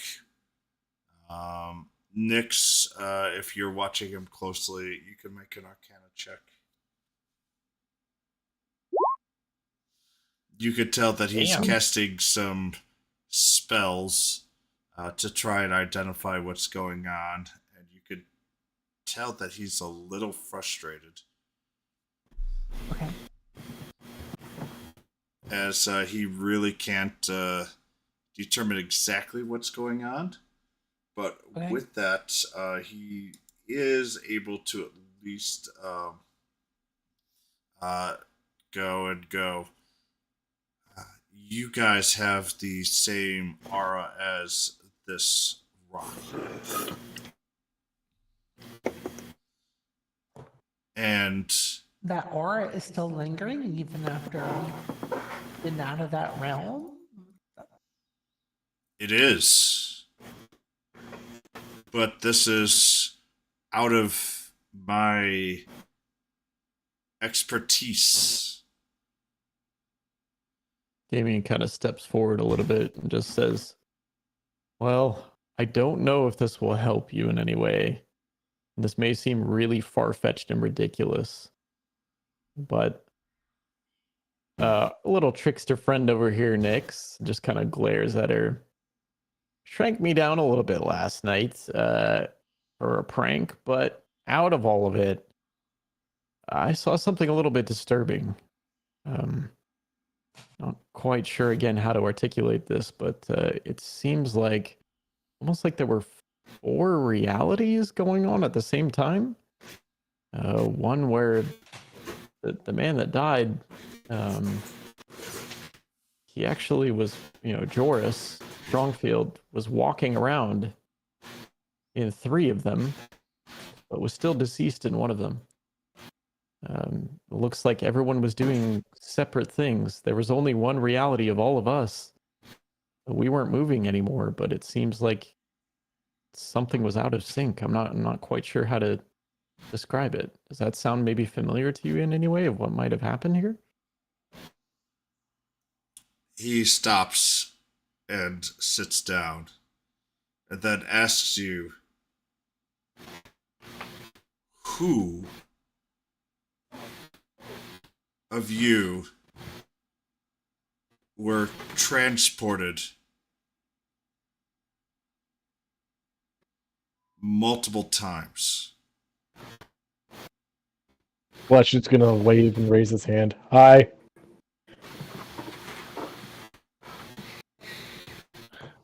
Nyx, if you're watching him closely, you can make an Arcana check. You could tell that he's casting some spells to try and identify what's going on, and you could tell that he's a little frustrated. Okay. As he really can't determine exactly what's going on. But Okay. with that, he is able to at least go. You guys have the same aura as this rock. And That aura is still lingering even after we've been out of that realm? it is. But this is out of my expertise. Damien kind of steps forward a little bit and just says, "Well, I don't know if this will help you in any way. This may seem really far-fetched and ridiculous, but a little trickster friend over here, Nyx, just kind of glares at her. Shrank me down a little bit last night for a prank, but out of all of it, I saw something a little bit disturbing. Not quite sure again how to articulate this, but it seems like almost like there were 4 realities going on at the same time. One where the man that died, he actually was, Joris Strongfield was walking around in 3 of them, but was still deceased in one of them. Looks like everyone was doing separate things. There was only one reality of all of us. We weren't moving anymore, but it seems like something was out of sync. I'm not quite sure how to describe it. Does that sound maybe familiar to you in any way of what might have happened here? He stops and sits down and then asks you, who of you were transported multiple times? Fletch is gonna wave and raise his hand. Hi.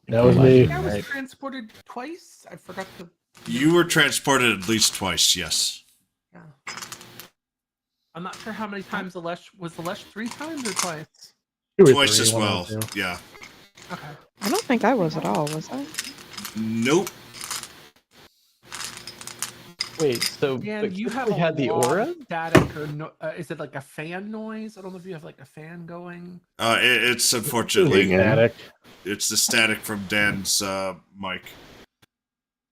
That was I me. think I was transported twice. I forgot to. You were transported at least twice, yes. Yeah. I'm not sure how many times was the Lesh 3 times or twice? Twice as well, yeah. Okay. I don't think I was at all, was I? Nope. Wait, so And you have had the lot aura? of static or no, is it like a fan noise? I don't know if you have like a fan going. It's unfortunately Static. it's the static from Dan's mic.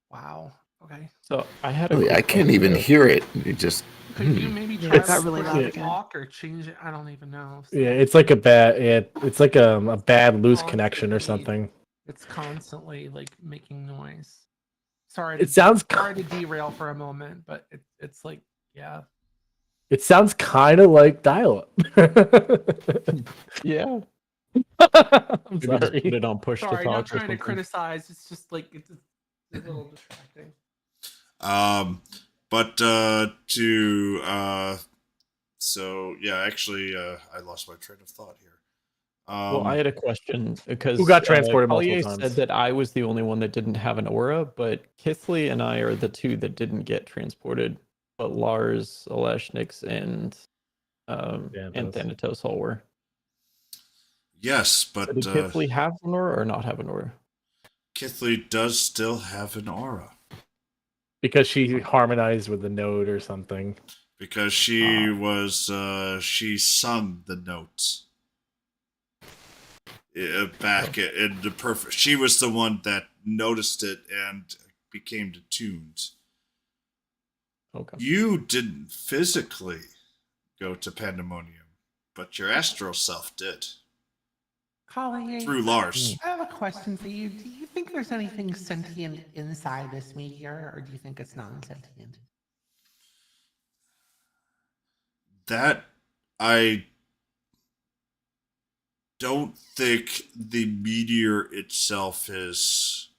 Wow. Okay. So I had Really, I can't even hear it. It just Could you maybe Yeah, try it got to really push loud the again. talk or change it? I don't even know. Yeah, it's like a bad. It's like a bad loose connection or Constantly- something. It's constantly like making noise. Sorry. It sounds. Sorry to derail for a moment, but it's like yeah. It sounds kind of like dial-up. Yeah. I'm Maybe just sorry. put it on push Sorry, to talk. not or trying to something. criticize. It's just like it's a little distracting. But so yeah, actually, I lost my train of thought here. Well, I had a question because Who got transported multiple Collier times? said that I was the only one that didn't have an aura, but Kithley and I are the 2 that didn't get transported. But Lars, Alesh, Nyx, and Thanatos all were. Yes, but So did Kithley have an aura or not have an aura? Kithley does still have an aura Because she harmonized with the note or something. because she was she sung the notes back in the perfect. She was the one that noticed it and became attuned. Okay. You didn't physically go to Pandemonium, but your astral self did Collier, through Lars. I have a question for you. Do you think there's anything sentient inside this meteor, or do you think it's non-sentient? That I don't think the meteor itself is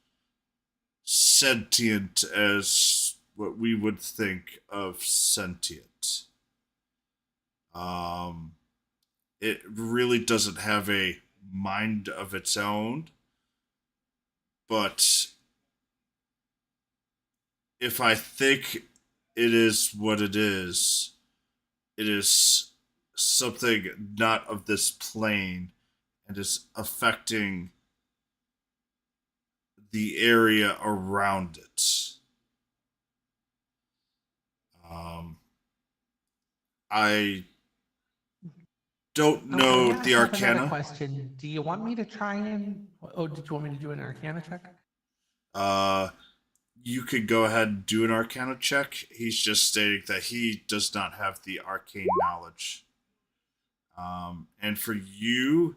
sentient as what we would think of sentient. It really doesn't have a mind of its own. but if I think it is what it is something not of this plane and is affecting the area around it. I don't know Okay, the I have another Arcana. question. Do you want me to try and? Oh, did you want me to do an Arcana check? You could go ahead and do an Arcana check. He's just stating that he does not have the arcane knowledge. And for you,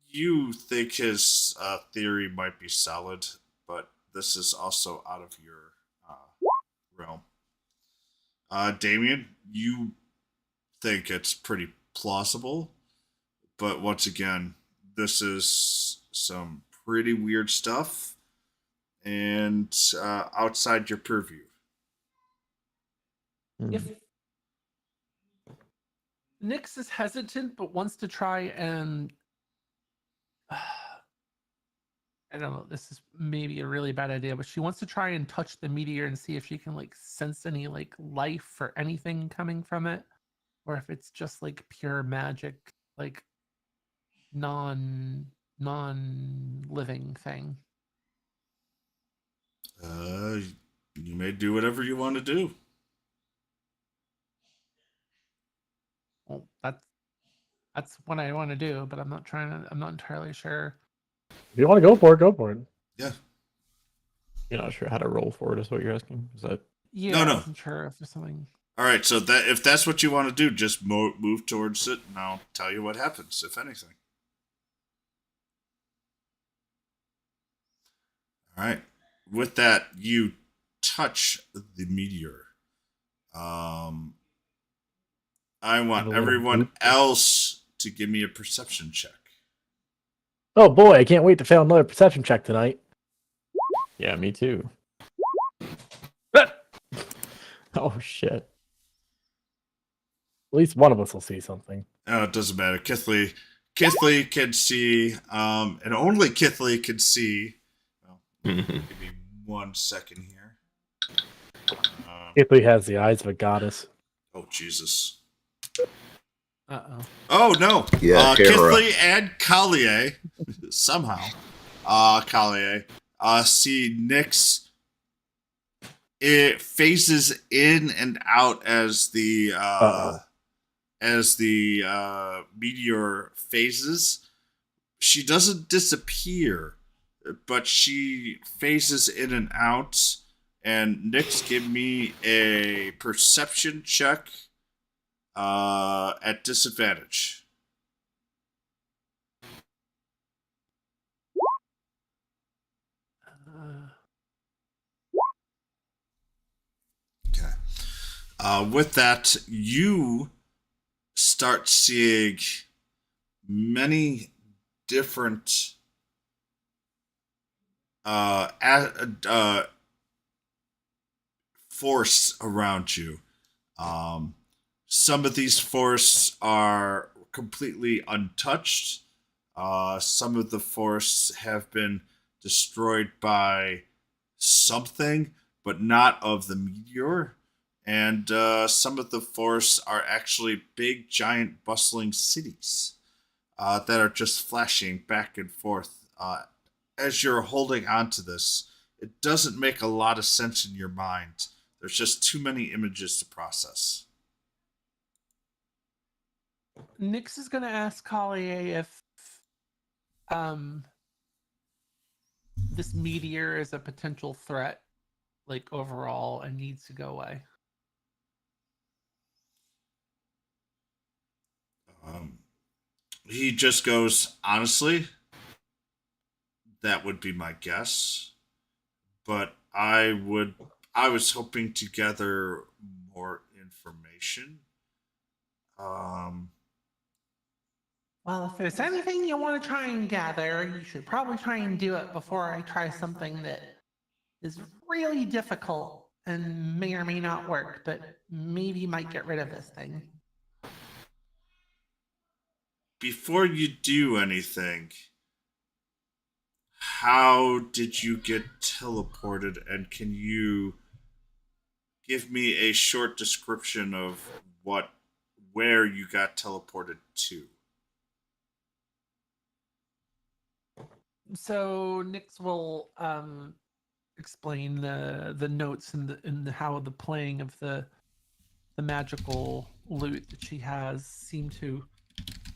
you think his theory might be solid, but this is also out of your realm. Damien, you think it's pretty plausible, but once again, this is some pretty weird stuff and outside your purview. If Nyx is hesitant but wants to try and I don't know, this is maybe a really bad idea, but she wants to try and touch the meteor and see if she can like sense any like life or anything coming from it, or if it's just like pure magic, like non living thing. You may do whatever you want to do. Well, that's what I want to do, but I'm not entirely sure. If you want to go for it, go for it. Yeah. You're not sure how to roll for it, is what you're asking? Is that Yeah, No. I wasn't sure if there's something. All right, so that if that's what you want to do, just move towards it, and I'll tell you what happens, if anything. All right. With that, you touch the meteor. I want A little everyone boop. else to give me a perception check. Oh boy, I can't wait to fail another perception check tonight. yeah, me too. Oh shit. At least one of us will see something. Oh, it doesn't matter. Kithley can see, and only Kithley can see. Well, give me 1 second here. Kithley has the eyes of a goddess. Oh, Jesus. Uh-oh. Oh, no. Yeah, Kara. Kithley and Collier, somehow, Collier, see Nyx. It phases in and out as the meteor phases. She doesn't disappear, but she phases in and out. And Nyx, give me a perception check at disadvantage. Okay. With that, you start seeing many different force around you. Some of these forests are completely untouched. Some of the forests have been destroyed by something, but not of the meteor. And some of the forests are actually big, giant, bustling cities that are just flashing back and forth. As you're holding on to this, it doesn't make a lot of sense in your mind. There's just too many images to process. Nyx is going to ask Collier if this meteor is a potential threat, like overall, and needs to go away. He just goes, honestly, that would be my guess. But I was hoping to gather more information. Well, if there's anything you want to try and gather, you should probably try and do it before I try something that is really difficult and may or may not work, but maybe might get rid of this thing. Before you do anything, how did you get teleported, and can you give me a short description of where you got teleported to? So Nix will explain the notes and the how the playing of the magical lute that she has seem to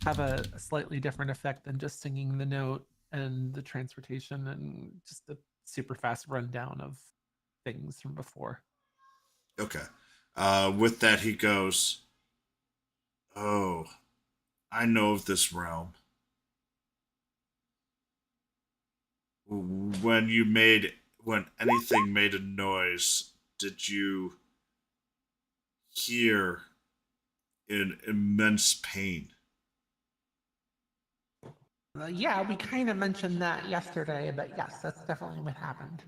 have a slightly different effect than just singing the note, and the transportation and just the super fast rundown of things from before. Okay. With that, he goes, "Oh, I know of this realm. When anything made a noise, did you hear in immense pain?" Yeah, we kind of mentioned that yesterday, but yes, that's definitely what happened.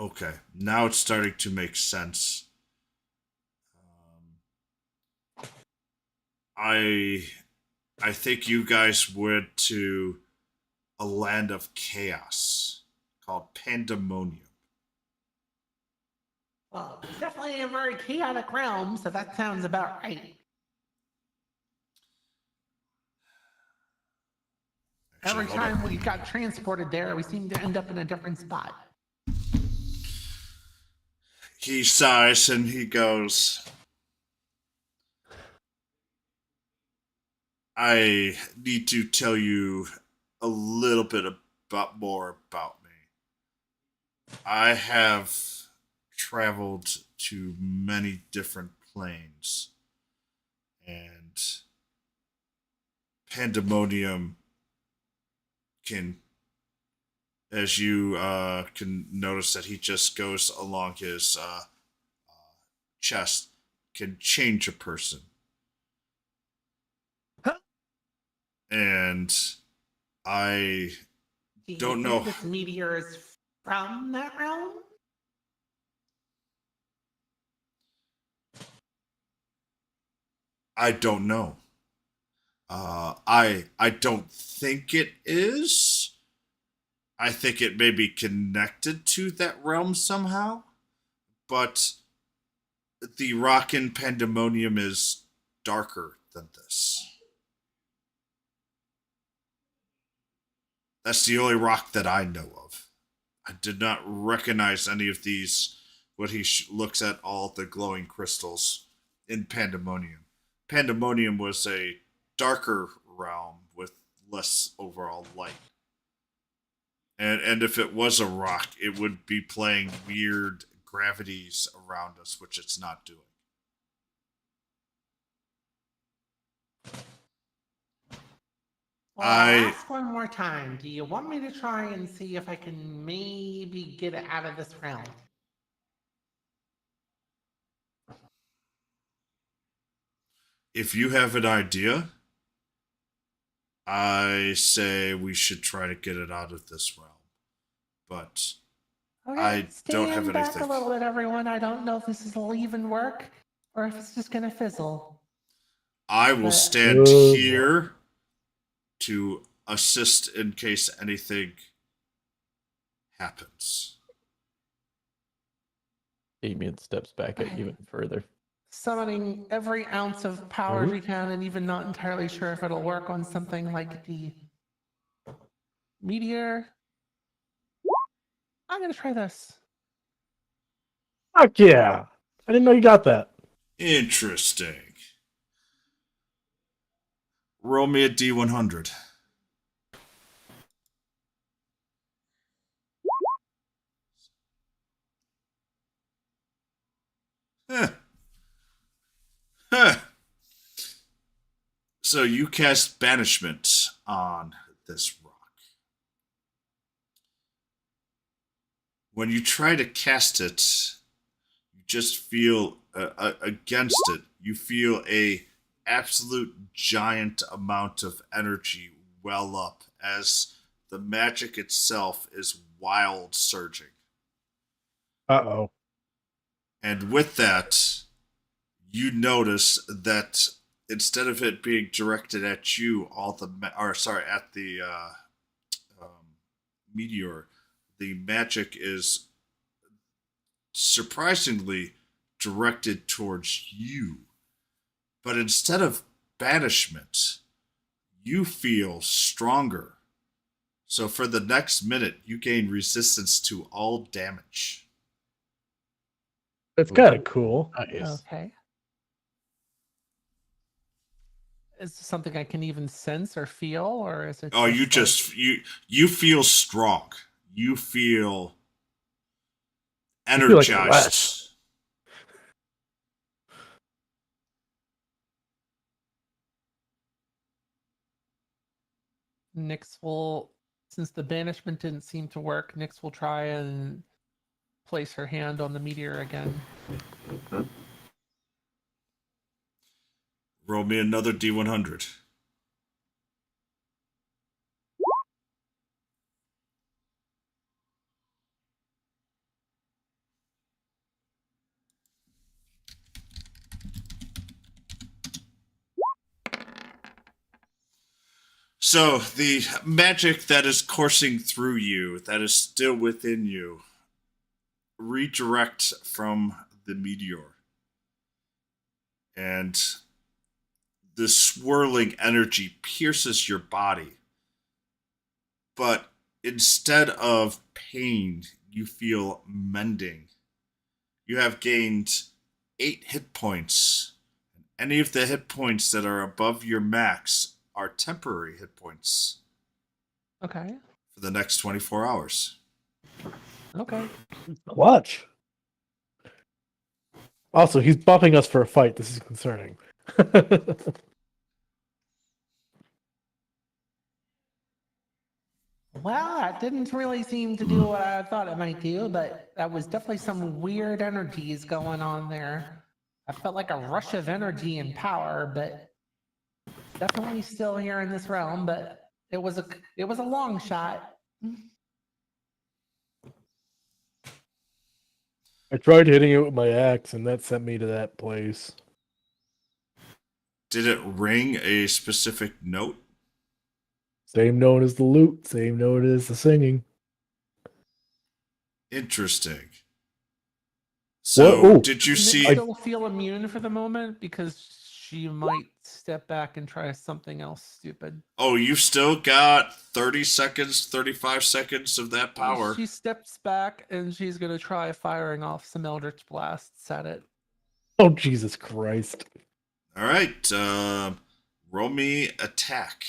Okay, now it's starting to make sense. I I think you guys went to a land of chaos called Pandemonium. Well, it's definitely a very chaotic realm, so that sounds about right. Actually, Every hold time on. we got transported there, we seemed to end up in a different spot. He sighs and he goes, "I need to tell you a little bit more about me. I have traveled to many different planes, and Pandemonium can, as you can notice that he just goes along his chest, can change a person. And I Do you don't think know. this meteor is from that realm? I don't know. I don't think it is. I think it may be connected to that realm somehow, but the rockin' pandemonium is darker than this. That's the only rock that I know of. I did not recognize any of these when he looks at all the glowing crystals in Pandemonium. Pandemonium was a darker realm with less overall light. And if it was a rock, it would be playing weird gravities around us, which it's not doing. Well, I'll I ask one more time. Do you want me to try and see if I can maybe get it out of this realm? if you have an idea, I say we should try to get it out of this realm. But Okay, I don't have stand back a anything. little bit, everyone. I don't know if this is leaving work or if it's just gonna fizzle. I will But stand Oh, boy. here to assist in case anything happens. Damien steps back even further. summoning every ounce of power we can, and even not entirely sure if it'll work on something like the meteor. I'm gonna try this. Fuck yeah! I didn't know you got that. Interesting. Roll me a D100. Huh. Huh. So you cast banishment on this rock. When you try to cast it, you just feel against it. You feel a absolute giant amount of energy well up as the magic itself is wild surging. Uh-oh. And with that, you notice that instead of it being directed at you, at the um, meteor, the magic is surprisingly directed towards you. But instead of banishment, you feel stronger. So for the next minute, you gain resistance to all damage. That's kind of cool. Nice. Okay. Is this something I can even sense or feel, or is it? Oh, you just you feel strong. You feel You feel like energized. less. Nyx will, since the banishment didn't seem to work, Nyx will try and place her hand on the meteor again. Roll me another D100. So the magic that is coursing through you, that is still within you, redirect from the meteor. And the swirling energy pierces your body. But instead of pain, you feel mending. You have gained 8 hit points. Any of the hit points that are above your max are temporary hit points Okay. for the next 24 hours. Okay. Clutch. Also, he's buffing us for a fight. This is concerning. Well, that didn't really seem to do what I thought it might do, but that was definitely some weird energies going on there. I felt like a rush of energy and power, but definitely still here in this realm. But it was a long shot. I tried hitting it with my axe, and that sent me to that place. Did it ring a specific note? Same note as the lute, same note as the singing. Interesting. So, What? Oh, did you Nyx see? still feel immune for the moment because she might step back and try something else stupid. Oh, you still got 30 seconds, 35 seconds of that power. She steps back and she's gonna try firing off some Eldritch blasts at it. oh, Jesus Christ. All right. Roll me attack.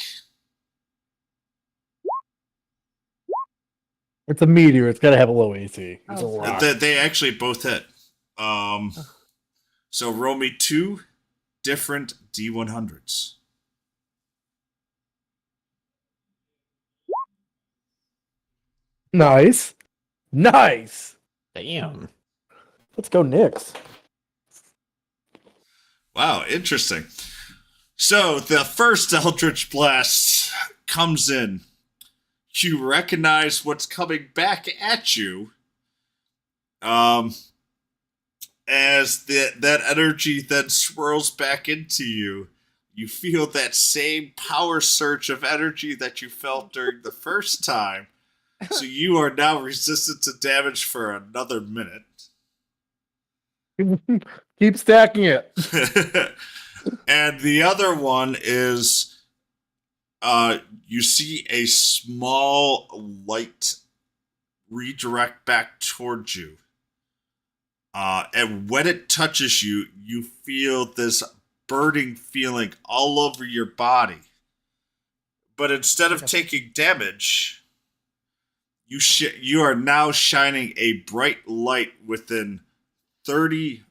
It's a meteor. It's got to have a low AC. It's a Oh, rock. They actually both hit. So roll me 2 different D100s. Nice. Nice. Damn. Let's go, Nyx. Wow, interesting. So the first Eldritch Blast comes in. You recognize what's coming back at you. As that energy then swirls back into you, you feel that same power surge of energy that you felt during the first time. So you are now resistant to damage for another minute. Keep stacking it. And the other one is you see a small light redirect back towards you. And when it touches you, you feel this burning feeling all over your body. But instead of taking damage, you are now shining a bright light within 30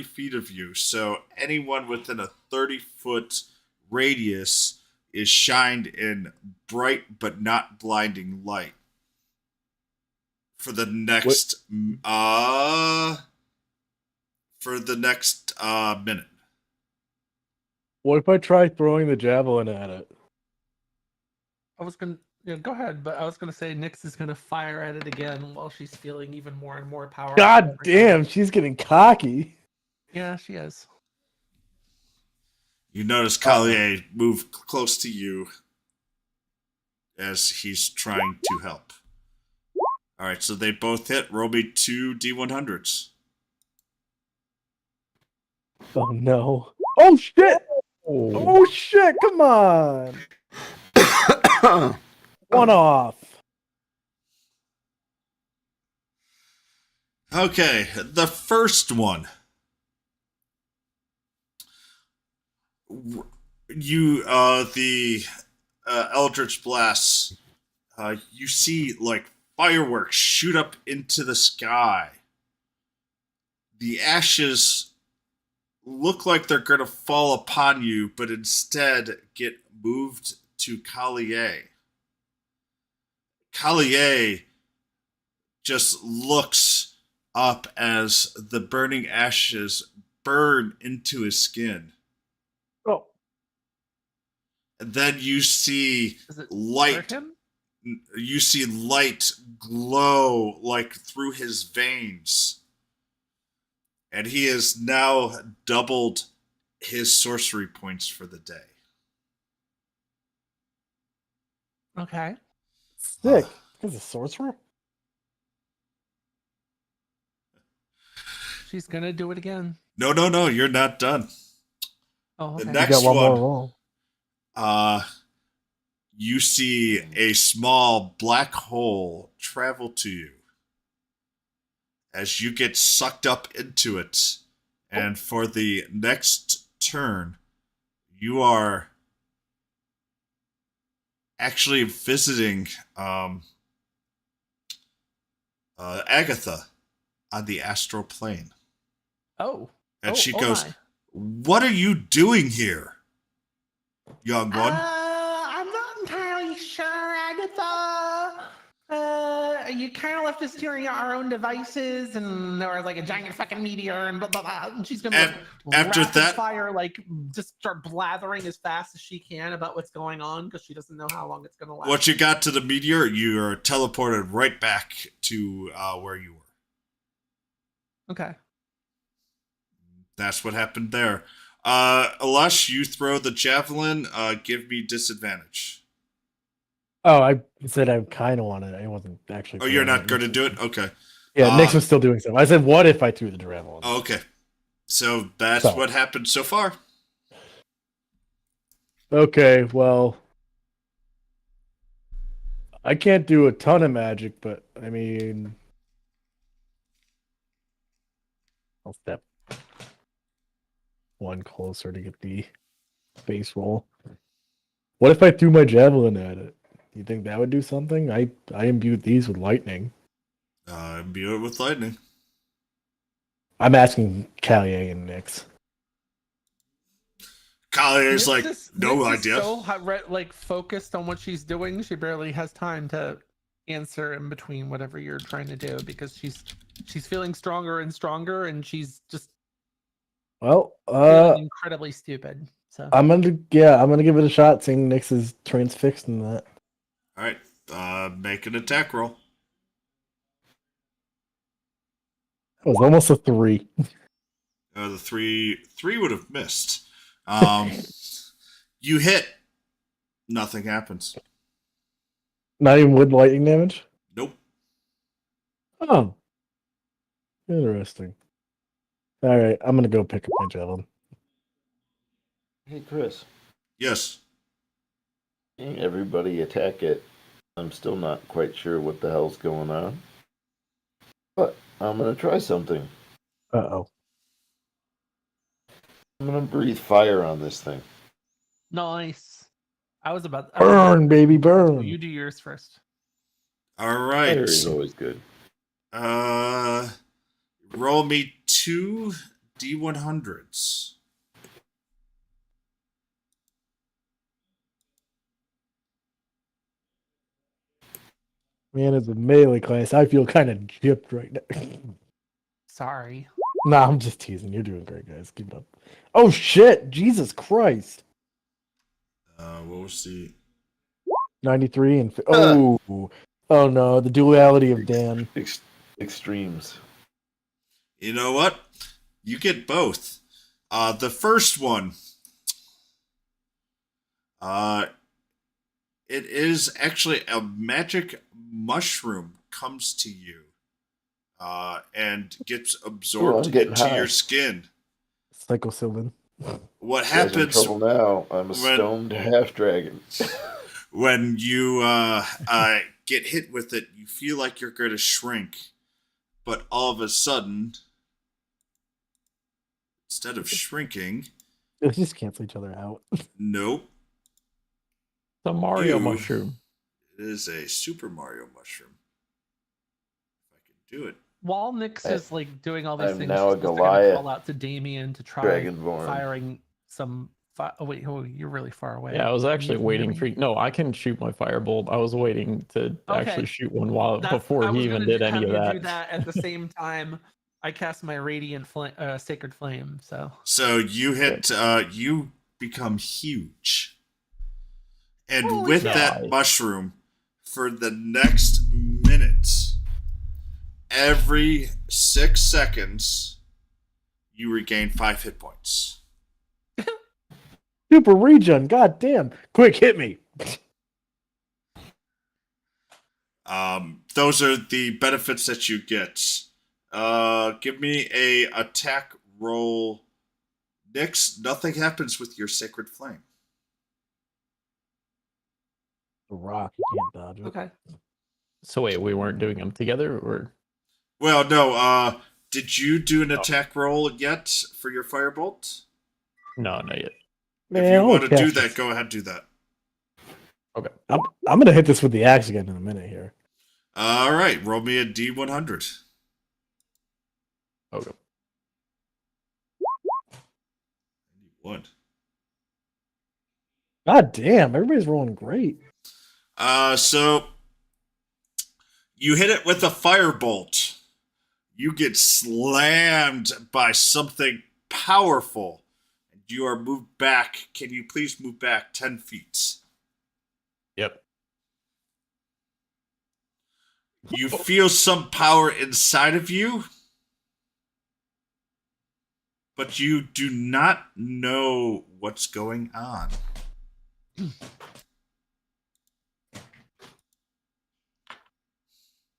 feet of you. So anyone within a 30-foot radius is shined in bright but not blinding light for the next minute. What if I try throwing the javelin at it? I was gonna go ahead, but I was gonna say Nyx is gonna fire at it again while she's feeling even more and more power. God damn, she's getting cocky. Yeah, she is. You notice Collier move close to you as he's trying to help. All right, so they both hit. Roll me 2 D100s. Oh no. Oh shit! Oh shit! Come on! One off. Okay, the first one. You, the Eldritch Blasts, you see like fireworks shoot up into the sky. The ashes look like they're going to fall upon you, but instead get moved to Collier. Collier just looks up as the burning ashes burn into his skin. Oh. And then you see Does it hurt light. him? You see light glow like through his veins. And he has now doubled his sorcery points for the day. Okay. Sick. He's a sorcerer? She's gonna do it again. No, you're not done. Oh, The okay. next You got one one, more roll. you see a small black hole travel to you as you get sucked up into it. And for the next turn, you are actually visiting Agatha on the astral plane. Oh. And she oh goes, my. "What are you doing here, young one?" I'm not entirely sure, Agatha. You kind of left us to our own devices, and there was like a giant fucking meteor, and blah blah blah. And she's gonna After rapid that, fire, like just start blathering as fast as she can about what's going on because she doesn't know how long it's gonna last. once you got to the meteor, you are teleported right back to where you were. Okay. That's what happened there. Lush, you throw the javelin. Give me disadvantage. Oh, I said I kind of wanted it. I wasn't actually. Oh, you're throwing not going to do it? Okay. Yeah, Nix was still doing something. I said, what if I threw the javelin? Oh, okay. So that's So. what happened so far. Okay, well. I can't do a ton of magic, but I mean. I'll step one closer to get the base roll. What if I threw my javelin at it? Do you think that would do something? I imbued these with lightning. Imbue it with lightning. I'm asking Callier and Nix. Collier's like, no Nix idea. Is so like focused on what she's doing, she barely has time to answer in between whatever you're trying to do because she's feeling stronger and stronger, and she's just Well, feeling incredibly stupid. So I'm gonna give it a shot. Seeing Nix is transfixed in that. All right, make an attack roll. It was almost a 3. The three would have missed. You hit. Nothing happens. Not even with lightning damage? Nope. Oh. Interesting. Alright, I'm gonna go pick up my javelin. Hey, Chris. Yes. Seeing everybody attack it, I'm still not quite sure what the hell's going on. But I'm going to try something. Uh-oh. I'm going to breathe fire on this thing. nice. Burn, baby, burn. You do yours first. All right. Fire is always good. Roll me 2 D100s. Man, as a melee class, I feel kind of gypped right now. Sorry. Nah, I'm just teasing. You're doing great, guys. Keep it up. Oh, shit. Jesus Christ. What was the... 93 and... Oh. Oh, no. The duality of Dan. Extremes. You know what? You get both. The first one... it is actually a magic mushroom comes to you and gets absorbed getting into high. your skin. Psychosilin. What Guys, in happens trouble now. I'm a when- stoned half dragon. when you get hit with it? You feel like you're going to shrink, but all of a sudden, instead of shrinking, They just cancel each other out. nope, The Mario You- mushroom. it is a Super Mario mushroom. If I can do it. While Nyx is like doing all these I'm things, now she's a just gonna Goliath call out to Damien to try Dragonborn. firing some. Oh wait, you're really far away. Yeah, I was Can actually you hear waiting me? for. No, I can shoot my firebolt. I was waiting to actually shoot one while That's- before I he was even gonna did have any of you that. do that at the same time. I cast my radiant sacred flame. So you hit, you become huge. And Holy with shit. that Nice. mushroom, for the next minute, every 6 seconds, you regain 5 hit points. Super regen. God damn. Quick, hit me. Those are the benefits that you get. Give me a attack roll. Nyx, nothing happens with your sacred flame. The rock. You can't dodge it. Okay. So wait, we weren't doing them together, or Well, no. Did you do an attack roll yet for your firebolt? no, not yet. If you want to do that, go ahead, do that. Okay. I'm gonna hit this with the axe again in a minute here. All right, roll me a D100. Okay. 1. God damn, everybody's rolling great. So you hit it with a firebolt. You get slammed by something powerful. And you are moved back. Can you please move back 10 feet? Yep. You feel some power inside of you, but you do not know what's going on.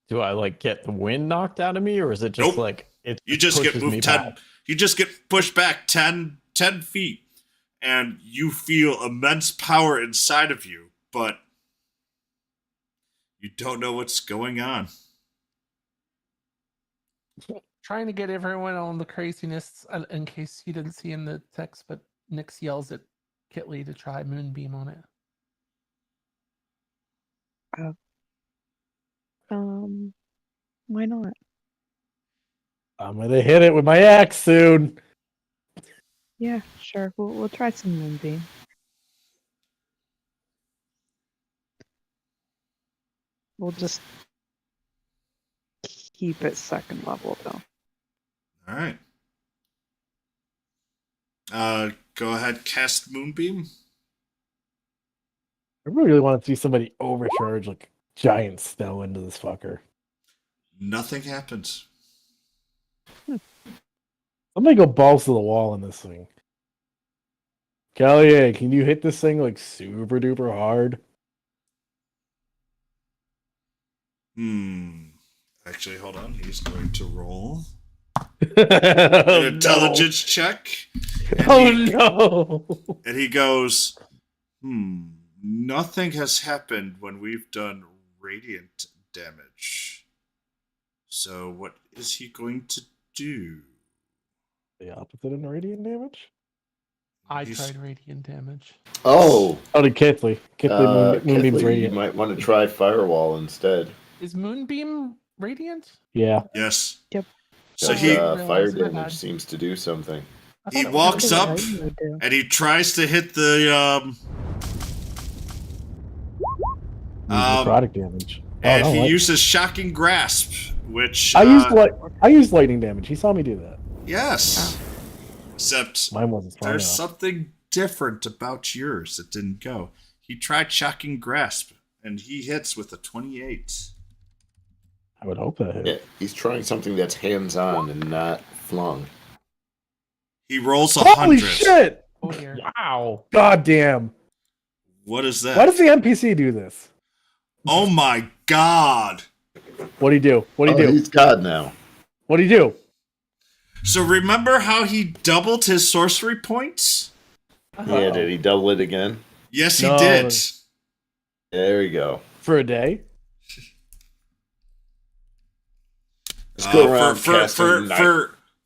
Do I like get the wind knocked out of me, or is it just Nope. like it? You just get pushes me moved 10. back? You just get pushed back 10 feet, and you feel immense power inside of you, but you don't know what's going on. Trying to get everyone on the craziness in case you didn't see in the text, but Nyx yells at Kitley to try Moonbeam on it. Why not? I'm gonna hit it with my axe soon. Yeah, sure. We'll try some Moonbeam. We'll just keep it second level though. All right. Go ahead, cast Moonbeam. I really want to see somebody overcharge like giant snow into this fucker. Nothing happens. Somebody go balls to the wall in this thing. Callier, can you hit this thing like super duper hard? Actually, hold on. He's going to roll Oh, an intelligence check. Oh no! And he goes, nothing has happened when we've done radiant damage. So what is he going to do? The opposite of radiant damage? I He's- tried radiant damage. Oh, Oh, did Kitley. Moonbeam's Kitley, you radiant. might want to try Firewall instead. Is Moonbeam radiant? Yeah. Yes. Yep. So Because, he realized fire my damage bad. seems to do something. I He thought it was walks radiant. up What would do? and he tries to hit the Necrotic damage. and no, he what? uses shocking grasp, which I used lightning damage. He saw me do that. yes. Except Mine wasn't strong there's enough. something different about yours that didn't go. He tried shocking grasp and he hits with a 28. I would hope that hit. Yeah, he's trying something that's hands-on and not flung. He rolls a Holy 100. shit! Oh dear. Wow. God damn. What is that? Why does the NPC do this? Oh my god! What do you do? What do you do? He's God now. What do you do? So remember how he doubled his sorcery points? Yeah, did he double it again? Yes, he No. did. There we go. For a day? Let's go around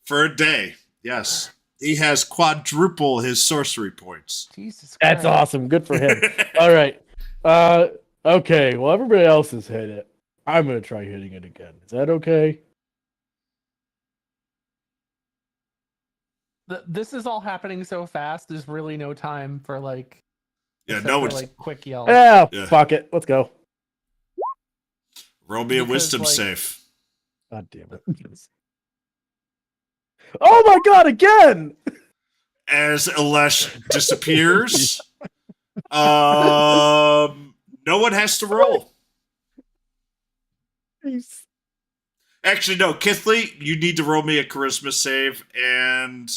for a day. Yes, he has quadruple his sorcery points. Jesus Christ. That's awesome. Good for him. All right. Okay. Well, everybody else has hit it. I'm gonna try hitting it again. Is that okay? This is all happening so fast. There's really no time for like. Yeah, except no, for, it's like quick yell. Yeah. Yeah. Fuck it. Let's go. roll me a Because, wisdom like- save. God damn it. Oh my god! Again. As Elesh disappears, no one has to roll. Actually, no, Kithley, you need to roll me a charisma save, and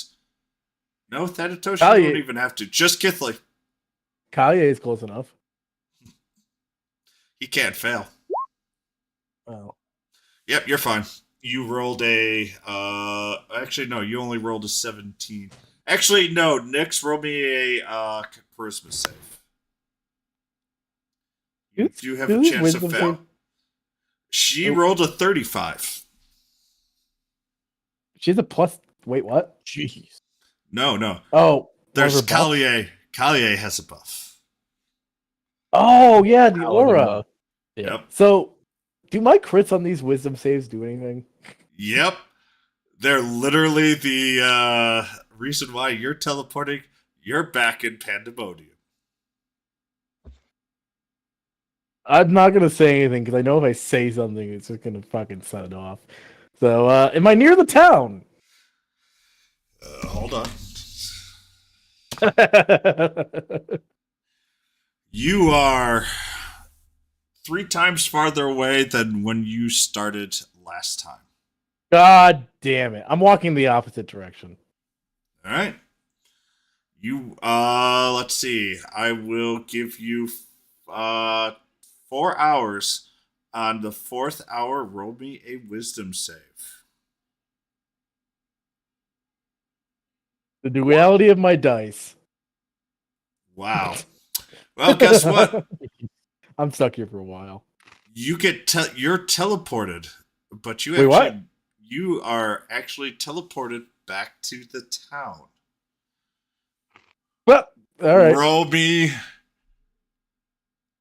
no, Thanatos, you don't even have to. Just Kithley. Kalye is close enough. He can't fail. Oh. Yep, you're fine. You rolled a actually no, you only rolled a 17. Actually, no, Nyx, roll me a charisma save. You do have a Who's chance to wisdom fail. save? She rolled a 35. She's a plus. Wait, what? Jeez. No. Oh, There's one of her buffs? Kalye. Kalye has a buff. Oh yeah, the Paladin aura. buff. Yeah. Yep. So, do my crits on these wisdom saves do anything? Yep. They're literally the reason why you're teleporting. You're back in Pandemonium. I'm not gonna say anything because I know if I say something, it's just gonna fucking set it off. So, am I near the town? Hold on. You are 3 times farther away than when you started last time. God damn it! I'm walking the opposite direction. All right. You let's see. I will give you 4 hours. On the 4th hour, roll me a wisdom save. The duality of my dice. Wow. Well, guess what? I'm stuck here for a while. You get you're teleported, but you Wait, what? actually you are actually teleported back to the town. Well, all right. Roll me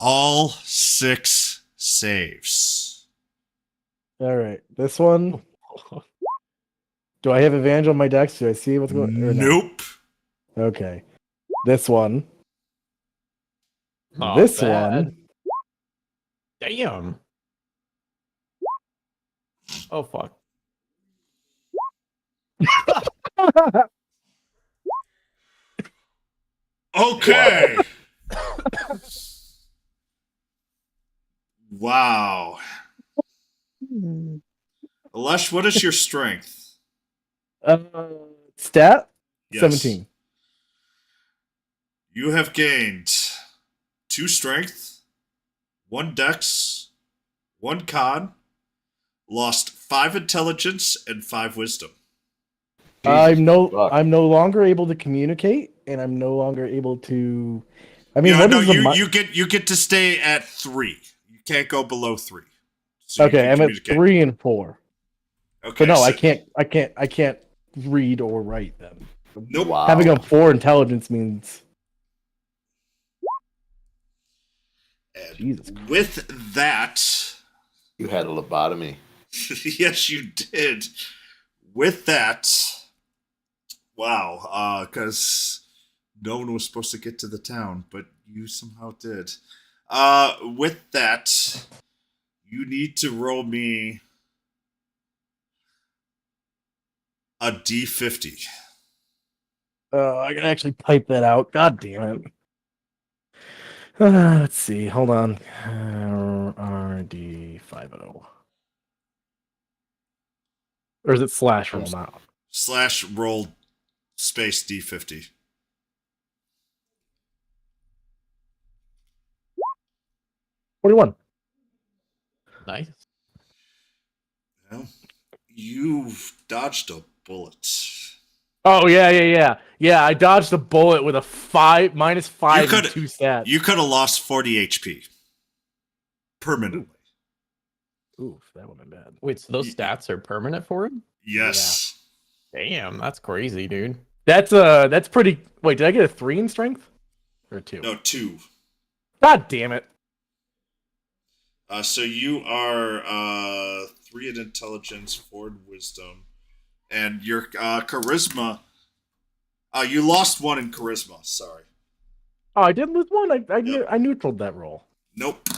all 6 saves. All right. This one. Do I have advantage on my dex? Do I see what's going on? Nope. No? Okay. This one. Not This bad. one. Damn. Oh fuck. Okay. Wow. Hmm. Lush, what is your strength? Stat? Yes. 17. You have gained 2 strength, 1 dex, 1 con, lost 5 intelligence, and 5 wisdom. I'm fuck. no longer able to communicate, and I'm no longer able to. I mean, Yeah, what no, is the you get to stay at 3. You can't go below 3. So you Okay, can I'm at communicate. 3 and 4. Okay, But no, so- I can't read or write them. Nope. Wow. Having a 4 intelligence means And Jesus. with that, You had a lobotomy. yes, you did. With that, wow, because no one was supposed to get to the town, but you somehow did. With that, you need to roll me a D50. I can actually type that out. God damn it. Let's see. Hold on. RD50. Or is it slash roll now? / roll space D50. 41. Nice. Well, you've dodged a bullet. Oh yeah. I dodged a bullet with a -5 and 2 stats. You could have lost 40 HP permanently. Oof, that would have been bad. Wait, so those stats are permanent for him? Yes. Damn, that's crazy, dude. That's pretty. Wait, did I get a 3 in strength or 2? No, 2. God damn it! So you are 3 in intelligence, 4 in wisdom, and your charisma. You lost 1 in charisma. Sorry. Oh, I did lose 1. I Yep. I neutraled that roll. Nope.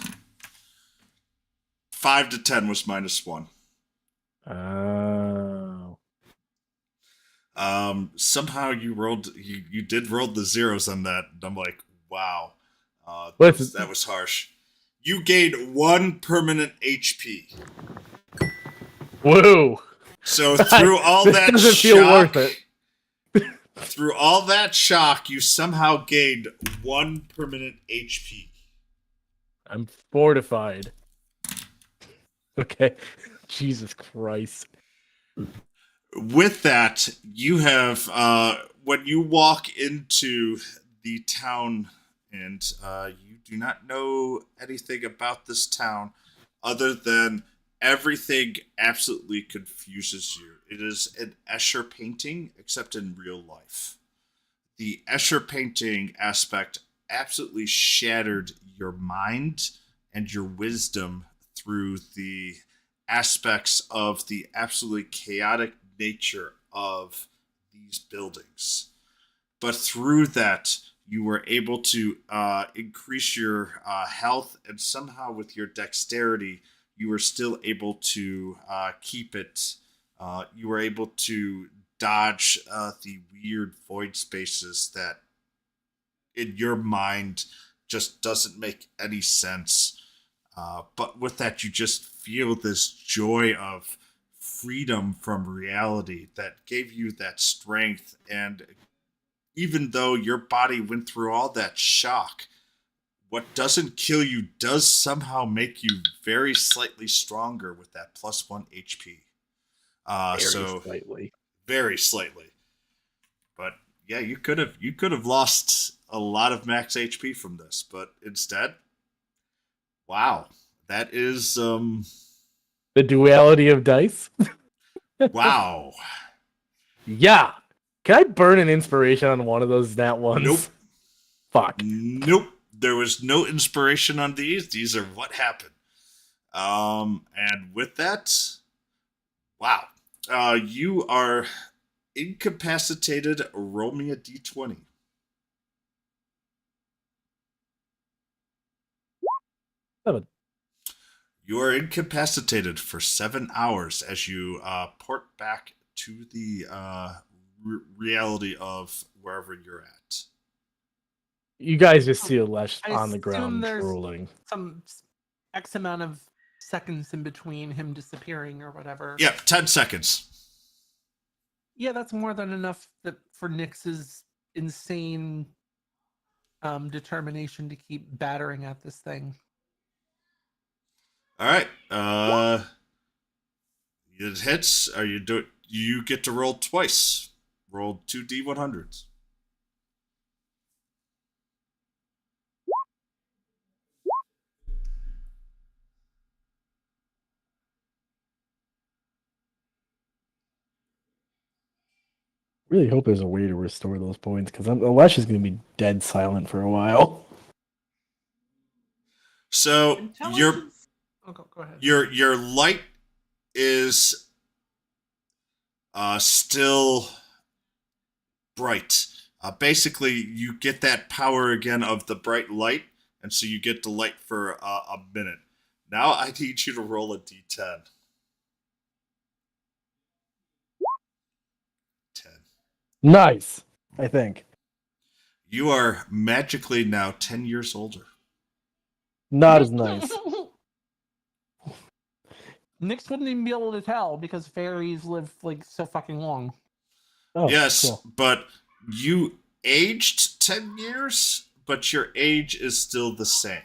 5 to 10 was -1. Oh. Somehow you did roll the zeros on that. And I'm like, wow. That was harsh. You gained 1 permanent HP. Whoa. So through all This that doesn't shock, feel worth it. through all that shock, you somehow gained 1 permanent HP. I'm fortified. Okay. Jesus Christ. With that, you have when you walk into the town, and you do not know anything about this town other than everything absolutely confuses you. It is an Escher painting, except in real life. The Escher painting aspect absolutely shattered your mind and your wisdom through the aspects of the absolutely chaotic nature of these buildings. But through that, you were able to increase your health, and somehow with your dexterity, you were still able to keep it. You were able to dodge the weird void spaces that in your mind just doesn't make any sense. But with that, you just feel this joy of freedom from reality that gave you that strength. And even though your body went through all that shock, what doesn't kill you does somehow make you very slightly stronger with that +1 HP. Slightly. Very slightly. But yeah, you could have lost a lot of max HP from this, but instead, wow, that is The duality of dice? wow. Yeah. Can I burn an inspiration on one of those nat ones? Nope. Fuck. Nope. There was no inspiration on these. These are what happened. And with that, wow. You are incapacitated. Roll me a d20. 7. You are incapacitated for 7 hours as you port back to the reality of wherever you're at. You guys just see Alesh I on the assume ground there's drooling. some X amount of seconds in between him disappearing or whatever. Yeah, 10 seconds. Yeah, that's more than enough for Nyx's insane determination to keep battering at this thing. All right. It hits. You get to roll twice. Roll 2 D100s. Really hope there's a way to restore those points, because Alesh is going to be dead silent for a while. So Intelligence? Go ahead. your light is still bright. Basically, you get that power again of the bright light, and so you get the light for a minute. Now I need you to roll a d10. 10. Nice, I think. You are magically now 10 years older. Not as nice. Nyx wouldn't even be able to tell because fairies live like so fucking long. Oh, Yes, cool. but you aged 10 years, but your age is still the same.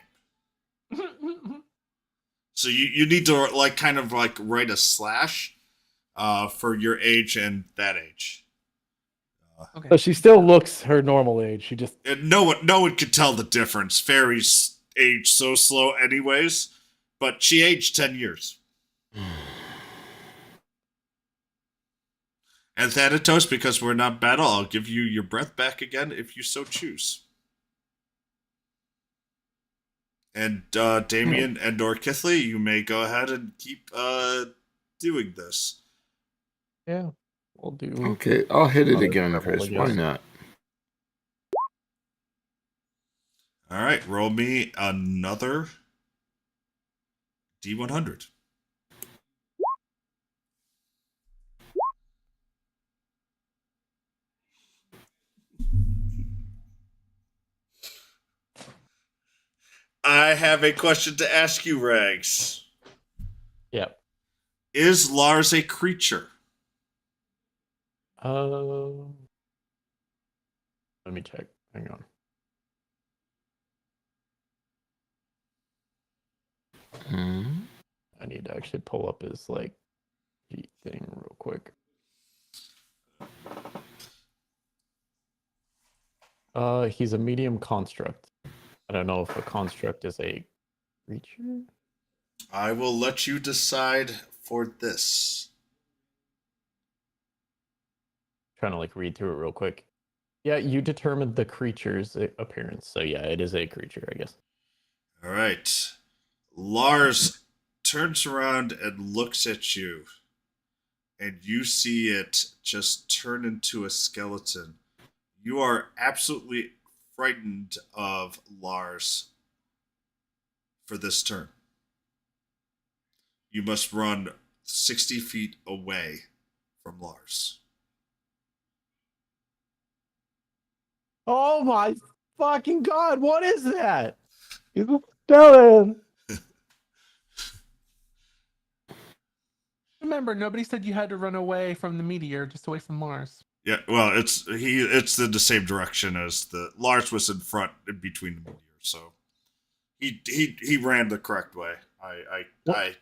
So you need to like kind of like write a slash for your age and that age. Okay. But she still looks her normal age. She just And no one could tell the difference. Fairies age so slow anyways, but she aged 10 years. And Thanatos, because we're not battle, I'll give you your breath back again if you so choose. And Damien and or Kithley, you may go ahead and keep doing this. Yeah, we'll do. Okay, I'll hit it Another again, purple, I Chris. Why guess. not? All right, roll me another D100. I have a question to ask you, Rags. Yeah. Is Lars a creature? Let me check. Hang on. Hmm? I need to actually pull up his like sheet thing real quick. He's a medium construct. I don't know if a construct is a creature. I will let you decide for this. Trying to like read through it real quick. Yeah, you determined the creature's appearance. So yeah, it is a creature, I guess. All right. Lars turns around and looks at you, and you see it just turn into a skeleton. You are absolutely frightened of Lars for this turn. You must run 60 feet away from Lars. Oh my fucking god, what is that? he's a skeleton. Remember, nobody said you had to run away from the meteor, just away from Mars. Yeah, well, it's in the same direction as the Lars was in front in between the meteors, so he ran the correct way. I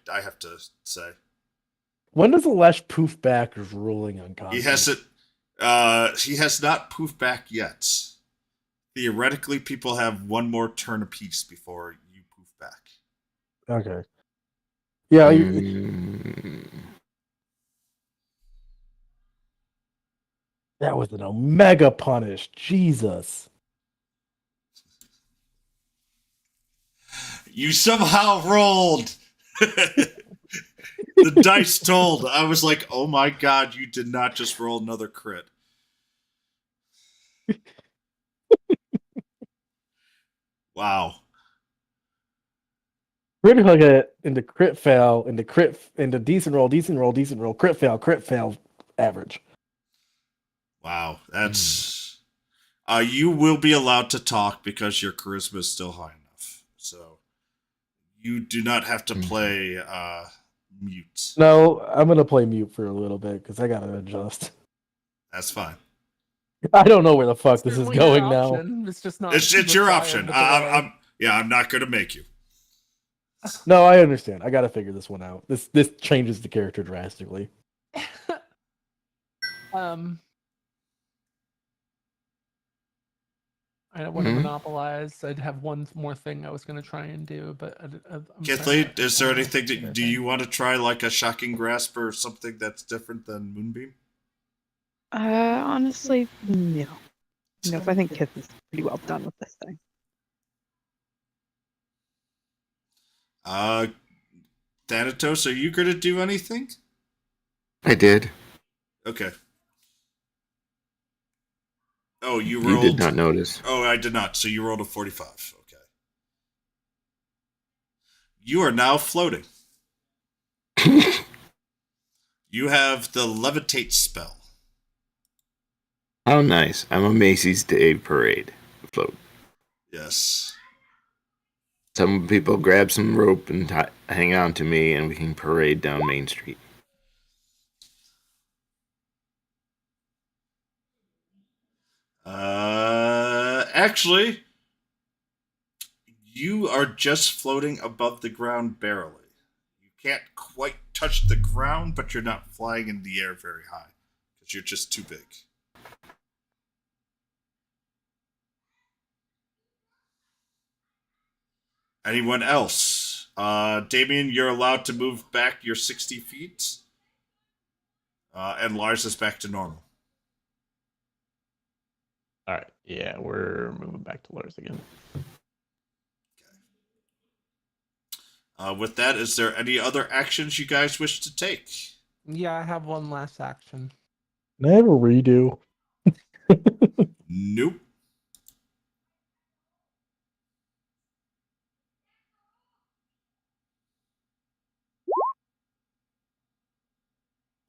have to say. When does the Lesh poof back is ruling unconscious? He has not poofed back yet. Theoretically, people have one more turn apiece before you poof back. Okay. Yeah. That was an omega punish. Jesus. You somehow rolled. The dice told. I was like, oh my god, you did not just roll another crit. Wow. Critical hit into crit fail into decent roll, crit fail, average. Wow. That's you will be allowed to talk because your charisma is still high enough. So you do not have to play mute. No, I'm gonna play mute for a little bit because I gotta adjust. That's fine. I don't know where the fuck this is Certainly your going now. option. It's just not. It's your required option. to play. I'm not gonna make you. No, I understand. I gotta figure this one out. This changes the character drastically. I don't want to monopolize. I'd have one more thing I was going to try and do, but Kithley, is there anything that do you want to try, like a shocking grasp or something that's different than Moonbeam? Honestly, no. No, I think Kith is pretty well done with this thing. Thanatos, are you going to do anything? I did. Okay. Oh, you rolled. You did not notice. Oh, I did not. So you rolled a 45. Okay. You are now floating. You have the levitate spell. How nice. I'm a Macy's Day Parade float. Yes. Some people grab some rope and hang on to me, and we can parade down Main Street. Actually, you are just floating above the ground barely. can't quite touch the ground, but you're not flying in the air very high because you're just too big. Anyone else? Damien, you're allowed to move back your 60 feet. And Lars is back to normal. All right. Yeah, we're moving back to Lars again. With that, is there any other actions you guys wish to take? Yeah, I have one last action. Can I have a redo? Nope.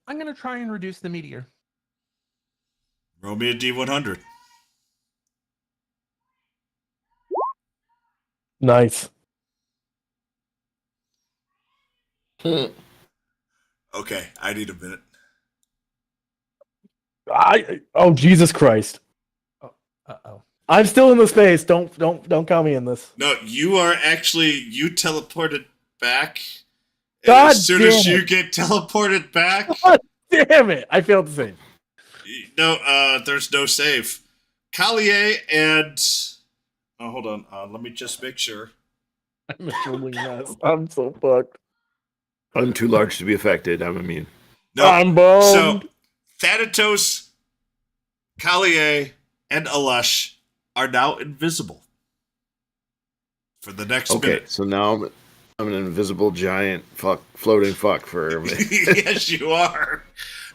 I'm gonna try and reduce the meteor. Roll me a D100. Nice. Okay, I need a minute. Oh Jesus Christ! Uh-oh. I'm still in the space. Don't count me in this. No, you teleported back. And God as soon as damn you it. get teleported back, God damn it! I failed to save. no, there's no save. Collier and hold on. Let me just make sure. I'm a trolling mess. I'm so fucked. I'm too large to be affected. I'm immune. No, I'm boned. so Thanatos, Collier, and Alash are now invisible for the next Okay, minute. so now I'm an invisible giant floating fuck for a minute. Yes, you are.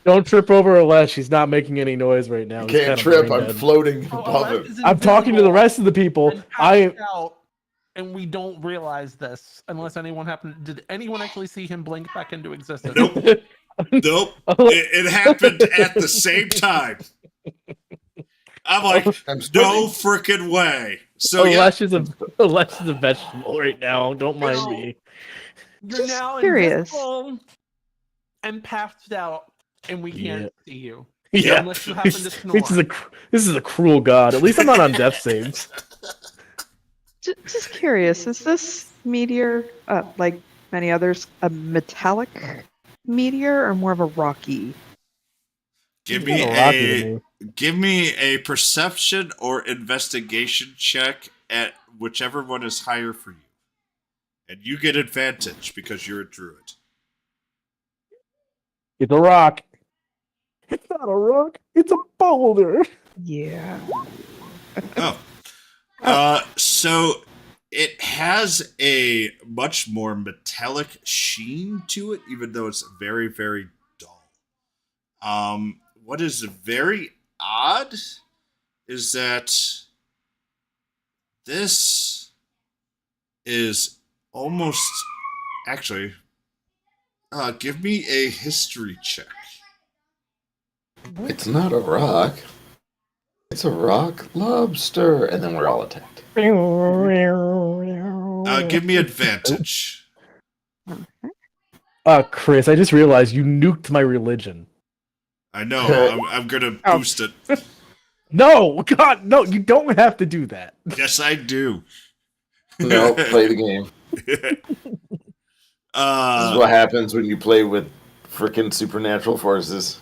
Don't trip over Alesh. She's not making any noise right now. He's Can't kinda trip. brain I'm dead. floating Oh, above Alette him. is I'm talking to the invisible rest of the people. and passed out, and we don't realize this unless anyone happened. Did anyone actually see him blink back into existence? Nope. Nope. It happened at the same time. I'm like, I'm no freaking way. So yeah, Alesh is a vegetable right now. Don't mind me. You're Just now curious. invisible and passed out, and we can't see you. Yeah. Unless you happen to snore. This is a cruel god. At least I'm not on death saves. Just curious, is this meteor, like many others, a metallic meteor or more of a rocky? give Kinda me rocky to a perception or investigation check at whichever one is higher for you, and you get advantage because you're a druid. It's a rock. It's not a rock. It's a boulder. Yeah. So it has a much more metallic sheen to it, even though it's very, very dull. What is very odd is that this is almost actually. Give me a history check. It's not a rock. It's a rock lobster. And then we're all attacked. Give me advantage. Chris, I just realized you nuked my religion. I know. I'm gonna boost it. No, God, no, you don't have to do that. Yes, I do. No, play the game. This is what happens when you play with freaking supernatural forces.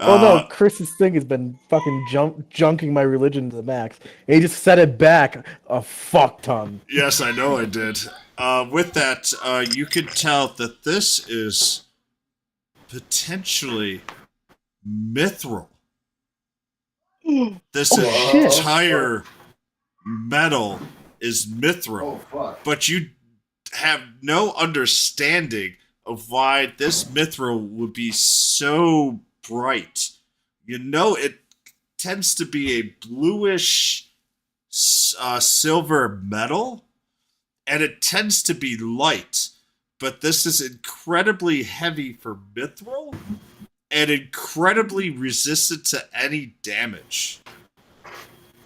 Oh no, Chris's thing has been fucking junking my religion to the max. And he just set it back a fuck ton. Yes, I know I did. With that, you can tell that this is potentially mithril. This entire metal is mithril, but you have no understanding of why this mithril would be so bright. You know, it tends to be a bluish silver metal, and it tends to be light, but this is incredibly heavy for mithril and incredibly resistant to any damage.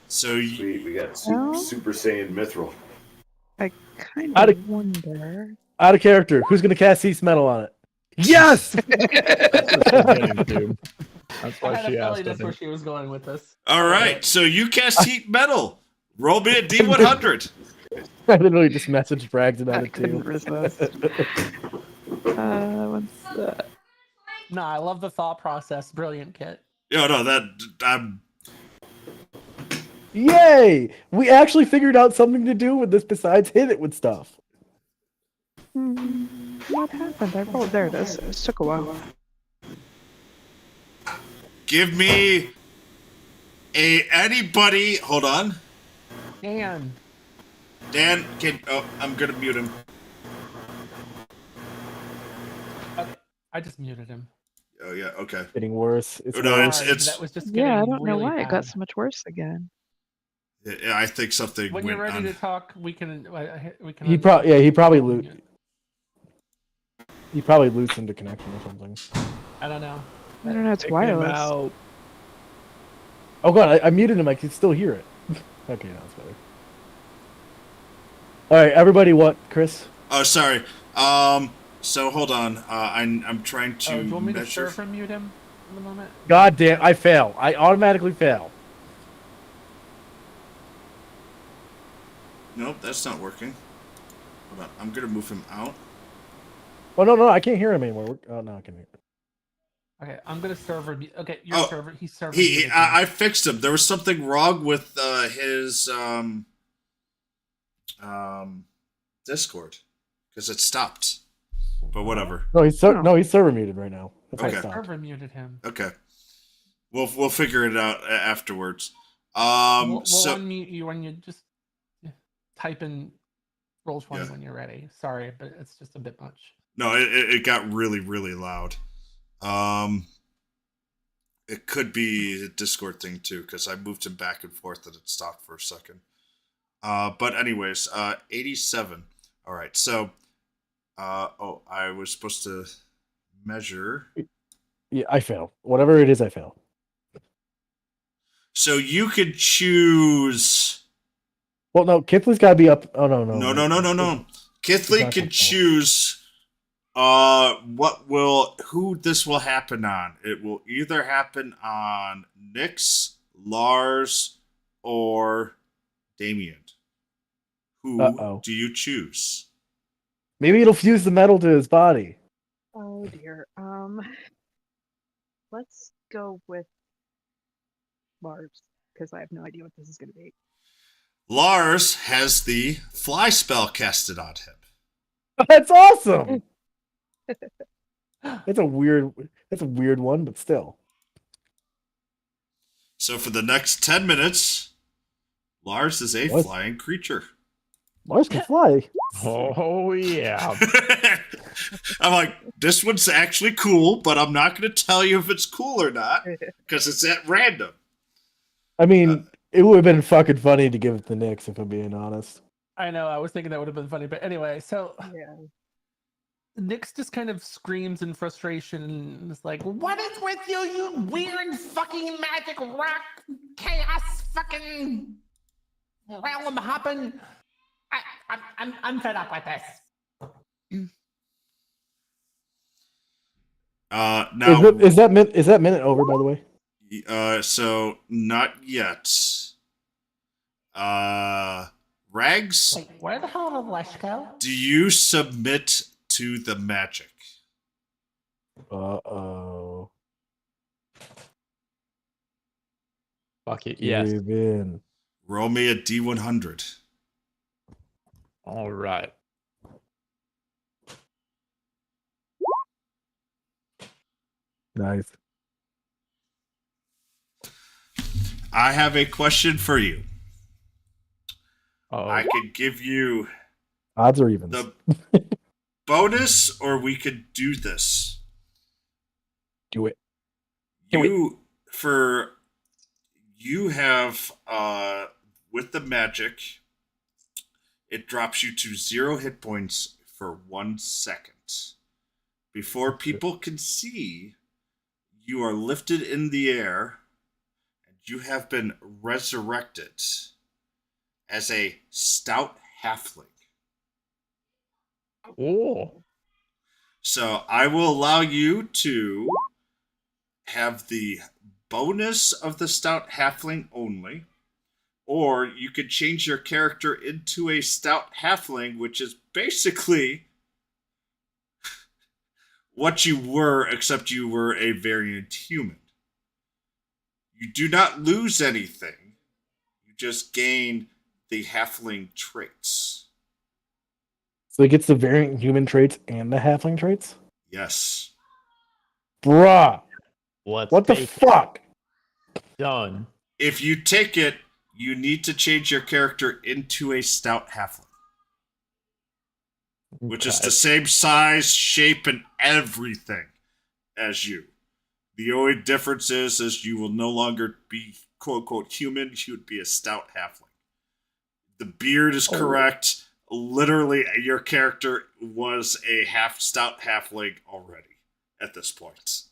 So We got Super Saiyan mithril. I kind of wonder. Out of character. Who's gonna cast East Metal on it? Yes! That's why she asked. That's where she was going with this. all right, so you cast heat metal. Roll me a D100. I literally just messaged Brags about I it couldn't too. resist. What's that? No, I love the thought process. Brilliant, Kit. Yo, no, that I'm. Yay! We actually figured out something to do with this besides hit it with stuff. What happened? I rolled. There it is. It took a while. Give me anybody. Hold on, Dan. Dan. I'm gonna mute him. Okay, I just muted him. Oh yeah, okay. Getting worse. It's Oh, no, worse. Sorry, it's that was just Yeah, I getting don't know really why it bad. got so much worse again. Yeah, I think something When went you're ready on. to talk, we can. We can. He probably he probably loosened the connection or something. I don't know. I don't know. It's Taking him wireless. out. Oh god, I muted him. I can still hear it. Okay, that's better. All right, everybody. What, Chris? Oh, sorry. So hold on. I'm trying to do you want me to measure. surf and mute him in the moment? God damn! I fail. I automatically fail. Nope, that's not working. Hold on. I'm gonna move him out. Oh no, I can't hear him anymore. Oh no, I can hear. Okay, I'm gonna server. Okay, your Oh, server. He's server. I fixed him. There was something wrong with his Discord because it stopped. But whatever. No, he's server muted right now. That's how it Okay. stopped. Server muted him. Okay. We'll figure it out afterwards. We'll So unmute you when you just type in roll 20 Yeah. when you're ready. Sorry, but it's just a bit much. no, it got really really loud. It could be a Discord thing too because I moved him back and forth and it stopped for a second. But anyways, 87. All right, so I was supposed to measure. Yeah, I fail. Whatever it is, I fail. So you could choose. Well, no, Kithley's got to be up. Oh no. No. Kithley not can up. choose who this will happen on. It will either happen on Nyx, Lars, or Damien. Who Uh-oh. do you choose? Maybe it'll fuse the metal to his body. Oh dear. Let's go with Lars because I have no idea what this is going to be. Lars has the fly spell casted on him. That's awesome. That's a weird one, but still. So for the next 10 minutes, Lars is a What? flying creature. Mars can fly. Oh yeah. I'm like, this one's actually cool, but I'm not going to tell you if it's cool or not because it's at random. I mean, it would have been fucking funny to give it to Nyx, if I'm being honest. I know. I was thinking that would have been funny, but anyway. So Yeah. Nyx just kind of screams in frustration and is like, What is with you, you weird fucking magic rock chaos fucking realm hopping? I'm fed up with this. Now, Is that minute over, by the way? so not yet. Rags, Wait, where the hell did Lesh go? do you submit to the magic? Uh-oh. Fuck it. Yes. Give in. Roll me a D100. All right. Nice. I have a question for you. Oh, I could give you Odds or evens? the bonus, or we could do this. Do it. You have with the magic, it drops you to 0 hit points for 1 second. Before people can see, you are lifted in the air, and you have been resurrected as a stout halfling. oh. So I will allow you to have the bonus of the stout halfling only, Or you could change your character into a stout halfling, which is basically what you were, except you were a variant human. You do not lose anything. You just gain the halfling traits. So it gets the variant human traits and the halfling traits? Yes. Bruh. Let's What the take it. fuck? Done. If you take it, you need to change your character into a stout halfling. Which is Okay. the same size, shape, and everything as you. The only difference is you will no longer be quote-unquote human. You would be a stout halfling. The beard is correct. Literally, your character was a stout halfling already at this point.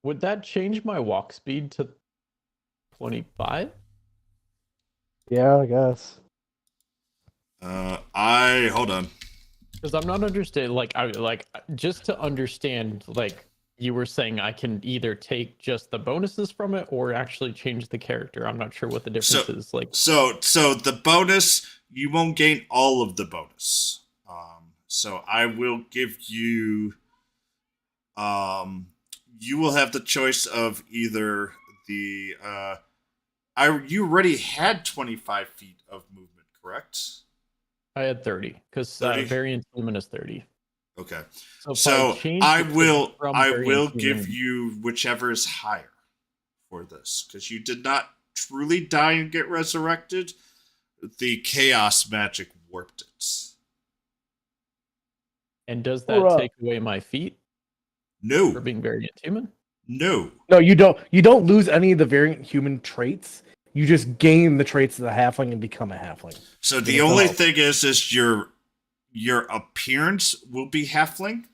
Would that change my walk speed to 25? Yeah, I guess. Hold on. Because I'm not understanding. Just to understand. Like you were saying, I can either take just the bonuses from it or actually change the character. I'm not sure what the difference is. Like, so the bonus, you won't gain all of the bonus. So I will give you. You will have the choice of either the. You already had 25 feet of movement, correct? I had 30 because 30? variant human is 30. Okay. if So change I it to will from I variant will human- give you whichever is higher for this, because you did not truly die and get resurrected. The chaos magic warped it. And does that Bruh. take away my feet for No, being variant human? no. No, you don't. You don't lose any of the variant human traits. You just gain the traits of the halfling and become a halfling. So the it's only all- thing is your appearance will be halfling,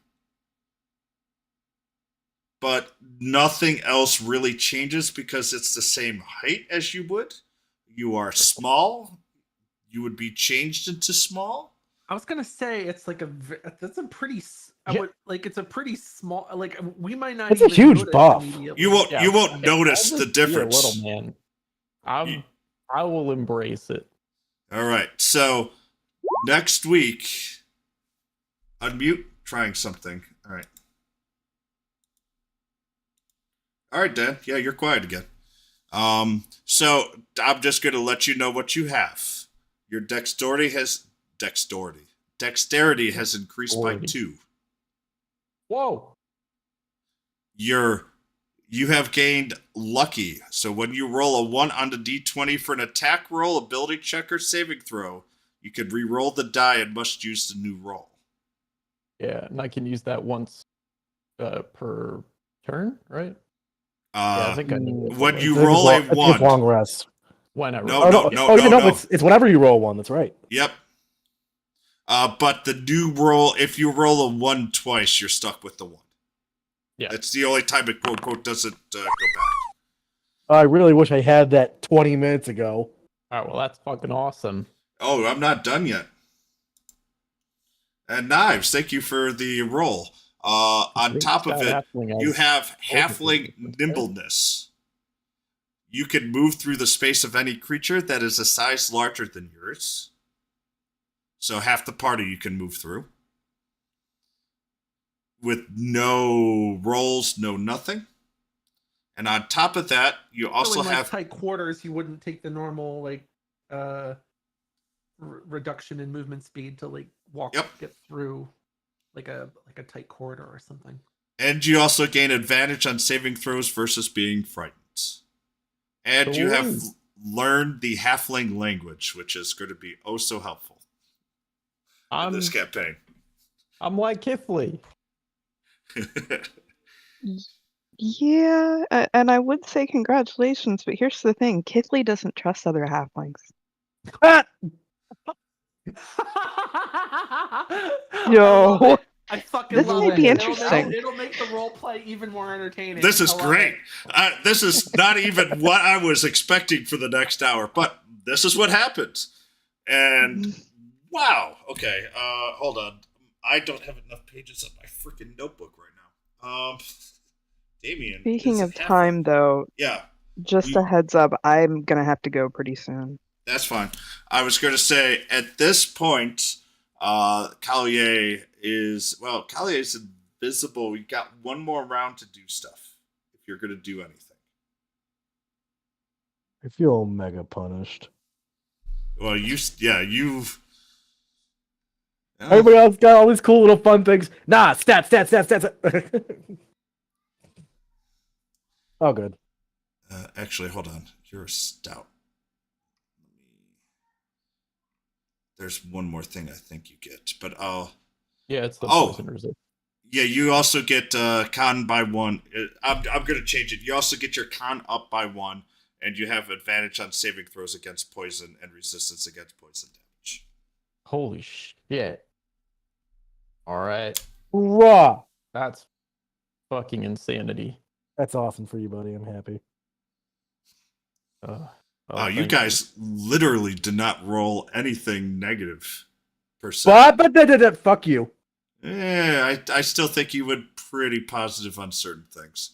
but nothing else really changes because it's the same height as you would. You are small. You would be changed into small. I was gonna say it's like that's a pretty. Yeah. It's a pretty small. Like we might not. It's a even huge notice buff. immediately. You won't Yeah, you won't I'll notice the just be a difference. little man. I will embrace it. All right. So next week, unmute. Trying something. All right. All right, Dan. Yeah, you're quiet again. So I'm just gonna let you know what you have. Your dexterity has increased by 2. Whoa. You have gained lucky. So when you roll a 1 on the d20 for an attack roll, ability check, or saving throw, you can re-roll the die and must use the new roll. Yeah, and I can use that once per turn, right? Uh, I think I knew when it. you It's roll a it's one. long rest. When I No, roll. no, Yeah. no, no, no. It's whenever you roll one. That's right. Yep. But the new roll, if you roll a 1 twice, you're stuck with the 1. Yeah. It's the only time it quote doesn't go back. I really wish I had that 20 minutes ago. All right, well, that's fucking awesome. Oh, I'm not done yet. And Knives, thank you for the roll. On Great top of stat, it, halfling you has have halfling different stats. nimbleness. You can move through the space of any creature that is a size larger than yours. So half the party you can move through. With no rolls, no nothing. And on top of that, you also in, like, have... tight quarters. You wouldn't take the normal reduction in movement speed to get through like a tight corridor or something. And you also gain advantage on saving throws versus being frightened. And you have learned the halfling language, which is going to be oh so helpful in this campaign. I'm like Kifley. Yeah, and I would say congratulations, but here's the thing: Kithly doesn't trust other halflings. Yo, I fucking this love might it. be It'll interesting. It'll make the role play even more entertaining. This is I love great. it. This is not even what I was expecting for the next hour, but this is what happens. And wow. Okay. Hold on. I don't have enough pages on my freaking notebook right now. Damien. Speaking is of halfling. time, though, Yeah. Just a heads up, I'm gonna have to go pretty soon. That's fine. I was going to say at this point, Collier is invisible. You got one more round to do stuff if you're going to do anything. I feel mega punished. Well, you've. Everybody else got all these cool little fun things. Nah, stats. Oh, good. Actually, hold on. You're a stout. There's one more thing I think you get, but I'll. Yeah, it's the Oh. poison resist. Yeah, you also get con by 1. I'm going to change it. You also get your con up by 1, and you have advantage on saving throws against poison and resistance against poison damage. Holy shit. All right. Raw. That's fucking insanity. That's awesome for you, buddy. I'm happy. Wow, you guys literally did not roll anything negative per se. But fuck you. Yeah, I still think you would pretty positive on certain things.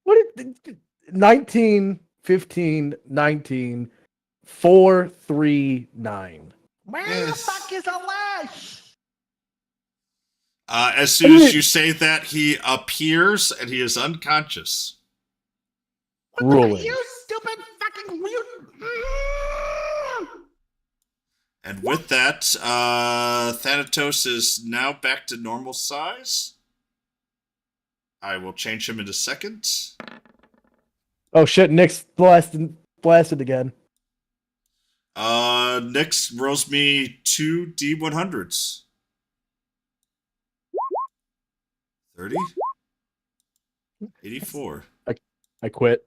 What? 19, 15, 19, 4, 3, 9. Where the fuck is Alash? As soon as you say that, he appears and he is unconscious. Ruling. You stupid fucking weird. And with that, Thanatos is now back to normal size. I will change him in a second. Oh shit! Nick's blasted again. Nyx rolls me 2 D100s. 30? 84. I quit.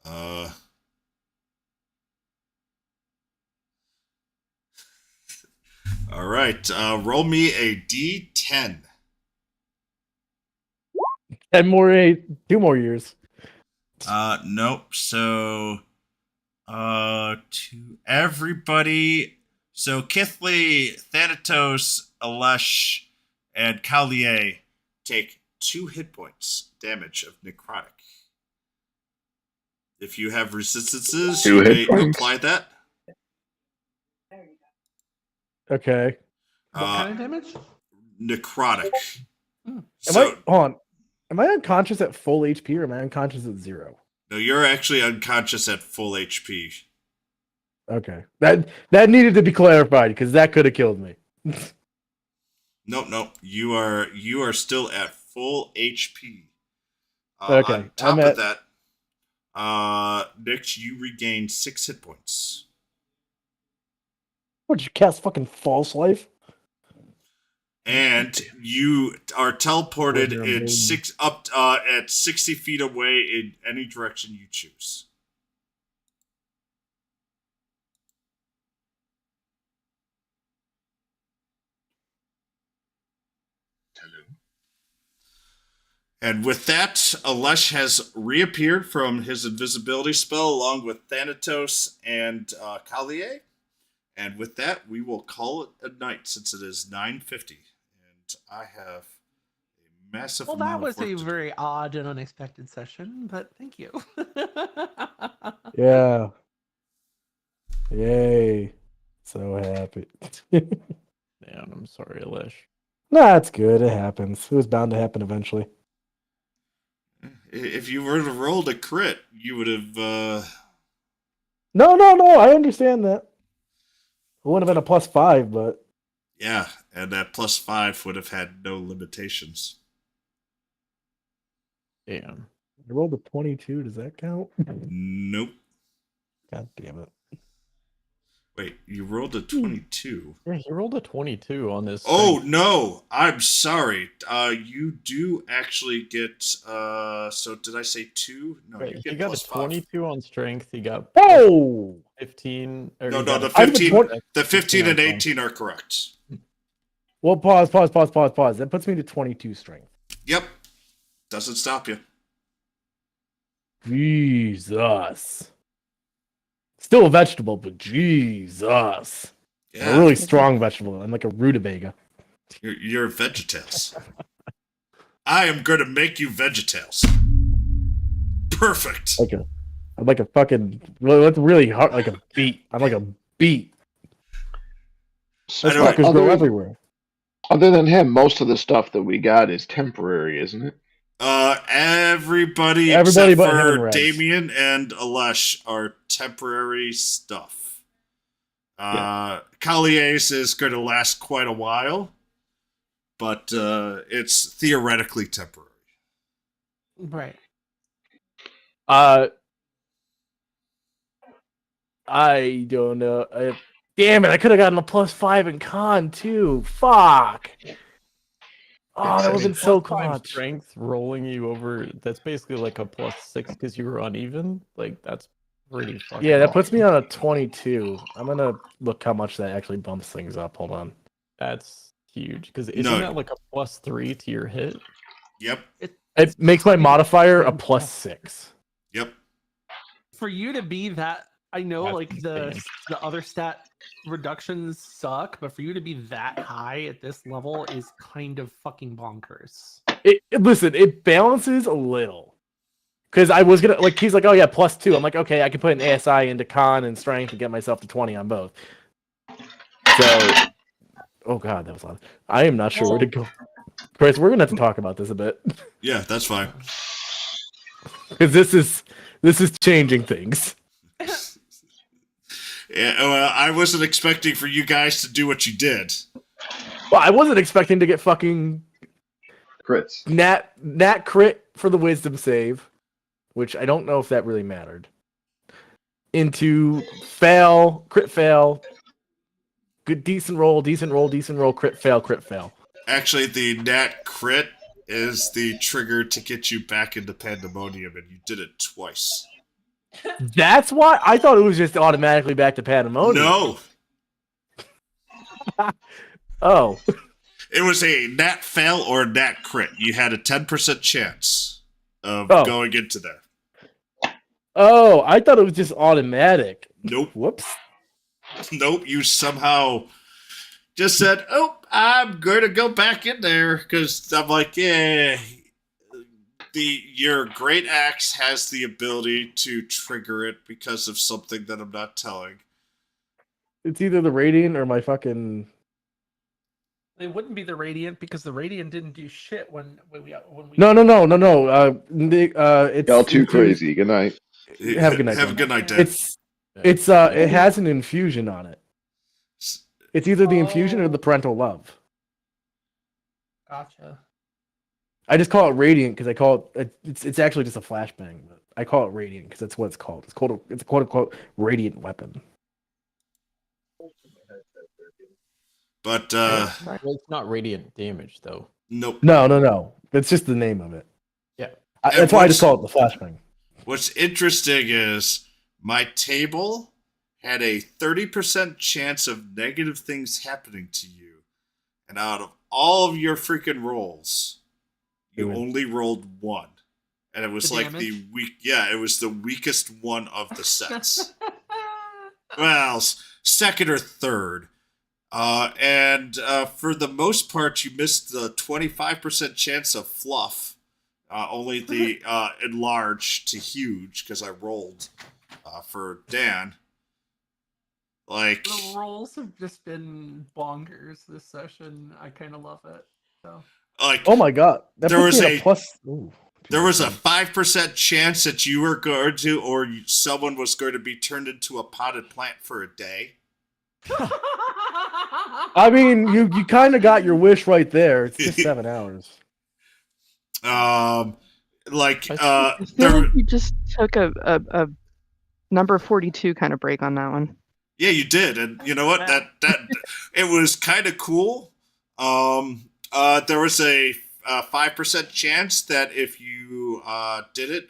All right. Roll me a D10. 2 more years. Nope. So, to everybody. So, Kithley, Thanatos, Alesh, and Collier take 2 hit points damage of necrotic. If you have resistances, 2 you hit may points. apply that. Okay. What kind of damage? Necrotic. Hold on. Am I unconscious at full HP or am I unconscious at 0? No, you're actually unconscious at full HP. Okay. That needed to be clarified because that could have killed me. Nope. You are still at full HP. Okay. On top of that, Nyx, you regain 6 hit points. What, did you cast fucking false life? And you are teleported You're in amazing. at 60 feet away in any direction you choose. And with that, Alesh has reappeared from his invisibility spell along with Thanatos and Collier. And with that, we will call it a night since it is 9:50. And I have a massive Well, that amount was of work a to very do. odd and unexpected session, but thank you. Yeah. Yay. So happy. Man, I'm sorry, Alesh. Nah, it's good. It happens. It was bound to happen eventually. If you were to roll a crit, you would have... No. I understand that. It wouldn't have been a +5, but Yeah, and that +5 would have had no limitations. Damn. I rolled a 22. Does that count? Nope. God damn it. Wait, you rolled a 22. Yeah, he rolled a 22 on this. Oh, thing. no. I'm sorry. You do actually get... so did I say 2? No, Wait, you he get got a +5. 22 on strength. He got Oh! 15. Or No, he got the a 15, 15 the 15 and on 18 are correct. Well, pause. That puts me to 22 strength. Yep. Doesn't stop you. Jesus. Still a vegetable, but Jesus. Yeah. A really strong vegetable. I'm like a rutabaga. You're VeggieTales. I am going to make you VeggieTales. Perfect. I'm like a fucking. What's really hard? Like a beet. I'm like a beet. Those know- fuckers grow everywhere. Other than him, most of the stuff that we got is temporary, isn't it? Everybody Everybody except but him and for Reg. Damien and Alesh are temporary stuff. Collier's is going to last quite a while, but it's theoretically temporary. Right. I don't know. Damn it! I could have gotten a +5 in con too. Fuck. Oh, that would have been so clutch. Strength rolling you over. That's basically like a +6 because you were uneven. Like that's pretty fucking. Yeah, that awesome. puts me on a 22. I'm gonna look how much that actually bumps things up. Hold on. That's huge because isn't that like a +3 to your hit? Yep. It makes my modifier a +6. Yep. For you to be that, I know That's like insane. the other stat reductions suck, but for you to be that high at this level is kind of fucking bonkers. Listen, it balances a little. Because I was gonna like, he's like, oh yeah, +2. I'm like, okay, I can put an ASI into con and strength and get myself to 20 on both. So, oh god, that was loud. I am not sure where to go. Chris, we're gonna have to talk about this a bit Yeah, that's fine. because this is changing things. Yeah, well, I wasn't expecting for you guys to do what you did. Well, I wasn't expecting to get fucking Crits. nat crit for the wisdom save, which I don't know if that really mattered. Into fail, crit fail, good decent roll, crit fail. Actually, the nat crit is the trigger to get you back into pandemonium, and you did it twice. That's why I thought it was just automatically back to pandemonium. No, Oh. it was a nat fail or a nat crit. You had a 10% chance of going into there. Oh, I thought it was just automatic. Nope. Whoops. Nope. You somehow just said, "Oh, I'm going to go back in there," because I'm like, yeah. Your great axe has the ability to trigger it because of something that I'm not telling. It's either the radiant or my fucking. It wouldn't be the radiant because the radiant didn't do shit when we. No. It's Y'all too crazy. Good night. Have a good night. Have a good night, Dad. It has an infusion on it. It's either the infusion or the parental love. Gotcha. I just call it radiant because I call it. It's actually just a flashbang, but I call it radiant because that's what it's called. It's a quote unquote radiant weapon. But Well, it's not radiant damage though. nope. No. It's just the name of it. Yeah. That's why I just call it the flashbang. What's interesting is my table had a 30% chance of negative things happening to you, and out of all of your freaking rolls, you only rolled one, and it was The like damage? the weak. Yeah, it was the weakest one of the sets. Well, second or third. And for the most part, you missed the 25% chance of fluff. Only the enlarged to huge because I rolled for Dan. Like The rolls have just been bonkers this session. I kind of love it. So. like Oh my god, that There puts was me at a- a plus. Ooh, there was a 5% chance that you were going to, or someone was going to be turned into a potted plant for a day. I mean, you kind of got your wish right there. It's just 7 hours. Like I feel there. like you just took a number 42 kind of break on that one. Yeah, you did, and you know what? That it was kind of cool. There was a 5% chance that if you did it,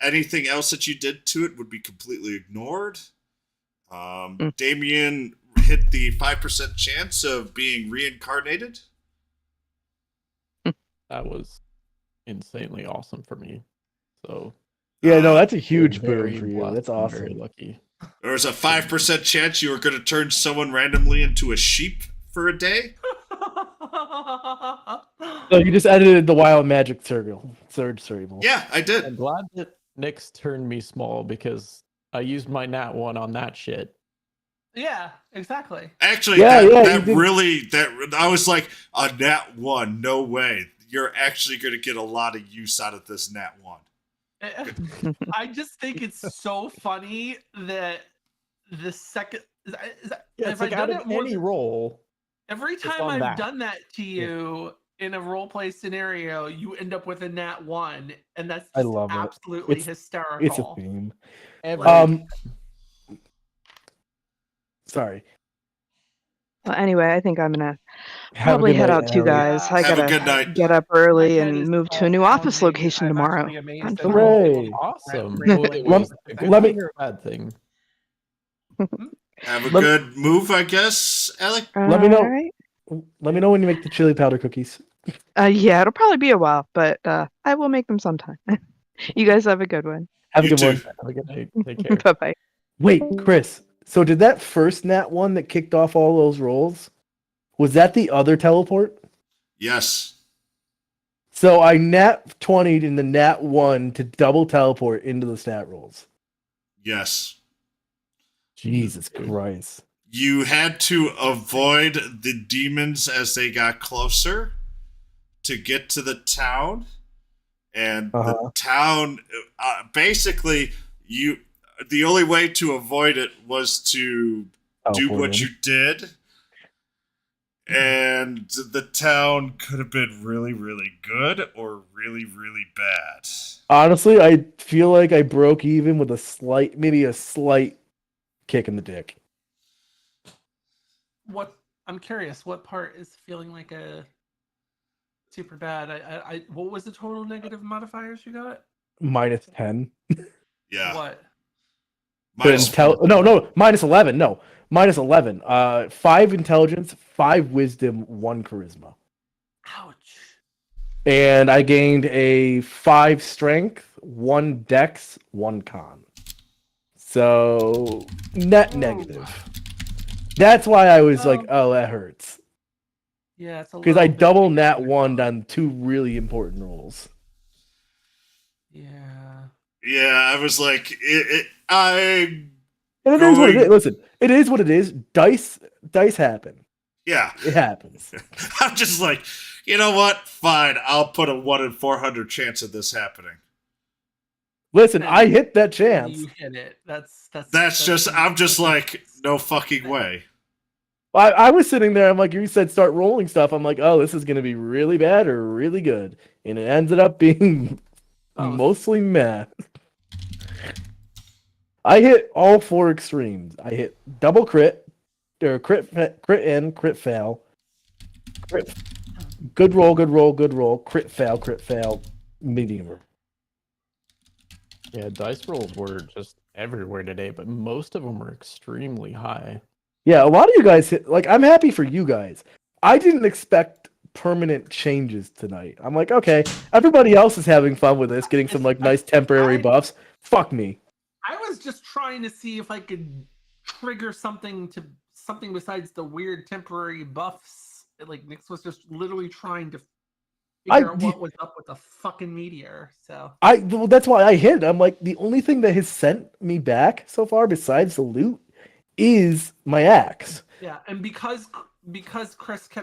anything else that you did to it would be completely ignored. Damien hit the 5% chance of being reincarnated. That was insanely awesome for me. So Yeah, no, that's a huge very boon for you. blessed That's and awesome. Very lucky. There was a 5% chance you were going to turn someone randomly into a sheep for a day. So you just edited the wild magic circle, surge circle. Yeah, I did. I'm glad that Nyx turned me small because I used my nat 1 on that shit. Yeah, exactly. Actually, Yeah, yeah, that I was like, a nat 1, no way. You're actually going to get a lot of use out of this nat 1. I just think it's so funny that the second Yeah, have it's like I out done of it more any than- roll. every time on I've that. done that to you in a role play scenario, you end up with a nat 1, and that's I just love it. absolutely It's a hysterical. theme. Every Sorry. Well, anyway, I think I'm gonna Have a probably good head night, out too, Allie. guys. I Have a gotta good night. get up My early head and is move to a new office pounding. location I'm tomorrow. actually amazed Fun, that fun. I was able Hooray. to awesome. wrangle Well, my it way was through a that. good let me- thing or a bad thing. Have a Let- good move, I guess, Alec. Let me know. All right. Let me know when you make the chili powder cookies. Yeah, it'll probably be a while, but I will make them sometime. You guys have a good one. Have a You good too. one. Have a good night. Take care. Bye bye. Wait, Chris. So did that first nat 1 that kicked off all those rolls? Was that the other teleport? Yes. So I nat 20'd in the nat 1 to double teleport into the stat rolls. Yes. Jesus Christ. You had to avoid the demons as they got closer to get to the town. And the town, basically, the only way to avoid it was to do what you did. And the town could have been really, really good or really, really bad. Honestly, I feel like I broke even with maybe a slight kick in the dick. I'm curious, what part is feeling like a super bad? What was the total negative modifiers you got? Minus 10. Yeah. What? Minus 11. No, minus 11. 5 intelligence, 5 wisdom, 1 charisma. Ouch. And I gained a 5 strength, 1 dex, 1 con. So net negative. That's why I was like, oh, that hurts. Yeah, it's a Because I little bit double bigger nat than I 1 thought. on 2 really important rolls. Yeah. Yeah, I was like, And it is what it is. Listen, it is what it is. Dice happen. Yeah. It happens. I'm just like, you know what? Fine, I'll put a 1 in 400 chance of this happening. Listen, And I hit that chance. You hit it. That's just, I'm just like, no fucking way. I was sitting there. I'm like, you said start rolling stuff. I'm like, oh, this is going to be really bad or really good. And it ended up being mostly meh. I hit all 4 extremes. I hit double crit, or crit in, crit fail, good roll, crit fail, medium. Yeah, dice rolls were just everywhere today, but most of them were extremely high. Yeah, a lot of you guys hit, like, I'm happy for you guys. I didn't expect permanent changes tonight. I'm like, okay, everybody else is having fun with this, getting some like nice temporary buffs. Fuck me. I was just trying to see if I could trigger something besides the weird temporary buffs. Like Nyx was just literally trying to figure out what was up with the fucking meteor. So well, that's why I hit. I'm like, the only thing that has sent me back so far besides the loot is my axe. yeah, and because Chris kept